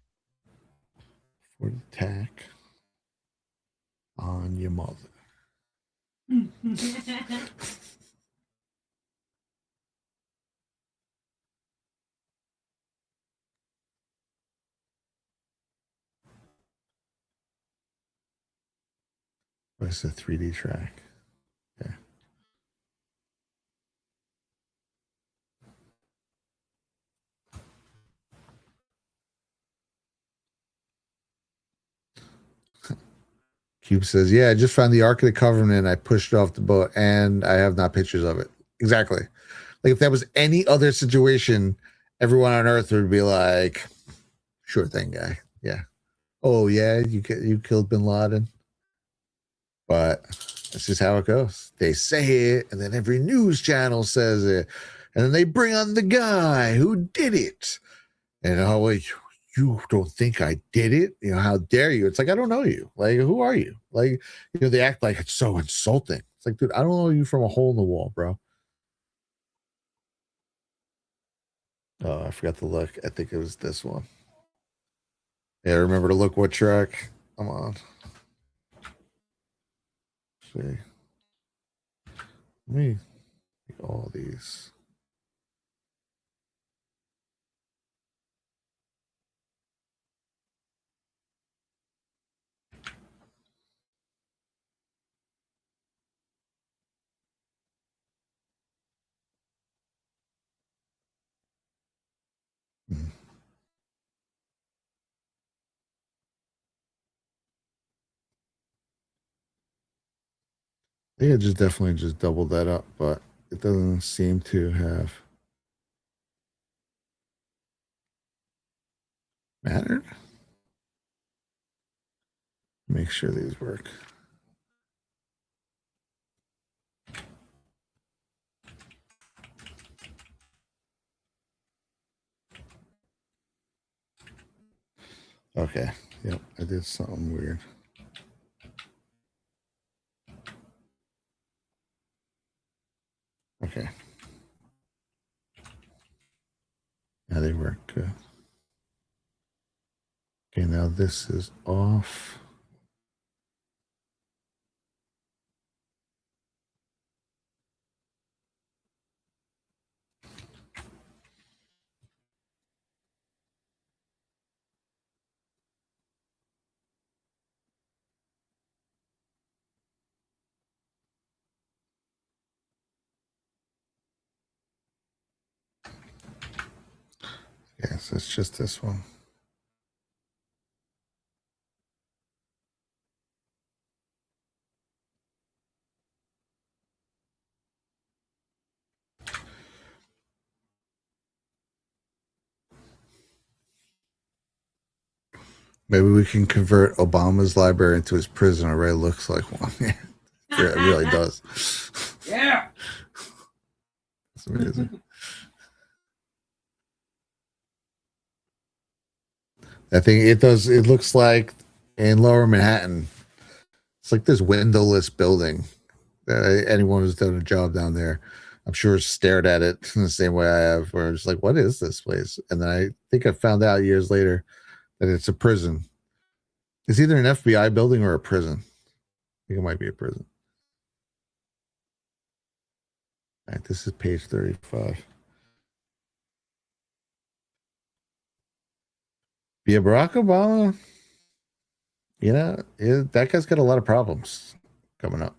on your mother. What's the 3D track? Yeah. Cube says, yeah, I just found the Ark of the Covenant. I pushed it off the boat and I have not pictures of it. Exactly. Like if that was any other situation, everyone on Earth would be like, sure thing, guy. Yeah. Oh, yeah, you killed bin Laden. But That's just how it goes. They say it, and then every news channel says it, and then they bring on the guy who did it. And oh, wait, you don't think I did it? You know, how dare you? It's like, I don't know you. Like, who are you? Like, you know, they act like it's so insulting. It's like, dude, I don't know you from a hole in the wall, bro. Oh, I forgot to look. I think it was this one. Yeah, remember to look what track. Come on. Let's see. Let me make all these. I think I just definitely just doubled that up, but it doesn't seem to have mattered. Make sure these work. Okay. Yep, I did something weird. Okay. Now they work good. Okay, now this is off. Yes, it's just this one. Maybe we can convert Obama's library into his prison. It really looks like one. Yeah, it really does. Yeah. It's amazing. I think it does. It looks like in Lower Manhattan, it's like this windowless building. Anyone who's done a job down there, I'm sure, stared at it in the same way I have, where it's like, what is this place? And then I think I found out years later that it's a prison. It's either an FBI building or a prison. I think it might be a prison. All right, this is page 35. Yeah, Barack Obama, you know, that guy's got a lot of problems coming up.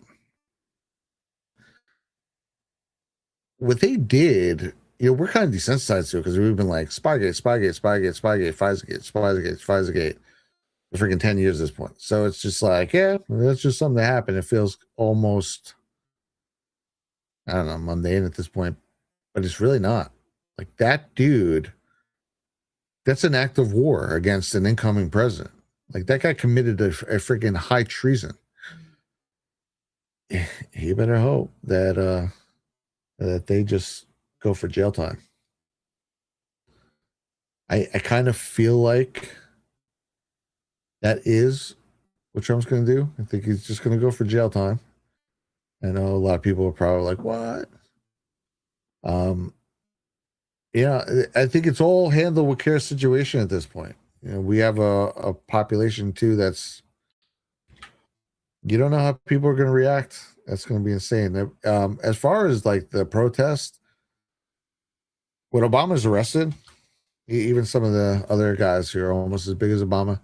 What they did, you know, we're kind of desensitized to it because we've been like Spygate, Spygate, Spygate, Spygate, Pfizergate, Spygate, Pfizergate for freaking 10 years at this point. So it's just like, yeah, that's just something that happened. It feels almost, I don't know, mundane at this point, but it's really not. Like that dude, that's an act of war against an incoming president. Like that guy committed a freaking high treason. You better hope that that they just go for jail time. I kind of feel like that is what Trump's going to do. I think he's just going to go for jail time. I know a lot of people are probably like, what? Yeah, I think it's all handled with care situation at this point. You know, we have a population too that's, you don't know how people are going to react. That's going to be insane. As far as like the protest, when Obama's arrested, even some of the other guys who are almost as big as Obama,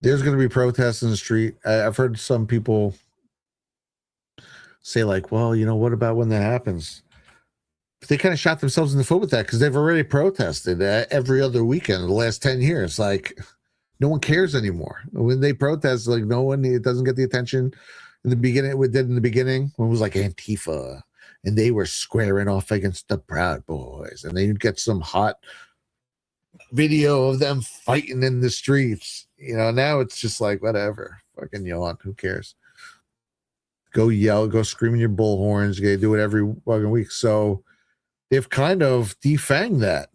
there's going to be protests in the street. I've heard some people say like, well, you know, what about when that happens? They kind of shot themselves in the foot with that because they've already protested every other weekend in the last 10 years. Like, no one cares anymore. When they protest, like, no one, it doesn't get the attention in the beginning. It did in the beginning when it was like Antifa and they were squaring off against the Proud Boys. And then you'd get some hot video of them fighting in the streets. You know, now it's just like, whatever, fucking yawn. Who cares? go yell, go screaming your bullhorns. You do it every fucking week. So they've kind of defanged that.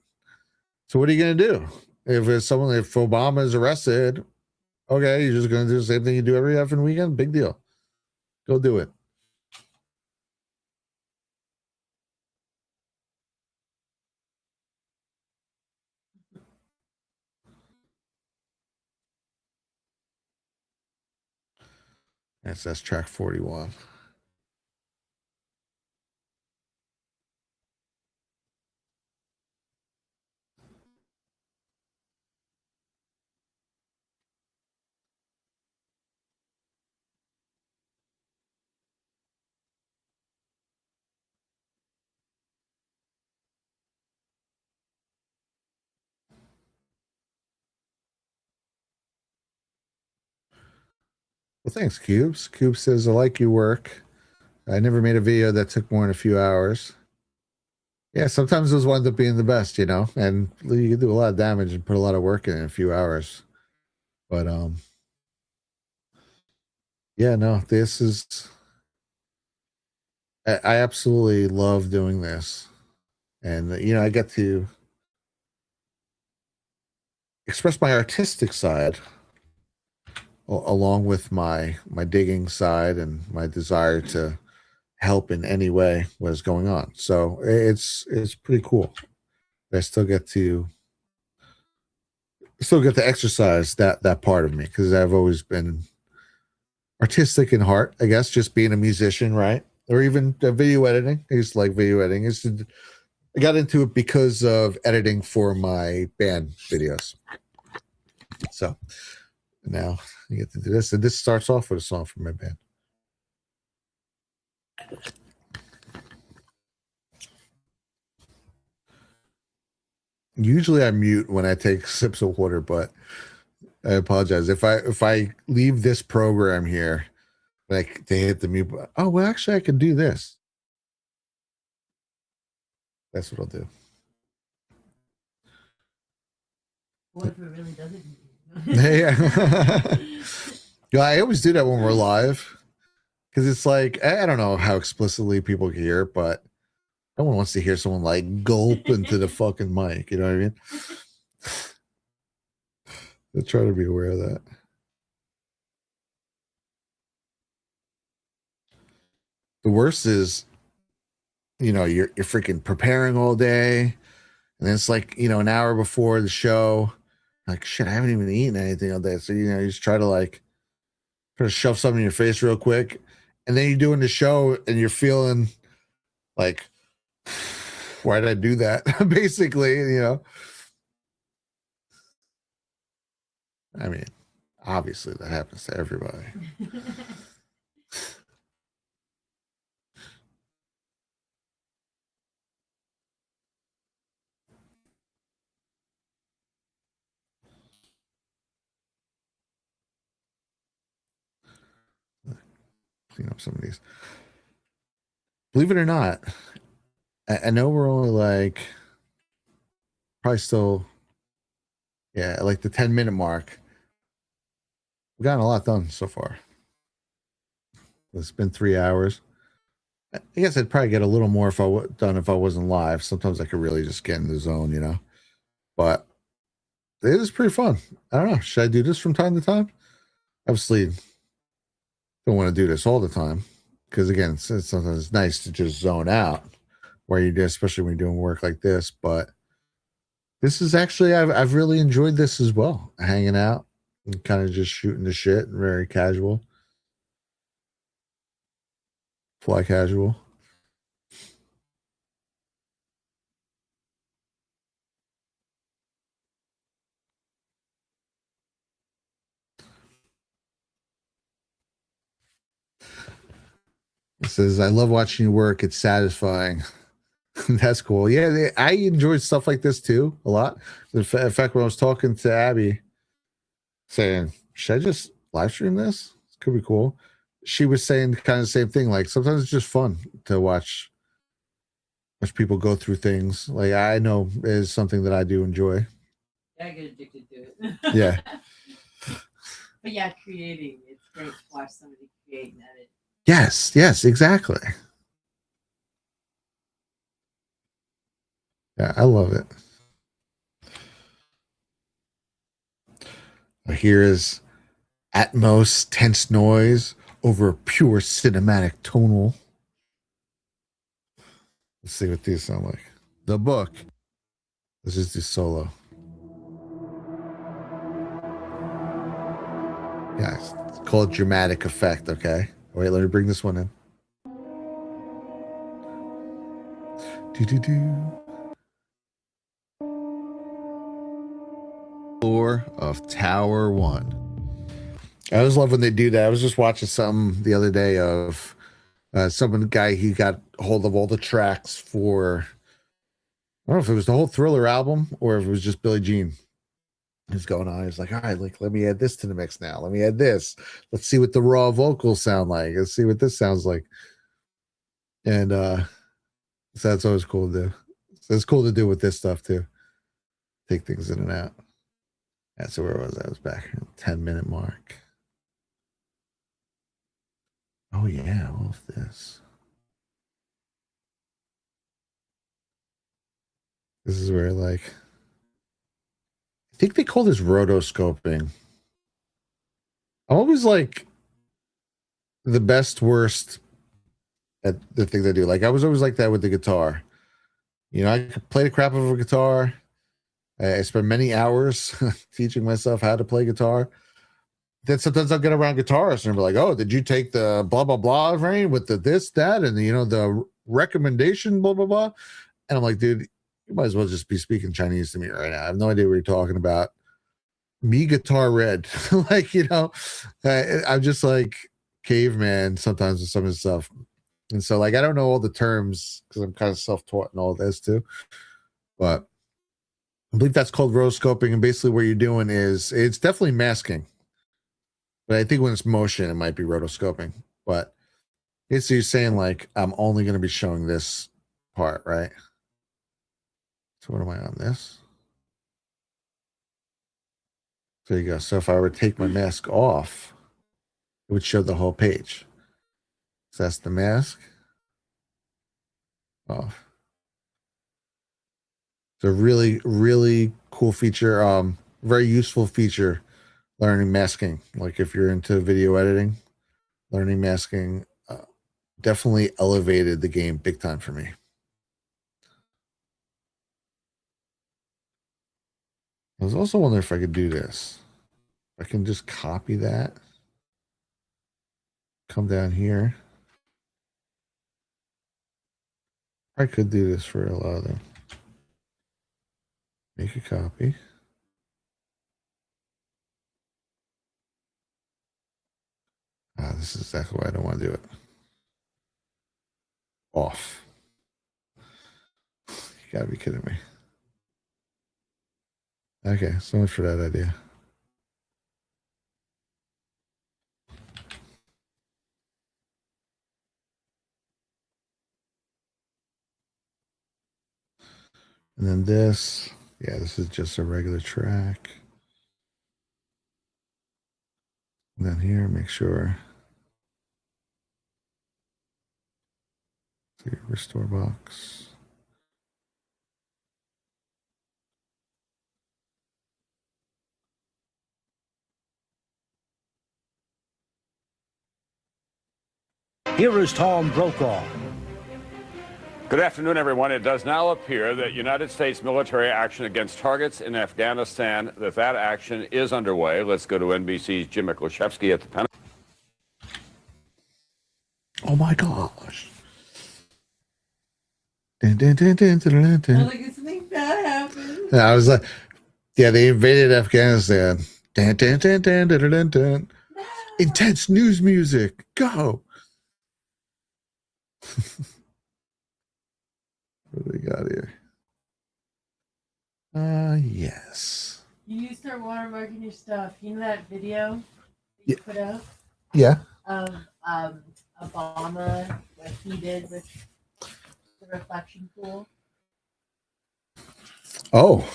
So what are you going to do? If Obama is arrested, okay, you're just going to do the same thing you do every effing weekend? Big deal. Go do it. That's track 41. Well, thanks, Cubes. Cube says, I like your work. I never made a video that took more than a few hours. Yeah, sometimes those wind up being the best, you know, and you can do a lot of damage and put a lot of work in a few hours. But yeah, no, this is I absolutely love doing this. And you know, I get to express my artistic side along with my digging side and my desire to help in any way what's going on. So it's pretty cool. I still get to exercise that part of me because I've always been artistic in heart, I guess, just being a musician, right? Or even video editing. I used to like video editing. I got into it because of editing for my band videos. So now I get to do this. And this starts off with a song from my band. Usually I mute when I take sips of water, but I apologize. If I leave this program here, like they hit the mute button. Oh, well, actually I can do this. That's what I'll do. What if it really doesn't? Yeah. Yeah, I always do that when we're live because it's like I don't know how explicitly people can hear it, but no one wants to hear someone like gulp into the fucking mic. You know what I mean? I try to be aware of that. The worst is, you know, you're freaking preparing all day, and then it's like, you know, an hour before the show, like shit, I haven't even eaten anything all day. So you know, you just try to shove something in your face real quick, and then you're doing the show, and you're feeling like, why did I do that? Basically, you know. I mean, obviously that happens to everybody. Clean up some of these. Believe it or not, I know we're only like probably still, yeah, like the 10-minute mark. We've gotten a lot done so far. It's been 3 hours. I guess I'd probably get a little more if I wasn't live. Sometimes I could really just get in the zone, you know. But it is pretty fun. I don't know. Should I do this from time to time? Obviously, don't want to do this all the time because again, sometimes it's nice to just zone out where you do, especially when you're doing work like this. But this is actually I've really enjoyed this as well, hanging out and kind of just shooting the shit and very casual, fly casual. It says, I love watching you work. It's satisfying. That's cool. Yeah, I enjoyed stuff like this too a lot. In fact, when I was talking to Abby, saying, should I just live stream this? It could be cool. She was saying kind of the same thing. Like sometimes it's just fun to watch people go through things. Like I know is something that I do enjoy. Yeah, I get addicted to it. Yeah. But yeah, creating, it's great to watch somebody create and edit. Yes, exactly. Yeah, I love it. Here is Atmos tense noise over pure cinematic tonal. Let's see what these sound like. The book. Let's just do solo. Yeah, it's called dramatic effect, okay? Wait, let me bring this one in. Do. Floor of Tower 1. I always love when they do that. I was just watching something the other day of some guy, he got hold of all the tracks for, I don't know if it was the whole Thriller album or if it was just Billie Jean. He's going on. He's like, all right, like, let me add this to the mix now. Let me add this. Let's see what the raw vocals sound like. Let's see what this sounds like. And so that's always cool to do. So it's cool to do with this stuff too. Take things in and out. That's where I was. I was back at the 10-minute mark. Oh yeah, all of this. This is where like, I think they call this rotoscoping. I'm always like the best worst at the things I do. Like I was always like that with the guitar. You know, I could play the crap of a guitar. I spend many hours teaching myself how to play guitar. Then sometimes I'll get around guitarists and be like, "Oh, did you take the blah blah blah rain with the this that and the, you know, the recommendation blah blah blah?" And I'm like, dude, you might as well just be speaking Chinese to me right now. I have no idea what you're talking about. Me guitar red, like, you know, I'm just like caveman sometimes with some of the stuff, and so like I don't know all the terms because I'm kind of self-taught and all this too, but I believe that's called rotoscoping, and basically what you're doing is it's definitely masking. But I think when it's motion, it might be rotoscoping. But it's you're saying like I'm only going to be showing this part, right? So what am I on this? There you go. So if I were to take my mask off, it would show the whole page. So that's the mask off. It's a really, really cool feature. Very useful feature. Learning masking, like if you're into video editing, learning masking definitely elevated the game big time for me. I was also wondering if I could do this. I can just copy that, come down here. I could do this for a lot of them. Make a copy. This is exactly why I don't want to do it. Off. You gotta be kidding me. Okay, so much for that idea. And then this, yeah, this is just a regular track. And then here, make sure. See, restore box. Here is Tom Brokaw. Good afternoon, everyone. It does now appear that United States military action against targets in Afghanistan, that action is underway. Let's go to NBC's Jim Miklaszewski at the Pentagon. Oh my gosh. Dun, dun, dun, dun, dun, dun, dun. I'm like, something bad happened. Yeah, I was like, yeah, they invaded Afghanistan. Dun, dun, dun, dun, dun, dun, dun. No. Intense news music. Go. What do we got here? Yes. You start watermarking your stuff. You know that video that you put out Yeah. of Obama, what he did with the reflection pool? Oh.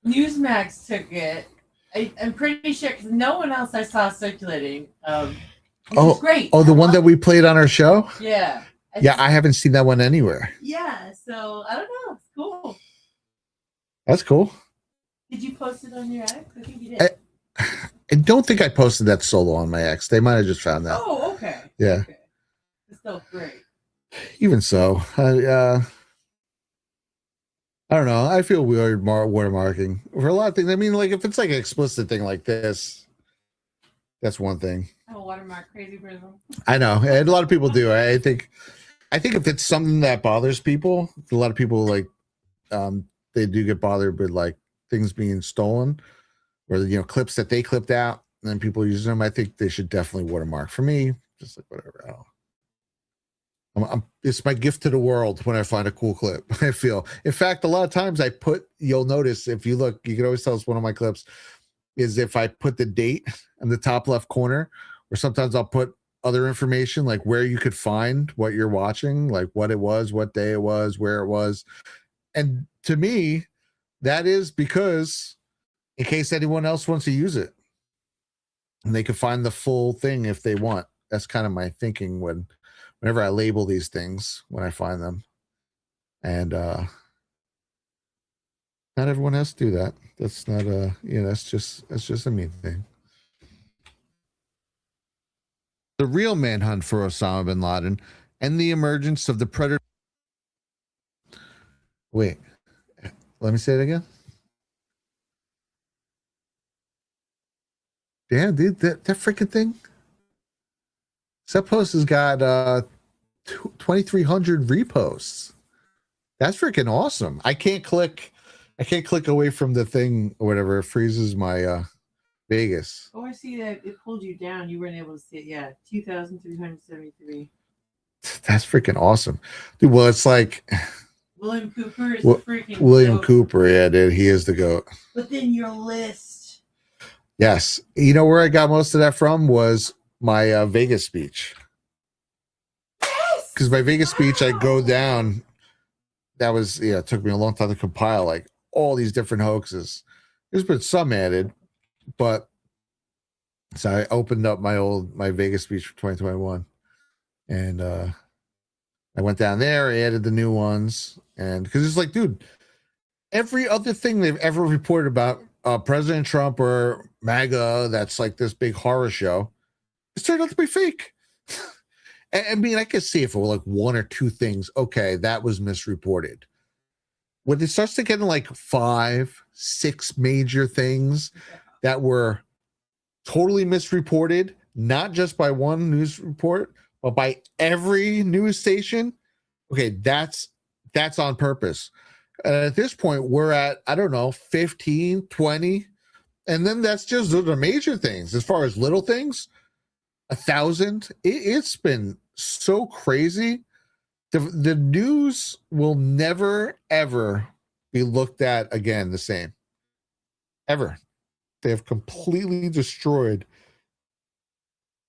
Newsmax took it. I'm pretty sure because no one else I saw circulating which is great. Oh, the one love that we played on our show? it. Yeah. Yeah, I haven't seen that one anywhere. Yeah, so I don't know. It's cool. That's cool. Did you post it on your X? I think you did. I don't think I posted that solo on my X. They might have just found that. Oh, okay. Yeah. Okay. It's still great. Even so, I don't know. I feel weird watermarking for a lot of things. I mean, like if it's like an explicit thing like this, that's one thing. I'm a watermark crazy person. I know, and a lot of people do. I think if it's something that bothers people, a lot of people like they do get bothered with like things being stolen or clips that they clipped out and then people using them. I think they should definitely watermark. For me, just like whatever. I don't know. It's my gift to the world when I find a cool clip. I feel. In fact, a lot of times you'll notice if you look, you can always tell it's one of my clips is if I put the date in the top left corner, or sometimes I'll put other information like where you could find what you're watching, like what it was, what day it was, where it was. And to me, that is because in case anyone else wants to use it and they can find the full thing if they want. That's kind of my thinking whenever I label these things when I find them. And not everyone has to do that. That's not that's just a me thing. The real manhunt for Osama bin Laden and the emergence of the predator. Wait, let me say it again. Damn, dude, that freaking thing. That post has got 2,300 reposts. That's freaking awesome. I can't click away from the thing or whatever. It freezes my Vegas. Oh, I see that it pulled you down. You weren't able to see it. Yeah, 2,373. That's freaking awesome, dude. Well, it's like William Cooper is the freaking William goat. Cooper. Yeah, dude, he is the GOAT. But then your list. Yes, you know where I got most of that from was my Vegas speech. Yes. Because my Vegas speech, I go down. That was it took me a long time to compile like all these different hoaxes. There's been some added, but so I opened up my Vegas speech for 2021, and I went down there, I added the new ones, and because it's like, dude, every other thing they've ever reported about President Trump or MAGA, that's like this big horror show, it's turned out to be fake. I mean, I could see if it were like one or two things, okay, that was misreported. When it starts to get in like 5, 6 major things that were totally misreported, not just by one news report, but by every news station, okay, that's on purpose. At this point, we're at, I don't know, 15, 20, and then that's just the major things. As far as little things, 1,000. It's been so crazy. The news will never ever be looked at again the same. Ever. They have completely destroyed,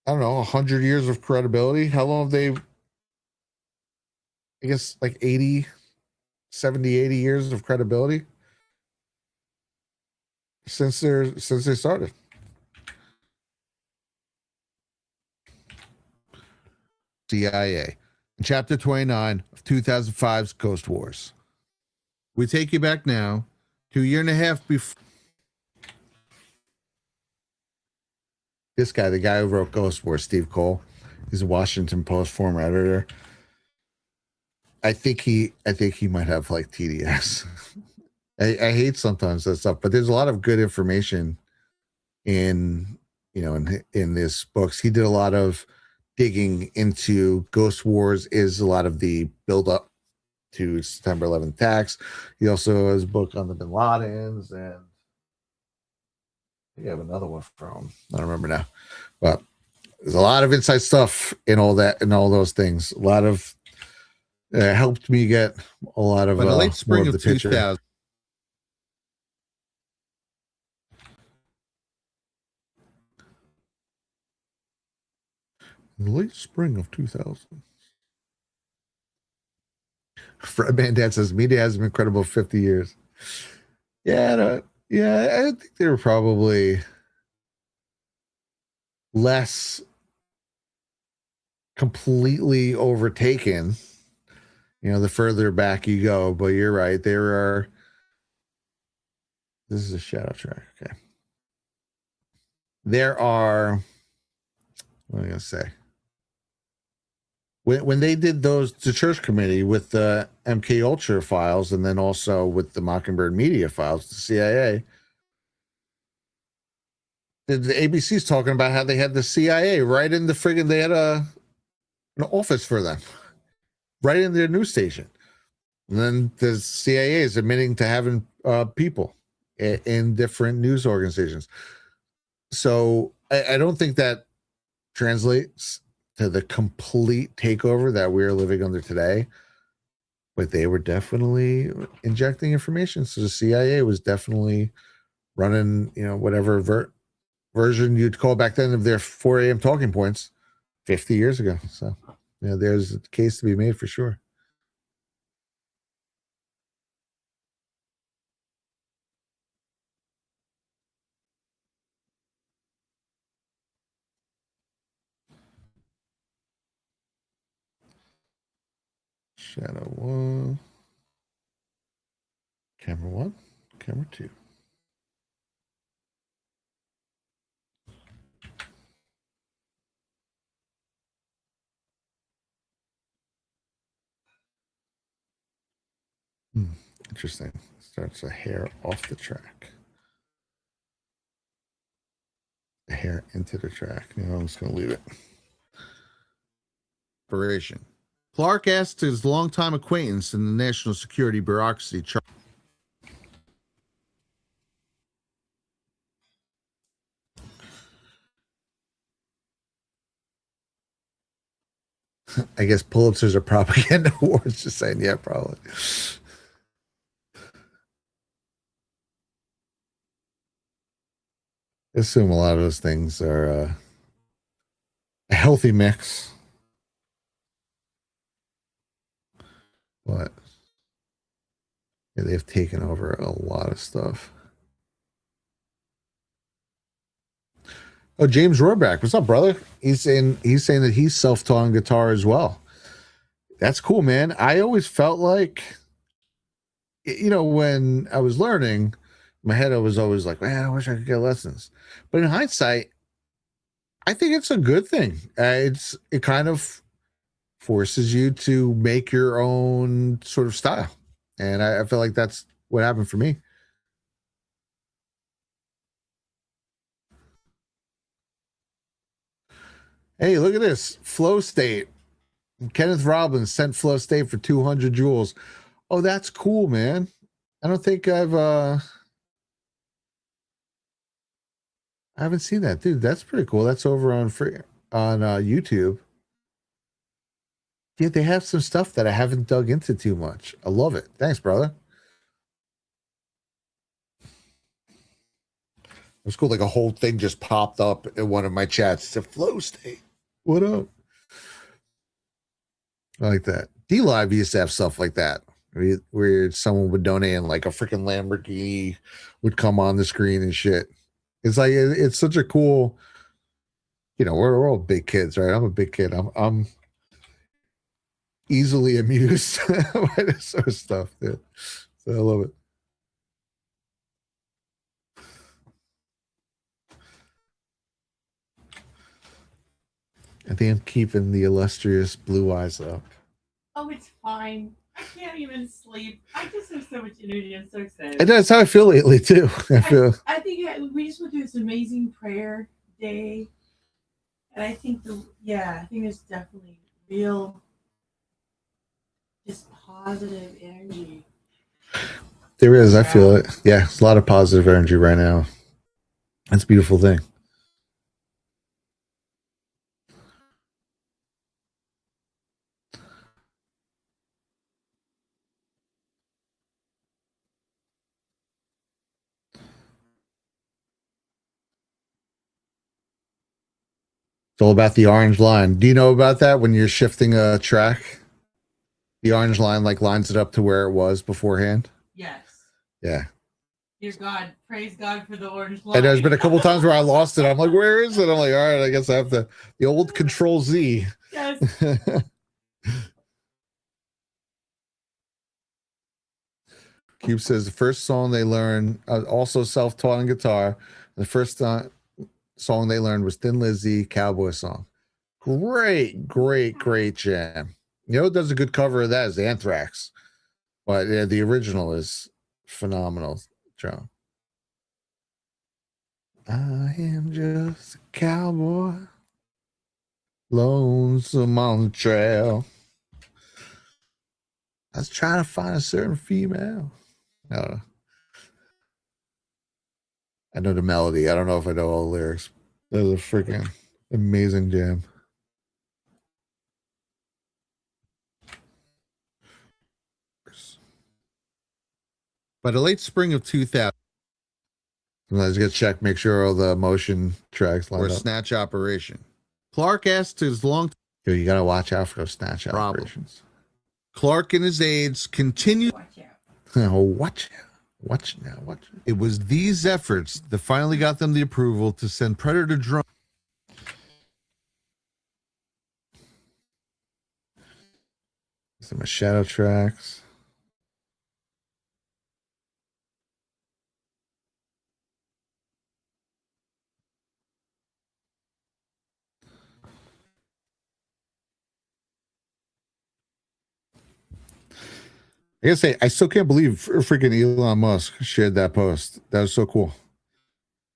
I don't know, 100 years of credibility. How long have they, I guess like 80, 70, 80 years of credibility since they started. CIA in chapter 29 of 2005's Ghost Wars. We take you back now to a year and a half before. This guy, the guy who wrote Ghost Wars, Steve Cole, he's a Washington Post former editor. I think he might have like TDS. I hate sometimes that stuff, but there's a lot of good information in this books. He did a lot of digging into Ghost Wars, is a lot of the build up to September 11th attacks. He also has a book on the Bin Ladens, and you have another one from, I don't remember now, but there's a lot of inside stuff in all that and all those things. A lot of helped me get a lot of by the late spring of of the picture. 2000. In the late spring of 2000. Fred Mandan says media has been incredible 50 years. Yeah, I think they were probably less completely overtaken, the further back you go. But you're right. This is a shadow track. Okay. There are, what am I going to say? When they did the church committee with the MK Ultra files, and then also with the Mockingbird Media files, the CIA, the ABC's talking about how they had the CIA right in the friggin', they had an office for them right in their news station. And then the CIA is admitting to having people in different news organizations. So I don't think that translates to the complete takeover that we're living under today, but they were definitely injecting information. So the CIA was definitely running, whatever version you'd call back then of their 4 a.m. talking points 50 years ago. So, there's a case to be made for sure. Shadow 1, camera 1, camera 2. Interesting. Starts a hair off the track. A hair into the track. I'm just going to leave it. Operation. Clark asked his longtime acquaintance in the national security bureaucracy. I guess Pulitzer's are propaganda awards. Just saying, yeah, probably. I assume a lot of those things are a healthy mix. But yeah, they've taken over a lot of stuff. Oh, James Rohrback, what's up, brother? He's saying that he's self-taught on guitar as well. That's cool, man. I always felt like, when I was learning, in my head I was always like, man, I wish I could get lessons. But in hindsight, I think it's a good thing. It kind of forces you to make your own sort of style, and I feel like that's what happened for me. Hey, look at this flow state. Kenneth Robbins sent flow state for 200 joules. Oh, that's cool, man. I don't think I haven't seen that, dude. That's pretty cool. That's over on YouTube. Yeah, they have some stuff that I haven't dug into too much. I love it. Thanks, brother. It was cool. Like a whole thing just popped up in one of my chats. It's a flow state. What up? I like that. D-Live used to have stuff like that, where someone would donate and like a freaking Lamborghini would come on the screen and shit. It's like it's such a cool. We're all big kids, right? I'm a big kid. I'm easily amused by this sort of stuff, dude. So I love it. I think I'm keeping the illustrious blue eyes up. Oh, it's fine. I can't even sleep. I just have so much energy. I'm so excited. And that's how I feel lately too. I think we just went through this amazing prayer day, and I think I think there's definitely real, just positive energy. There is. I feel it. Yeah, there's a lot of positive energy right now. That's a beautiful thing. It's all about the orange line. Do you know about that when you're shifting a track? The orange line lines it up to where it was beforehand. Yes. Yeah. Dear God, praise God for the orange line. And there's been a couple times where I lost it. I'm like, where is it? I'm like, all right, I guess I have the old Control Z. Yes. Yes. Cube says the first song they learned, also self-taught on guitar. The first song they learned was Thin Lizzy, Cowboy Song. Great jam. You know, who does a good cover of that is Anthrax, but yeah, the original is phenomenal. Joe. I am just a cowboy, lonesome on the trail. I was trying to find a certain female. I don't know. I know the melody. I don't know if I know all the lyrics. That was a freaking amazing jam. By the late spring of 2000, let's get checked, make sure all the motion tracks line up. Snatch operation. Clark asked his Yo, you gotta watch out for those snatch operations. Clark and his aides continue. Watch out. Oh, watch out. Watch now. Watch. It was these efforts that finally got them the approval to send Predator drones. Some shadow tracks. I gotta say, I still can't believe freaking Elon Musk shared that post. That was so cool.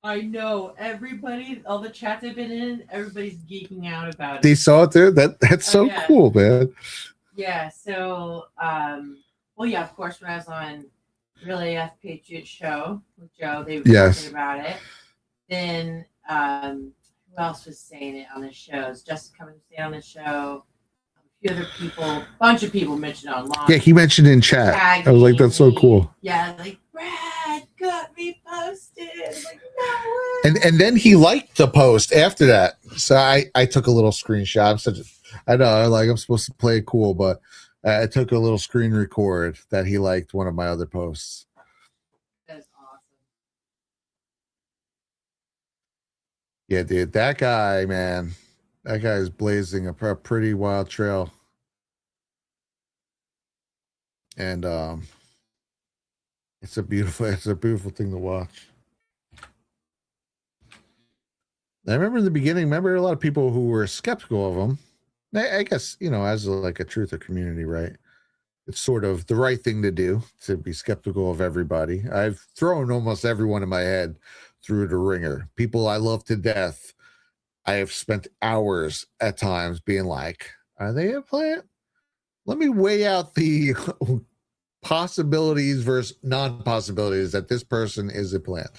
I know everybody, all the chats I've been in, everybody's geeking out about it. They saw it there. That's so yeah. cool, man. Yeah. So, well, yeah, of course, when I was on Really F Patriot Show with Joe, they were talking about it. Then, who else was saying it on the shows? Justin coming to say on the show. A few other people, a bunch of people mentioned online. Yeah, he mentioned in chat. I was like, that's so cool. Yeah, like Brad got me posted. Like, no way. And then he liked the post after that. So I took a little screenshot. I know, like I'm supposed to play it cool, but I took a little screen record that he liked one of my other posts. That's awesome. Yeah, dude, that guy, man. That guy is blazing a pretty wild trail. And it's a beautiful thing to watch. I remember in the beginning, a lot of people who were skeptical of him. I guess, you know, as like a truther community, right? It's sort of the right thing to do, to be skeptical of everybody. I've thrown almost everyone in my head through the ringer. People I love to death. I have spent hours at times being like, are they a plant? Let me weigh out the possibilities versus non-possibilities that this person is a plant.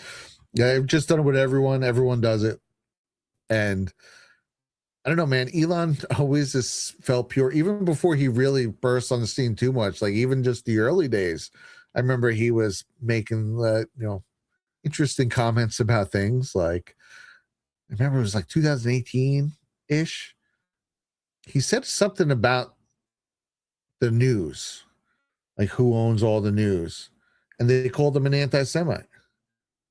Yeah, I've just done it with everyone. Everyone does it. And I don't know, man. Elon always just felt pure, even before he really burst on the scene too much. Like even just the early days, I remember he was making, interesting comments about things like, I remember it was like 2018-ish. He said something about the news, like who owns all the news. And they called him an anti-Semite.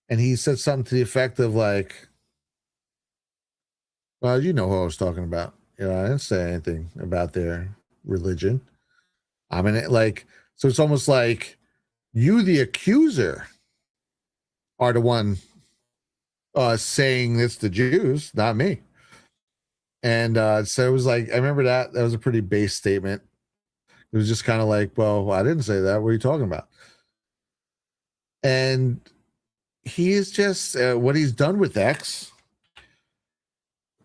And he said something to the effect of like, well, you know who I was talking about. You know, I didn't say anything about their religion. I mean, so it's almost like you, the accuser, are the one saying it's the Jews, not me. And so it was like, I remember that was a pretty base statement. It was just kind of like, well, I didn't say that. What are you talking about? And he is just what he's done with X.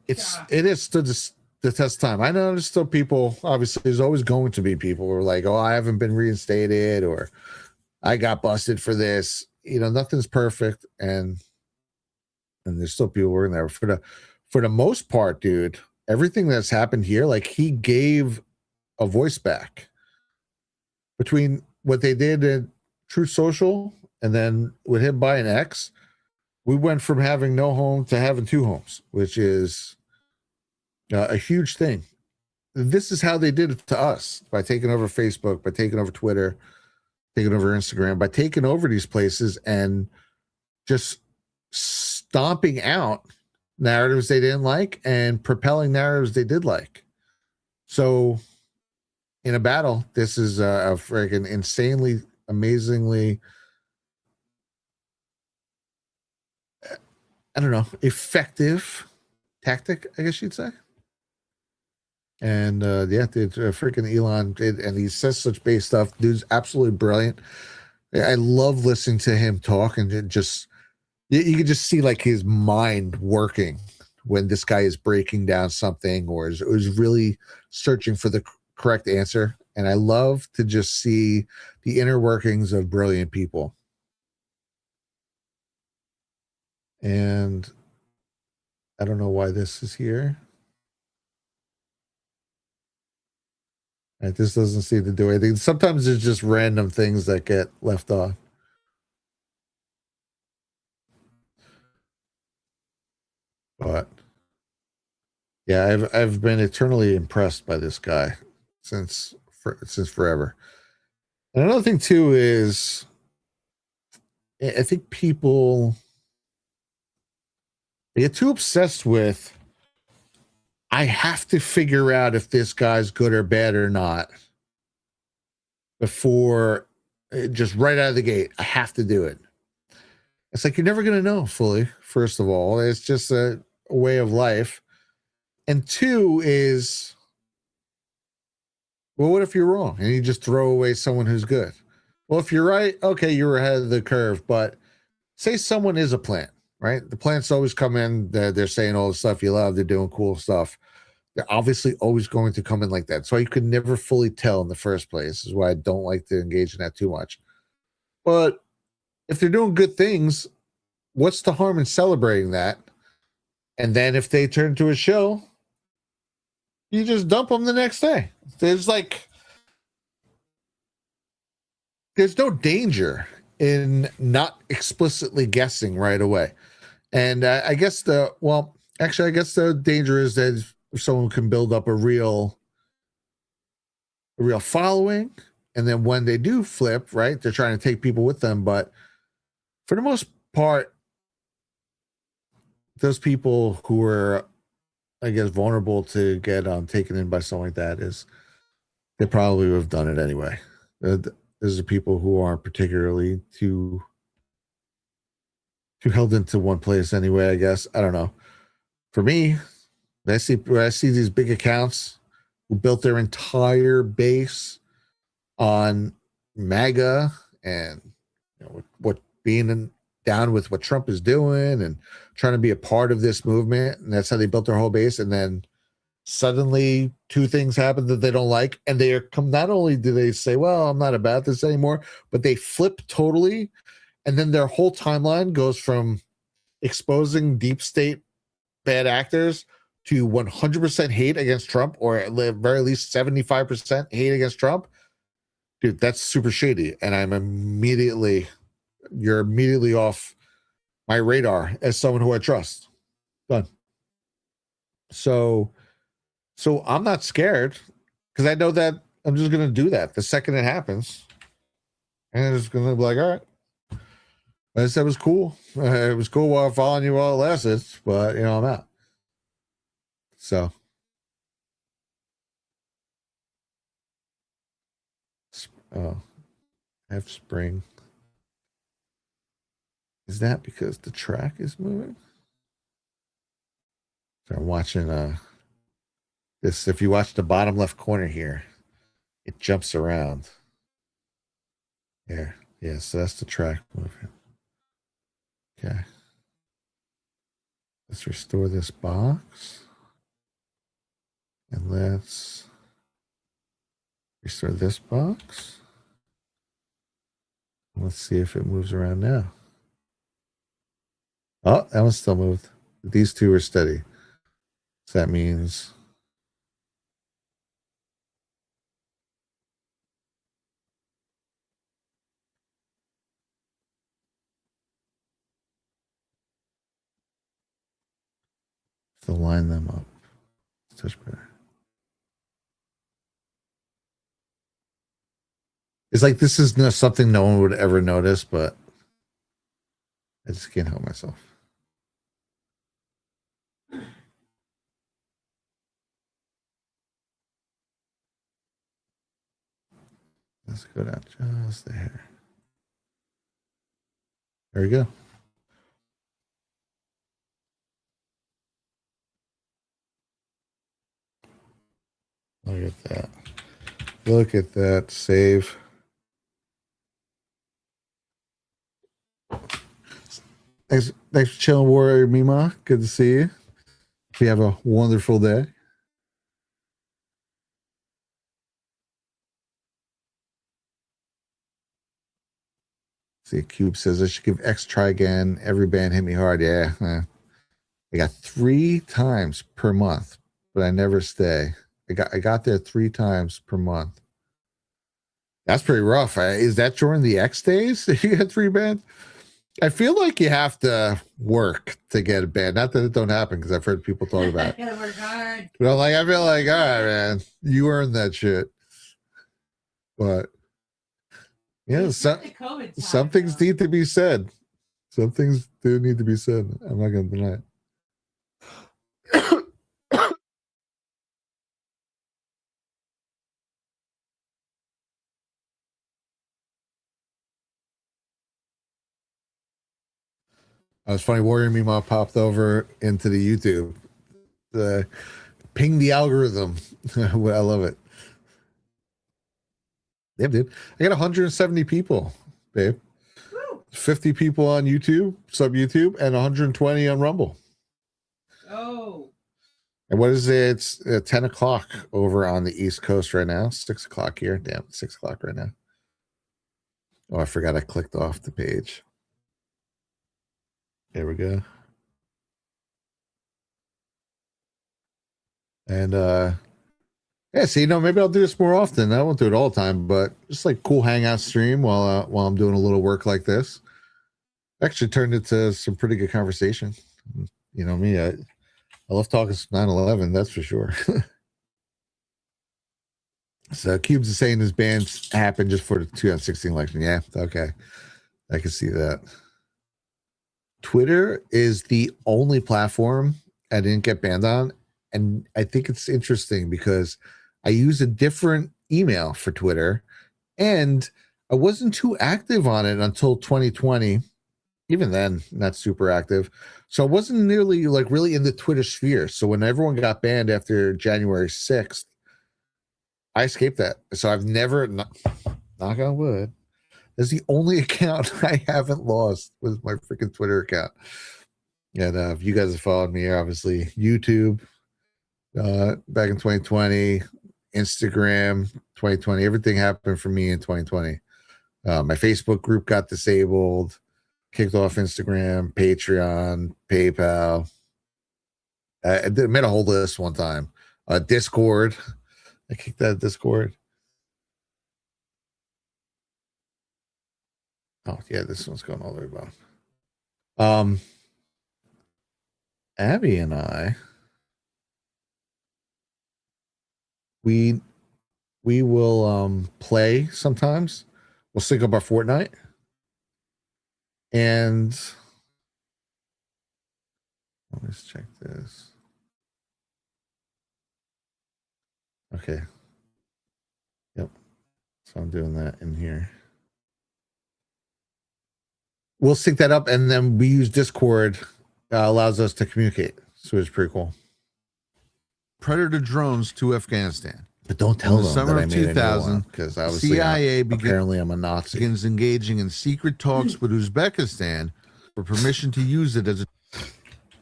It is stood the test of time. I know there's still people. Obviously, there's always going to be people who are like, oh, I haven't been reinstated, or I got busted for this. You know, nothing's perfect, and there's still people working there. For the most part, dude, everything that's happened here, like he gave a voice back. Between what they did at Truth Social and then with him buying X, we went from having no home to having two homes, which is a huge thing. This is how they did it to us, by taking over Facebook, by taking over Twitter, taking over Instagram, by taking over these places and just stomping out narratives they didn't like and propelling narratives they did like. So in a battle, this is a freaking insanely, amazingly, I don't know, effective tactic, I guess you'd say. And yeah, dude, freaking Elon did, and he says such base stuff. Dude's absolutely brilliant. I love listening to him talk, and it just you can just see like his mind working when this guy is breaking down something or is really searching for the correct answer. And I love to just see the inner workings of brilliant people. And I don't know why this is here. Right, this doesn't seem to do anything. Sometimes there's just random things that get left off. But yeah, I've been eternally impressed by this guy since forever. And another thing too is I think people they get too obsessed with I have to figure out if this guy's good or bad or not before just right out of the gate. I have to do it. It's like you're never going to know fully, first of all. It's just a way of life. And two is, well, what if you're wrong and you just throw away someone who's good? Well, if you're right, okay, you're ahead of the curve. But say someone is a plant, right? The plants always come in, they're saying all the stuff you love, they're doing cool stuff. They're obviously always going to come in like that. So you could never fully tell in the first place. This is why I don't like to engage in that too much. But if they're doing good things, what's the harm in celebrating that? And then if they turn to a show, you just dump them the next day. There's no danger in not explicitly guessing right away. And I guess the danger is that if someone can build up a real following, and then when they do flip, right, they're trying to take people with them. But for the most part, those people who are, I guess, vulnerable to get taken in by something like that they probably would have done it anyway. Those are people who aren't particularly too held into one place anyway, I guess. I don't know. For me, when I see these big accounts who built their entire base on MAGA and what being down with what Trump is doing and trying to be a part of this movement, and that's how they built their whole base. And then suddenly two things happen that they don't like, and they come. Not only do they say, "Well, I'm not about this anymore," but they flip totally, and then their whole timeline goes from exposing deep state bad actors to 100% hate against Trump, or at the very least 75% hate against Trump. Dude, that's super shady, and you're immediately off my radar as someone who I trust. Done. So I'm not scared because I know that I'm just going to do that the second it happens. And it's going to be like, all right. I said it was cool. It was cool while following you while it lasted, but, I'm out. So. Oh, F spring. Is that because the track is moving? So I'm watching this. If you watch the bottom left corner here, it jumps around. There. Yeah, so that's the track moving. Okay. Let's restore this box. And let's restore this box. Let's see if it moves around now. Oh, that one still moved. These two are steady. So that means to line them up. Touch better. It's like this is something no one would ever notice, but I just can't help myself. Let's go down just there. There we go. Look at that. Look at that. Save. Thanks for chilling, Warrior Mima. Good to see you. Hope you have a wonderful day. See, Cube says I should give X try again. Every band hit me hard. Yeah. I got 3 times per month, but I never stay. I got there 3 times per month. That's pretty rough. Is that during the X days? You got 3 bands? I feel like you have to work to get a band. Not that it don't happen, because I've heard people talk about it. Gotta work hard. But I feel like, all right, man, you earned that shit. But yeah, some things need to be said. Some things do need to be said. I'm not going to deny it. It was funny. Warrior Mima popped over into the YouTube. Ping the algorithm. I love it. Yeah, dude. I got 170 people, babe. Woo. 50 people on YouTube, sub YouTube, and 120 on Rumble. Oh. And what is it? It's 10 o'clock over on the East Coast right now. 6 o'clock here. Damn, 6 o'clock right now. Oh, I forgot I clicked off the page. There we go. And yeah, see, maybe I'll do this more often. I won't do it all the time, but just like cool hangout stream while I'm doing a little work like this. Actually turned into some pretty good conversation. You know me, I love talking 9/11, that's for sure. So Cubes is saying his bans happened just for the 2016 election. Yeah, okay. I can see that. Twitter is the only platform I didn't get banned on. And I think it's interesting because I use a different email for Twitter, and I wasn't too active on it until 2020. Even then, not super active. So I wasn't nearly really in the Twitter sphere. So when everyone got banned after January 6th, I escaped that. So I've never, knock on wood, that's the only account I haven't lost was my freaking Twitter account. And if you guys have followed me here, obviously YouTube, back in 2020, Instagram 2020, everything happened for me in 2020. My Facebook group got disabled, kicked off Instagram, Patreon, PayPal. I made a whole list one time. Discord, I kicked that Discord. Oh yeah, this one's going all the way down. Abby and I, we will play sometimes. We'll sync up our Fortnite, and let's check this. Okay. Yep. So I'm doing that in here. We'll sync that up, and then we use Discord. Allows us to communicate, so it's pretty cool. Predator drones to Afghanistan. But don't tell them summer that of 2000, because CIA apparently I'm a Nazi. Begins engaging in secret talks with Uzbekistan for permission to use it as a.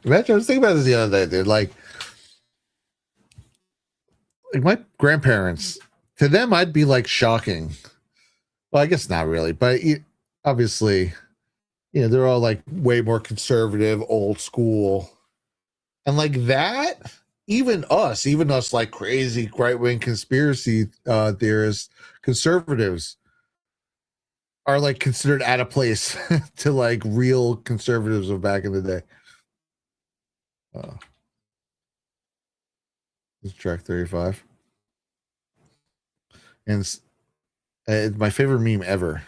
Imagine, I was thinking about this the other day, dude. Like my grandparents, to them, I'd be like shocking. Well, I guess not really, but obviously, they're all like way more conservative, old school, and like that. Even us like crazy right-wing conspiracy theorists, conservatives are like considered out of place to like real conservatives of back in the day. This is track 35. And my favorite meme ever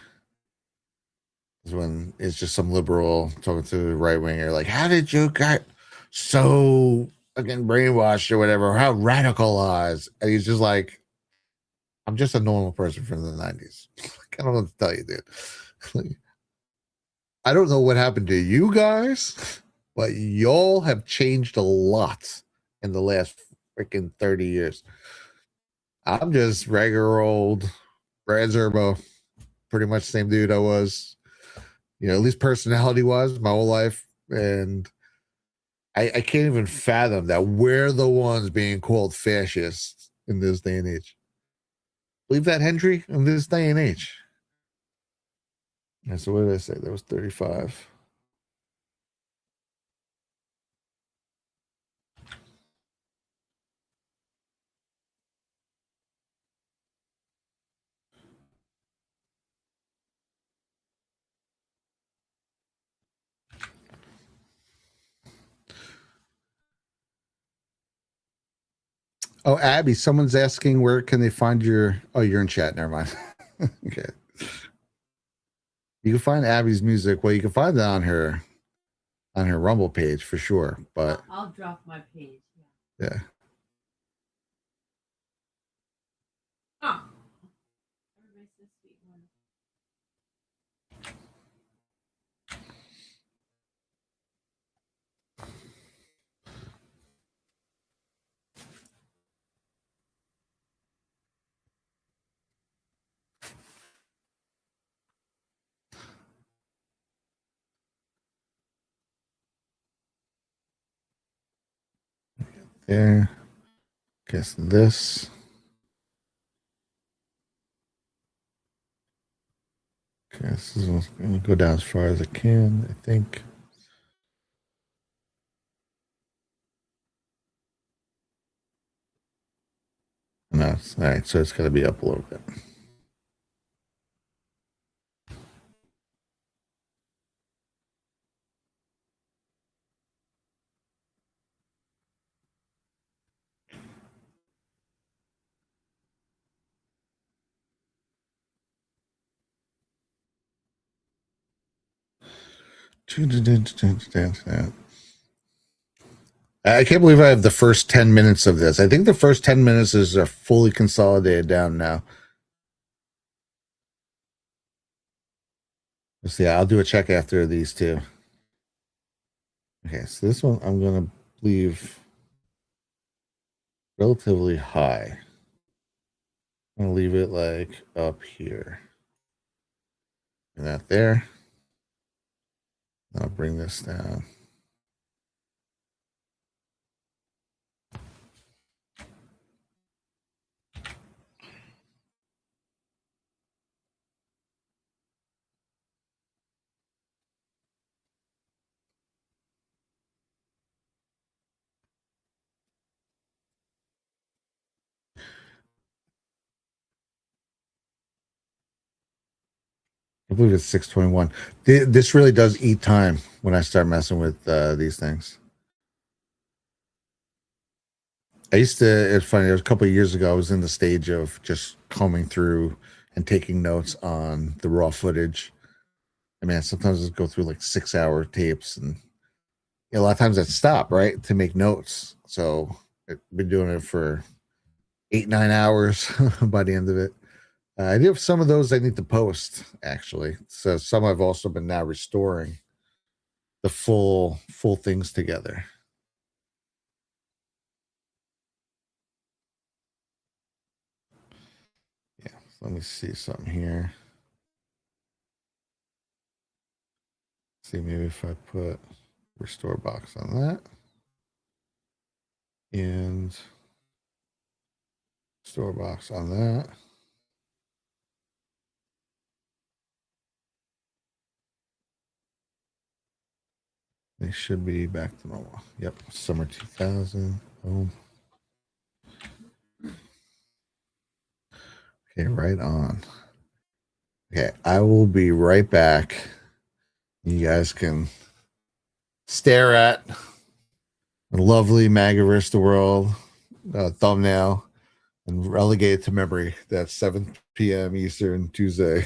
is when it's just some liberal talking to the right-winger, like, how did you get so fucking brainwashed or whatever, how radicalized? And he's just like, I'm just a normal person from the 90s. I don't know what to tell you, dude. I don't know what happened to you guys, but y'all have changed a lot in the last freaking 30 years. I'm just regular old Brad Zerbo, pretty much the same dude I was, at least personality wise, my whole life. And I can't even fathom that we're the ones being called fascists in this day and age. Believe that, Hendry, in this day and age. And so what did I say? That was 35. Oh, Abby, someone's asking where can they find your. Oh, you're in chat. Never mind. Okay. You can find Abby's music. Well, you can find it on her Rumble page for sure. But I'll drop my page. yeah. Oh. There. Guess this. Okay, this is going to go down as far as I can, I think. No, it's all right. So it's got to be up a little bit. I can't believe I have the first 10 minutes of this. I think the first 10 minutes is fully consolidated down now. Let's see. I'll do a check after these two. Okay, so this one I'm going to leave relatively high. I'm going to leave it like up here. And that there. I'll bring this down. I believe it's 6:21. This really does eat time when I start messing with these things. I used to, it's funny, it was a couple of years ago, I was in the stage of just combing through and taking notes on the raw footage. I mean, sometimes I go through like 6-hour tapes, and a lot of times I'd stop, right, to make notes. So I've been doing it for 8-9 hours by the end of it. I do have some of those I need to post, actually. So some I've also been now restoring the full things together. Yeah, so let me see something here. See, maybe if I put restore box on that and store box on that. They should be back to normal. Yep, summer 2000. Boom. Okay, right on. Okay, I will be right back. You guys can stare at the lovely Magaverse the World thumbnail and relegate it to memory. That's 7 p.m. Eastern Tuesday.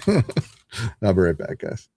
I'll be right back, guys.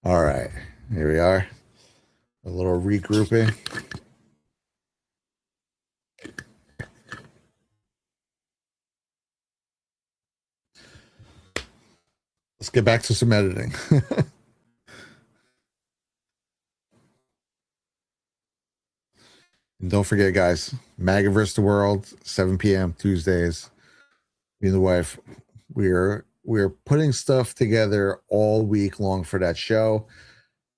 All right, here we are. A little regrouping. Let's get back to some editing. And don't forget, guys, MAGA vs. the World, 7 p.m. Tuesdays. Me and the wife, we're putting stuff together all week long for that show.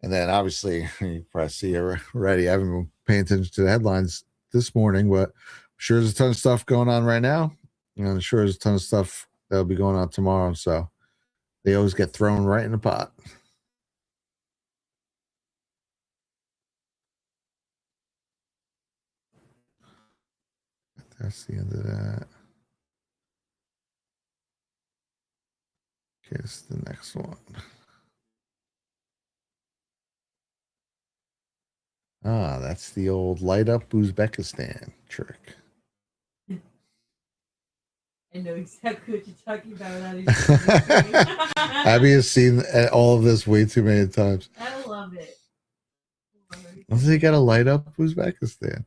And then obviously, you probably see it already. I haven't been paying attention to the headlines this morning, but I'm sure there's a ton of stuff going on right now. And I'm sure there's a ton of stuff that'll be going on tomorrow. So they always get thrown right in the pot. That's the end of that. Okay, this is the next one. Ah, that's the old light up Uzbekistan trick. I know exactly what you're talking about. Abby has seen all of this way too many times. I love it. Doesn't he got to light up Uzbekistan?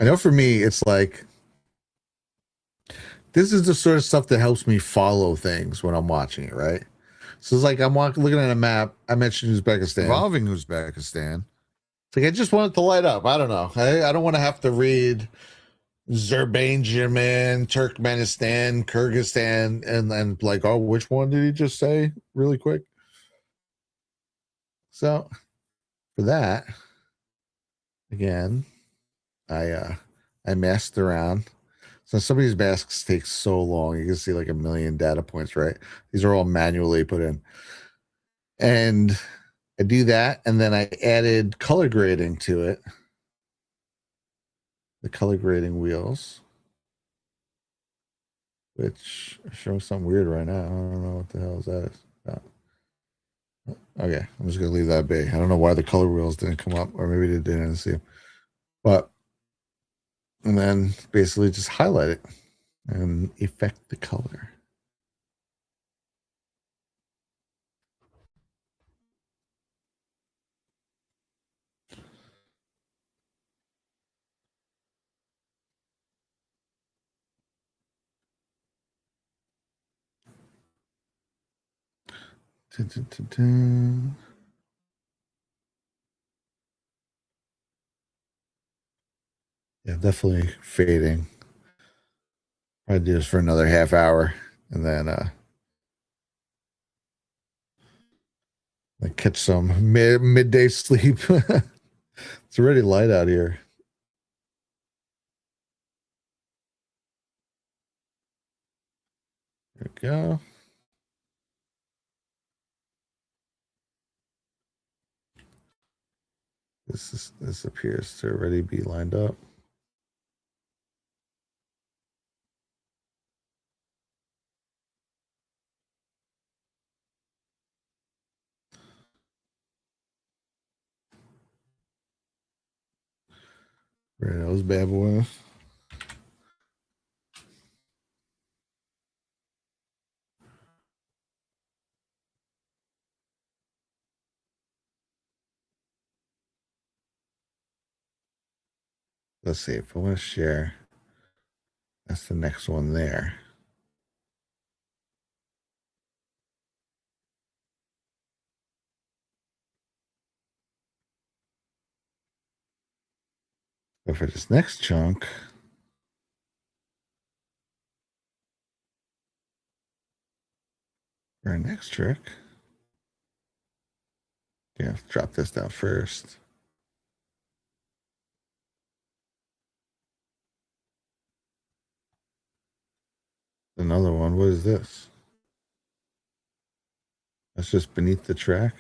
I know for me, it's like, this is the sort of stuff that helps me follow things when I'm watching it, right? So it's like I'm looking at a map. I mentioned Uzbekistan, involving Uzbekistan. It's like I just want it to light up. I don't know. I don't want to have to read Azerbaijan, Turkmenistan, Kyrgyzstan, and then like, oh, which one did he just say? Really quick. So for that, again, I messed around. So some of these masks take so long. You can see like a million data points, right? These are all manually put in. And I do that, and then I added color grading to it. The color grading wheels, which are showing something weird right now. I don't know what the hell is that. Okay, I'm just gonna leave that be. I don't know why the color wheels didn't come up, or maybe they didn't see them. But and then basically just highlight it and affect the color. Dun, dun, dun, dun. Yeah, definitely fading. I'd do this for another half hour and then like catch some midday sleep. It's already light out here. There we go. This appears to already be lined up. Right, those bad boys. Let's see if I want to share. That's the next one there. But for this next chunk, for our next trick, yeah, drop this down first. Another one. What is this? That's just beneath the track.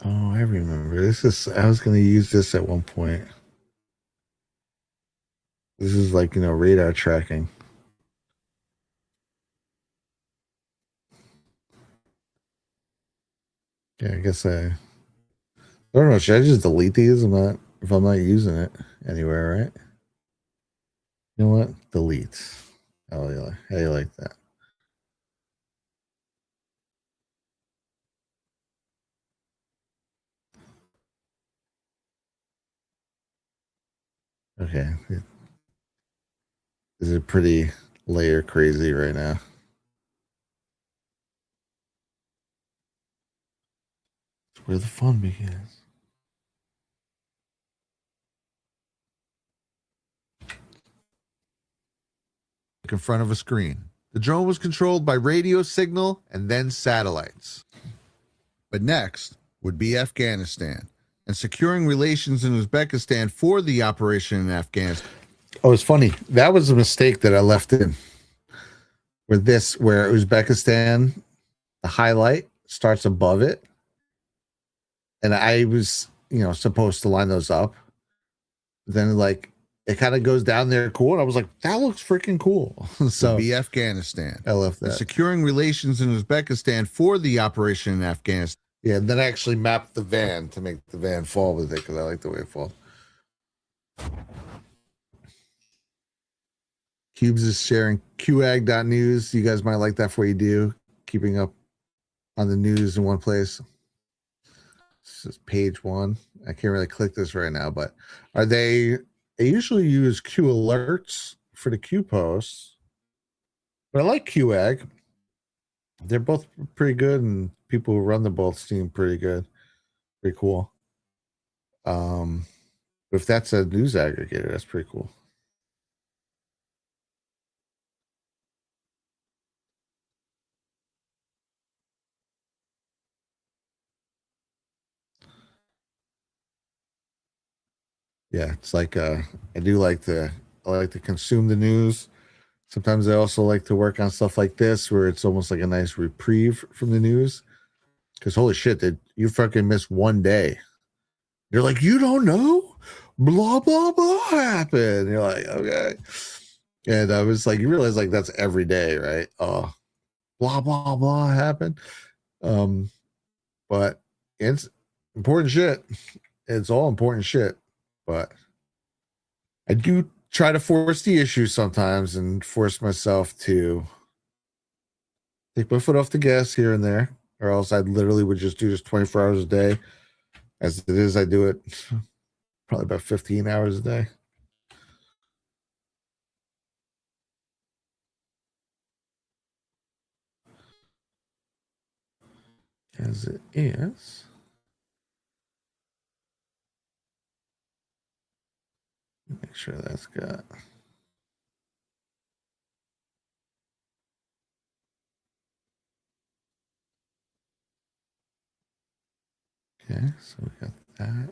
Oh, I remember. I was going to use this at one point. This is like, radar tracking. Yeah, I guess I don't know. Should I just delete these? If I'm not using it anywhere, right? You know what? Delete. Oh, yeah. How you like that? Okay. This is pretty layer crazy right now. It's where the fun begins. In front of a screen. The drone was controlled by radio signal and then satellites. But next would be Afghanistan and securing relations in Uzbekistan for the operation in Afghanistan. Oh, it's funny. That was a mistake that I left in. Where Uzbekistan, the highlight starts above it. And I was, supposed to line those up. Then it kind of goes down there cool. And I was like, that looks freaking cool. So be Afghanistan. I love that. And securing relations in Uzbekistan for the operation in Afghanistan. Yeah, and then I actually mapped the van to make the van fall with it because I like the way it falls. Cubes is sharing qag.news. You guys might like that for what you do. Keeping up on the news in one place. This is page 1. I can't really click this right now, but they usually use Q alerts for the Q posts. But I like QAG. They're both pretty good, and people who run them both seem pretty good. Pretty cool. If that's a news aggregator, that's pretty cool. Yeah, it's like I like to consume the news. Sometimes I also like to work on stuff like this where it's almost like a nice reprieve from the news. Because holy shit, you fucking miss one day. You're like, you don't know? Blah, blah, blah happened. You're like, okay. And I was like, you realize that's every day, right? Oh, blah, blah, blah happened. But it's important shit. It's all important shit. But I do try to force the issue sometimes and force myself to take my foot off the gas here and there, or else I literally would just do this 24 hours a day. As it is, I do it probably about 15 hours a day. As it is. Make sure that's got. Okay, so we got that.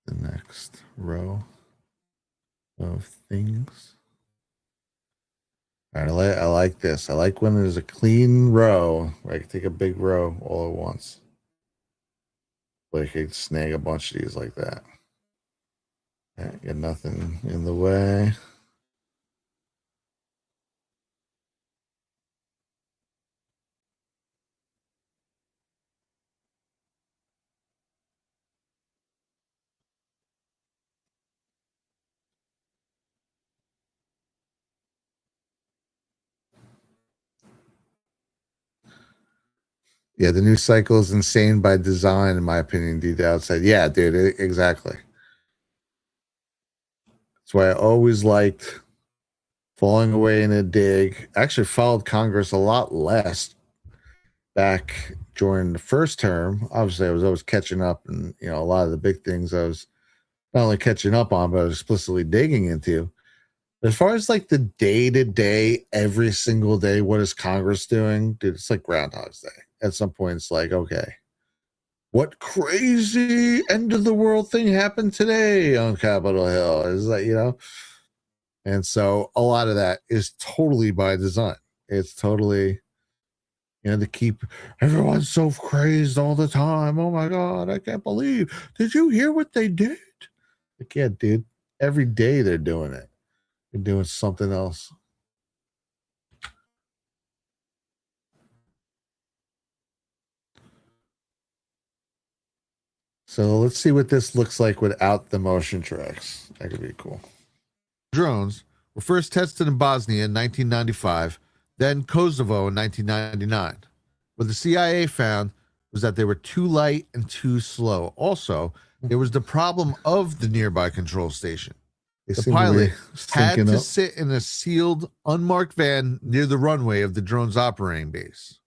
The next row of things. All right, I like this. I like when there's a clean row where I can take a big row all at once. Like I could snag a bunch of these like that. Okay, get nothing in the way. Yeah, the news cycle is insane by design, in my opinion, D outside. Yeah, dude, exactly. That's why I always liked falling away in a dig. I actually followed Congress a lot less back during the first term. Obviously, I was always catching up, and a lot of the big things I was not only catching up on, but I was explicitly digging into. As far as the day-to-day, every single day, what is Congress doing? Dude, it's like Groundhog's Day. At some point, it's like, okay, what crazy end of the world thing happened today on Capitol Hill? Is that, And so a lot of that is totally by design. It's totally You know, to keep everyone so crazed all the time. Oh my God, I can't believe. Did you hear what they did? Like, yeah, dude. Every day they're doing it. They're doing something else. So let's see what this looks like without the motion tracks. That could be cool. Drones were first tested in Bosnia in 1995, then Kosovo in 1999. What the CIA found was that they were too light and too slow. Also, there was the problem of the nearby control station. The pilot had to sit in a sealed, unmarked van near the runway of the drone's operating base.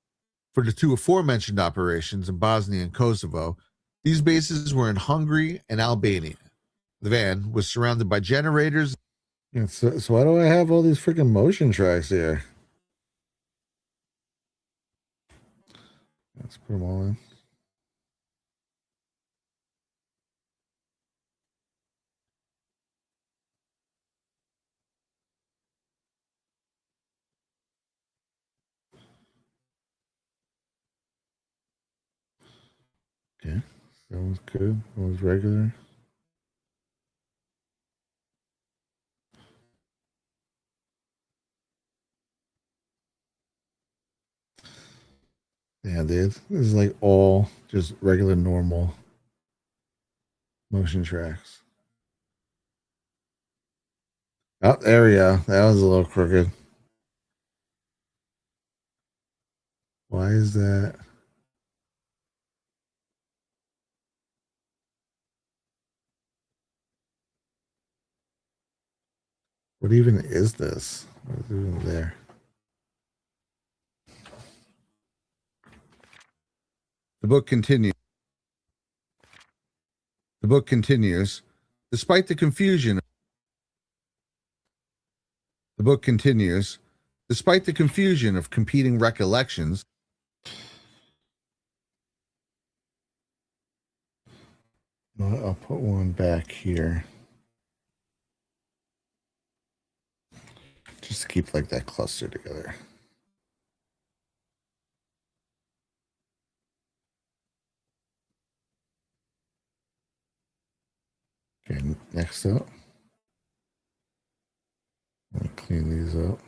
For the two aforementioned operations in Bosnia and Kosovo, these bases were in Hungary and Albania. The van was surrounded by generators. Yeah, so why do I have all these freaking motion tracks here? Let's put them all in. Okay, that one's good. That one's regular. Yeah, dude. This is like all just regular, normal motion tracks. Oh, there we go. That was a little crooked. Why is that? What even is this? What is even there? The book continues. The book continues. Despite the confusion. The book continues. Despite the confusion of competing recollections. I'll put one back here. Just to keep like that cluster together. Okay, next up. Let me clean these up.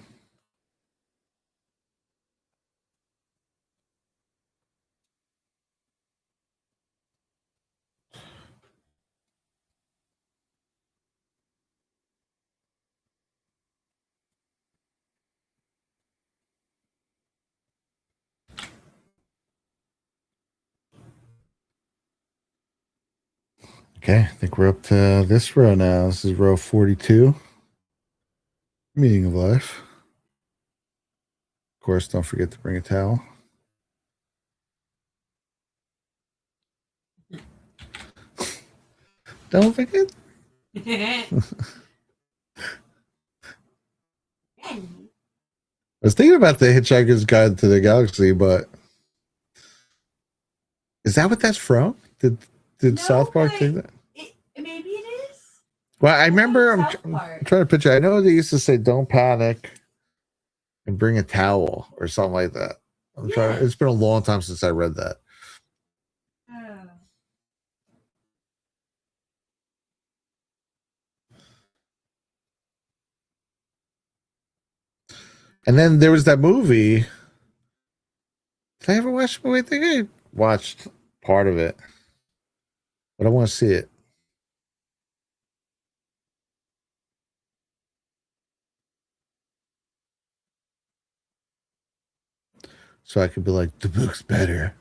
Okay, I think we're up to this row now. This is row 42. Meaning of life. Of course, don't forget to bring a towel. Don't forget. I was thinking about the Hitchhiker's Guide to the Galaxy, but is that what that's from? Did No, South Park take that? Maybe it is. Well, I remember I'm South Park. trying to picture. I know they used to say "Don't panic" and bring a towel or something like that. I'm trying. It's been a long time since I read that. And then there was that movie. Did I ever watch the movie? I think I watched part of it, but I want to see it. So I could be like, the book's better.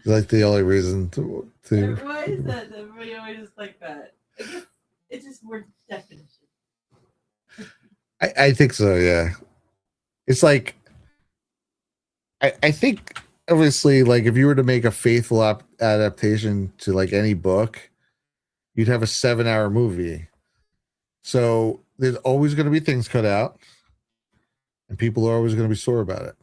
Like the only reason to Why is that? Everybody always is like that. I guess it's just more definition. I think so, yeah. It's like I think obviously like if you were to make a faithful adaptation to like any book, you'd have a 7-hour movie. So there's always going to be things cut out, and people are always going to be sore about it.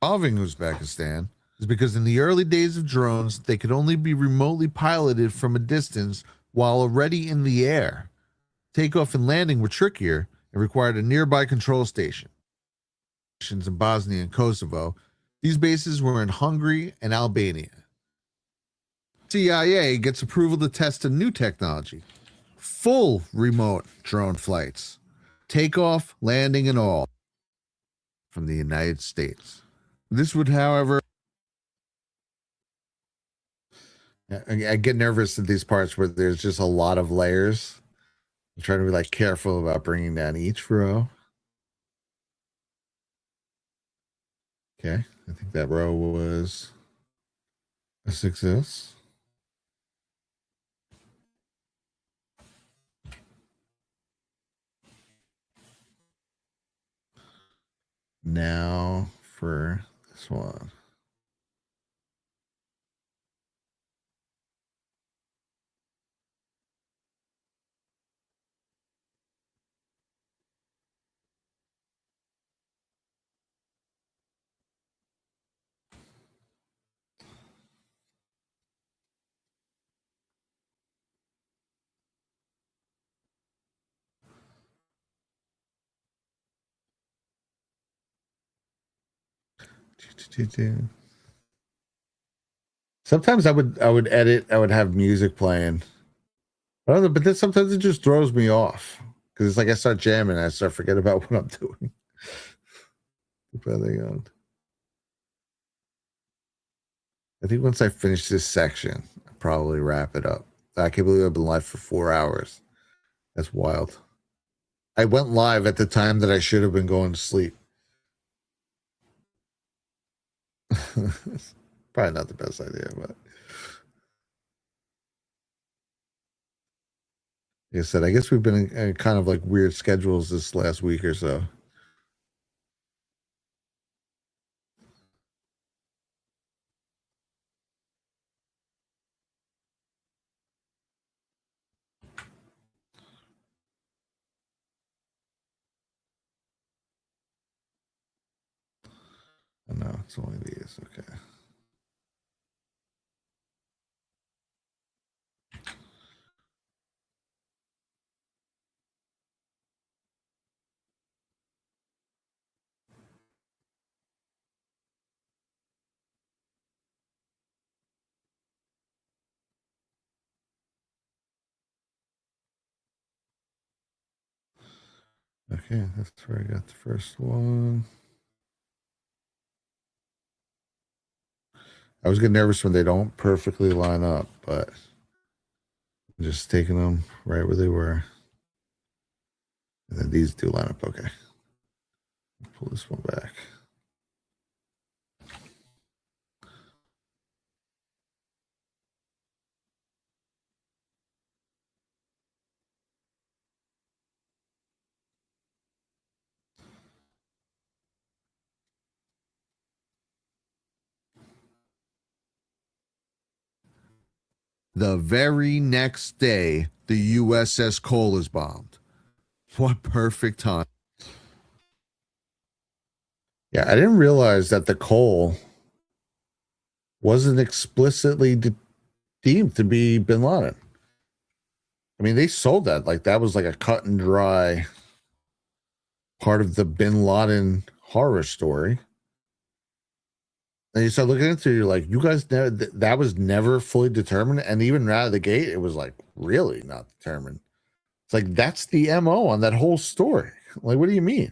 Involving Uzbekistan is because in the early days of drones, they could only be remotely piloted from a distance while already in the air. Takeoff and landing were trickier and required a nearby control station. In Bosnia and Kosovo, these bases were in Hungary and Albania. CIA gets approval to test a new technology, full remote drone flights, takeoff, landing, and all from the United States. This would, however, I get nervous at these parts where there's just a lot of layers. I'm trying to be like careful about bringing down each row. Okay, I think that row was a success. Now for this one. Sometimes I would edit. I would have music playing. I don't know, but then sometimes it just throws me off because it's like I start jamming and I start forgetting about what I'm doing. Depending on, I think once I finish this section, I'll probably wrap it up. I can't believe I've been live for 4 hours. That's wild. I went live at the time that I should have been going to sleep. Probably not the best idea, but like I said, I guess we've been in kind of like weird schedules this last week or so. Oh, no, it's only these. Okay. Okay, that's where I got the first one. I was getting nervous when they don't perfectly line up, but I'm just taking them right where they were. And then these do line up okay. Pull this one back. The very next day, the USS Cole is bombed. What perfect time. Yeah, I didn't realize that the Cole wasn't explicitly deemed to be bin Laden. I mean, they sold that like that was like a cut and dry part of the bin Laden horror story. And you start looking into it, you're like, you guys never, that was never fully determined. And even out of the gate, it was like really not determined. It's like, that's the MO on that whole story. Like, what do you mean?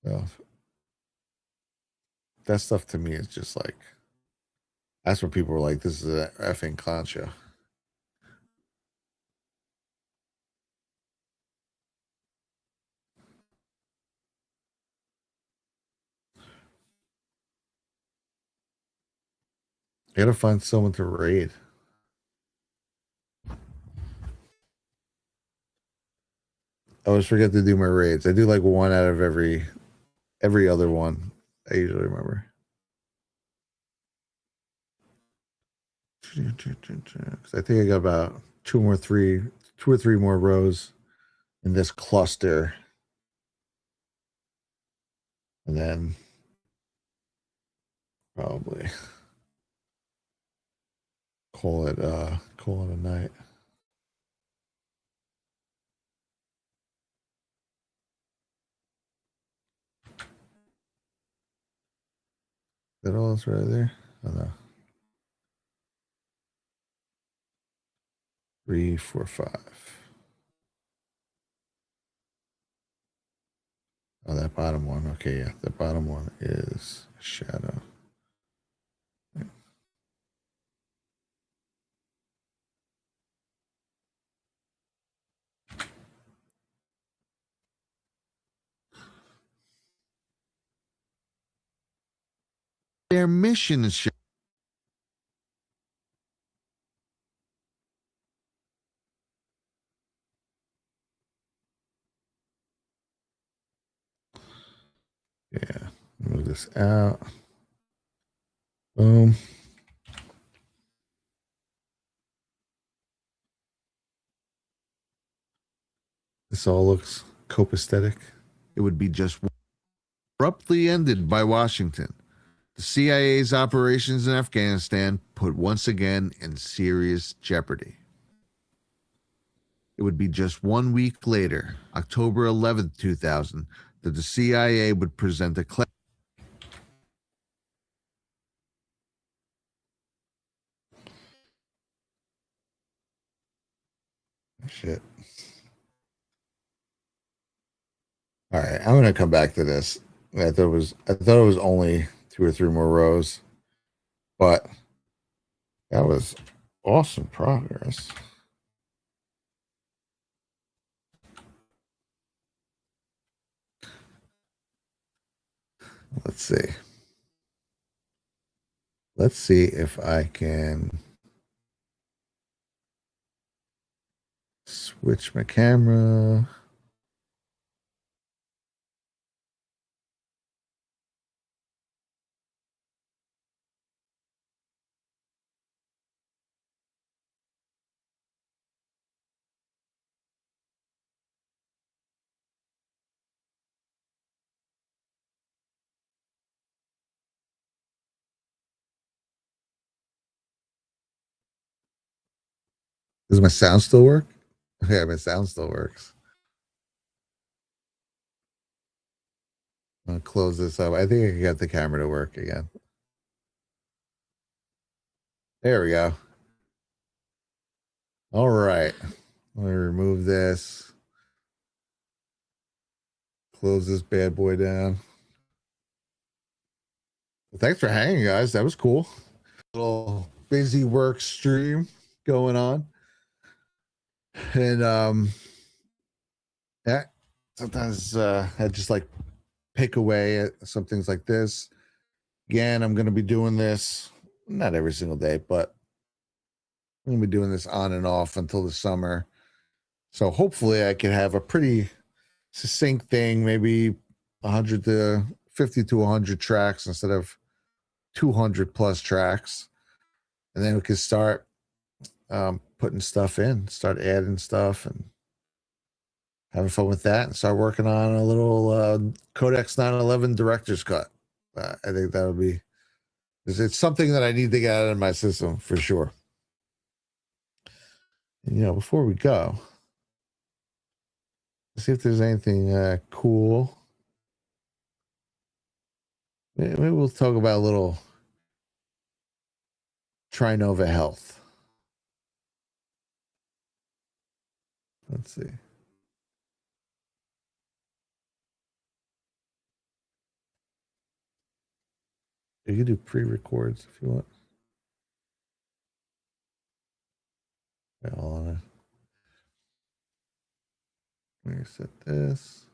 Well, that stuff to me is just like, that's what people were like, this is an effing clown show. I gotta find someone to raid. I always forget to do my raids. I do like one out of every other one. I usually remember. Because I think I got about two or three more rows in this cluster. And then probably call it a night. That all is right there? Oh no. 3, 4, 5. Oh, that bottom one. Okay, yeah. The bottom one is shadow. Their mission is yeah. Move this out. Boom. This all looks copacetic. It would be just abruptly ended by Washington. The CIA's operations in Afghanistan put once again in serious jeopardy. It would be just 1 week later, October 11th, 2000, that the CIA would present a shit. All right, I'm gonna come back to this. I thought it was only 2 or 3 more rows, but that was awesome progress. Let's see. Let's see if I can switch my camera. Does my sound still work? Yeah, my sound still works. I'll close this up. I think I can get the camera to work again. There we go. All right. Let me remove this. Close this bad boy down. Well, thanks for hanging, guys. That was cool. Little busy work stream going on. And yeah, sometimes I just like pick away at some things like this. Again, I'm going to be doing this not every single day, but I'm going to be doing this on and off until the summer. So hopefully I can have a pretty succinct thing, maybe 100 to 50 to 100 tracks instead of 200 plus tracks. And then we can start putting stuff in, start adding stuff and having fun with that, and start working on a little Codex 911 director's cut. I think that would be, it's something that I need to get out of my system for sure. And, you know, before we go, let's see if there's anything cool. Maybe we'll talk about a little Trinova Health. Let's see. You can do pre-records if you want. Yeah, hold on. Let me set this.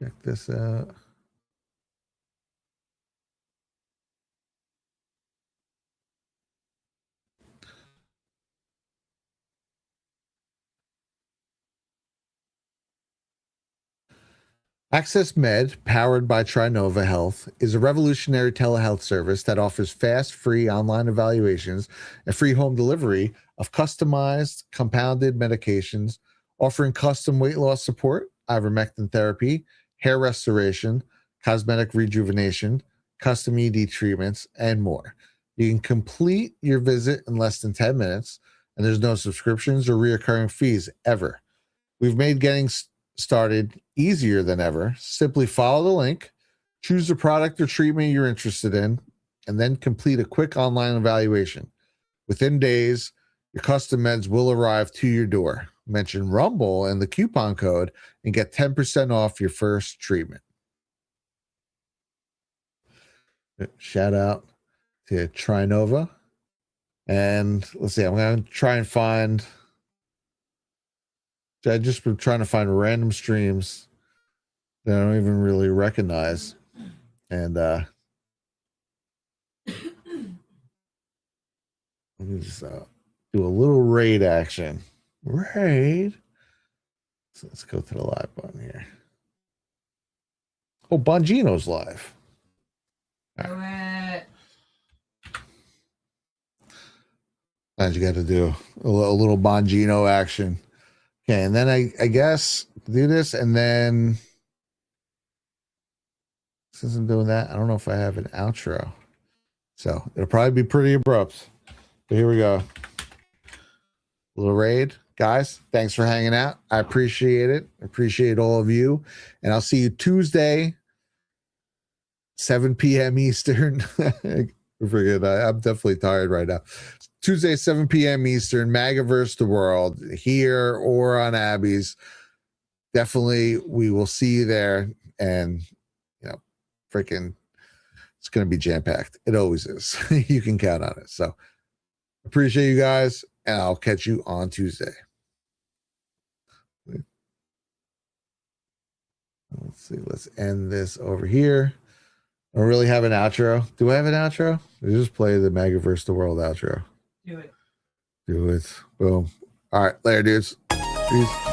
Check this out. Access Med, powered by Trinova Health, is a revolutionary telehealth service that offers fast, free online evaluations and free home delivery of customized, compounded medications, offering custom weight loss support, ivermectin therapy, hair restoration, cosmetic rejuvenation, custom ED treatments, and more. You can complete your visit in less than 10 minutes, and there's no subscriptions or reoccurring fees ever. We've made getting started easier than ever. Simply follow the link, choose the product or treatment you're interested in, and then complete a quick online evaluation. Within days, your custom meds will arrive to your door. Mention Rumble and the coupon code and get 10% off your first treatment. Shout out to Trinova. And let's see, I'm going to try and find. I just been trying to find random streams that I don't even really recognize. And let me just do a little raid action. Raid. So let's go to the live button here. Oh, Bongino's live. Do it. You got to do a little Bongino action. Okay, and then I guess do this, and then since I'm doing that, I don't know if I have an outro. So it'll probably be pretty abrupt. But here we go. Little raid. Guys, thanks for hanging out. I appreciate it. I appreciate all of you. And I'll see you Tuesday, 7 p.m. Eastern. Forget, I'm definitely tired right now. Tuesday, 7 p.m. Eastern, Magaverse the World, here or on Abby's. Definitely, we will see you there. And, freaking, it's going to be jam-packed. It always is. You can count on it. So, appreciate you guys, and I'll catch you on Tuesday. Let's see. Let's end this over here. I don't really have an outro. Do I have an outro? I just play the Magaverse the World outro. Do it. Do it. Boom. All right. Later, dudes. Peace.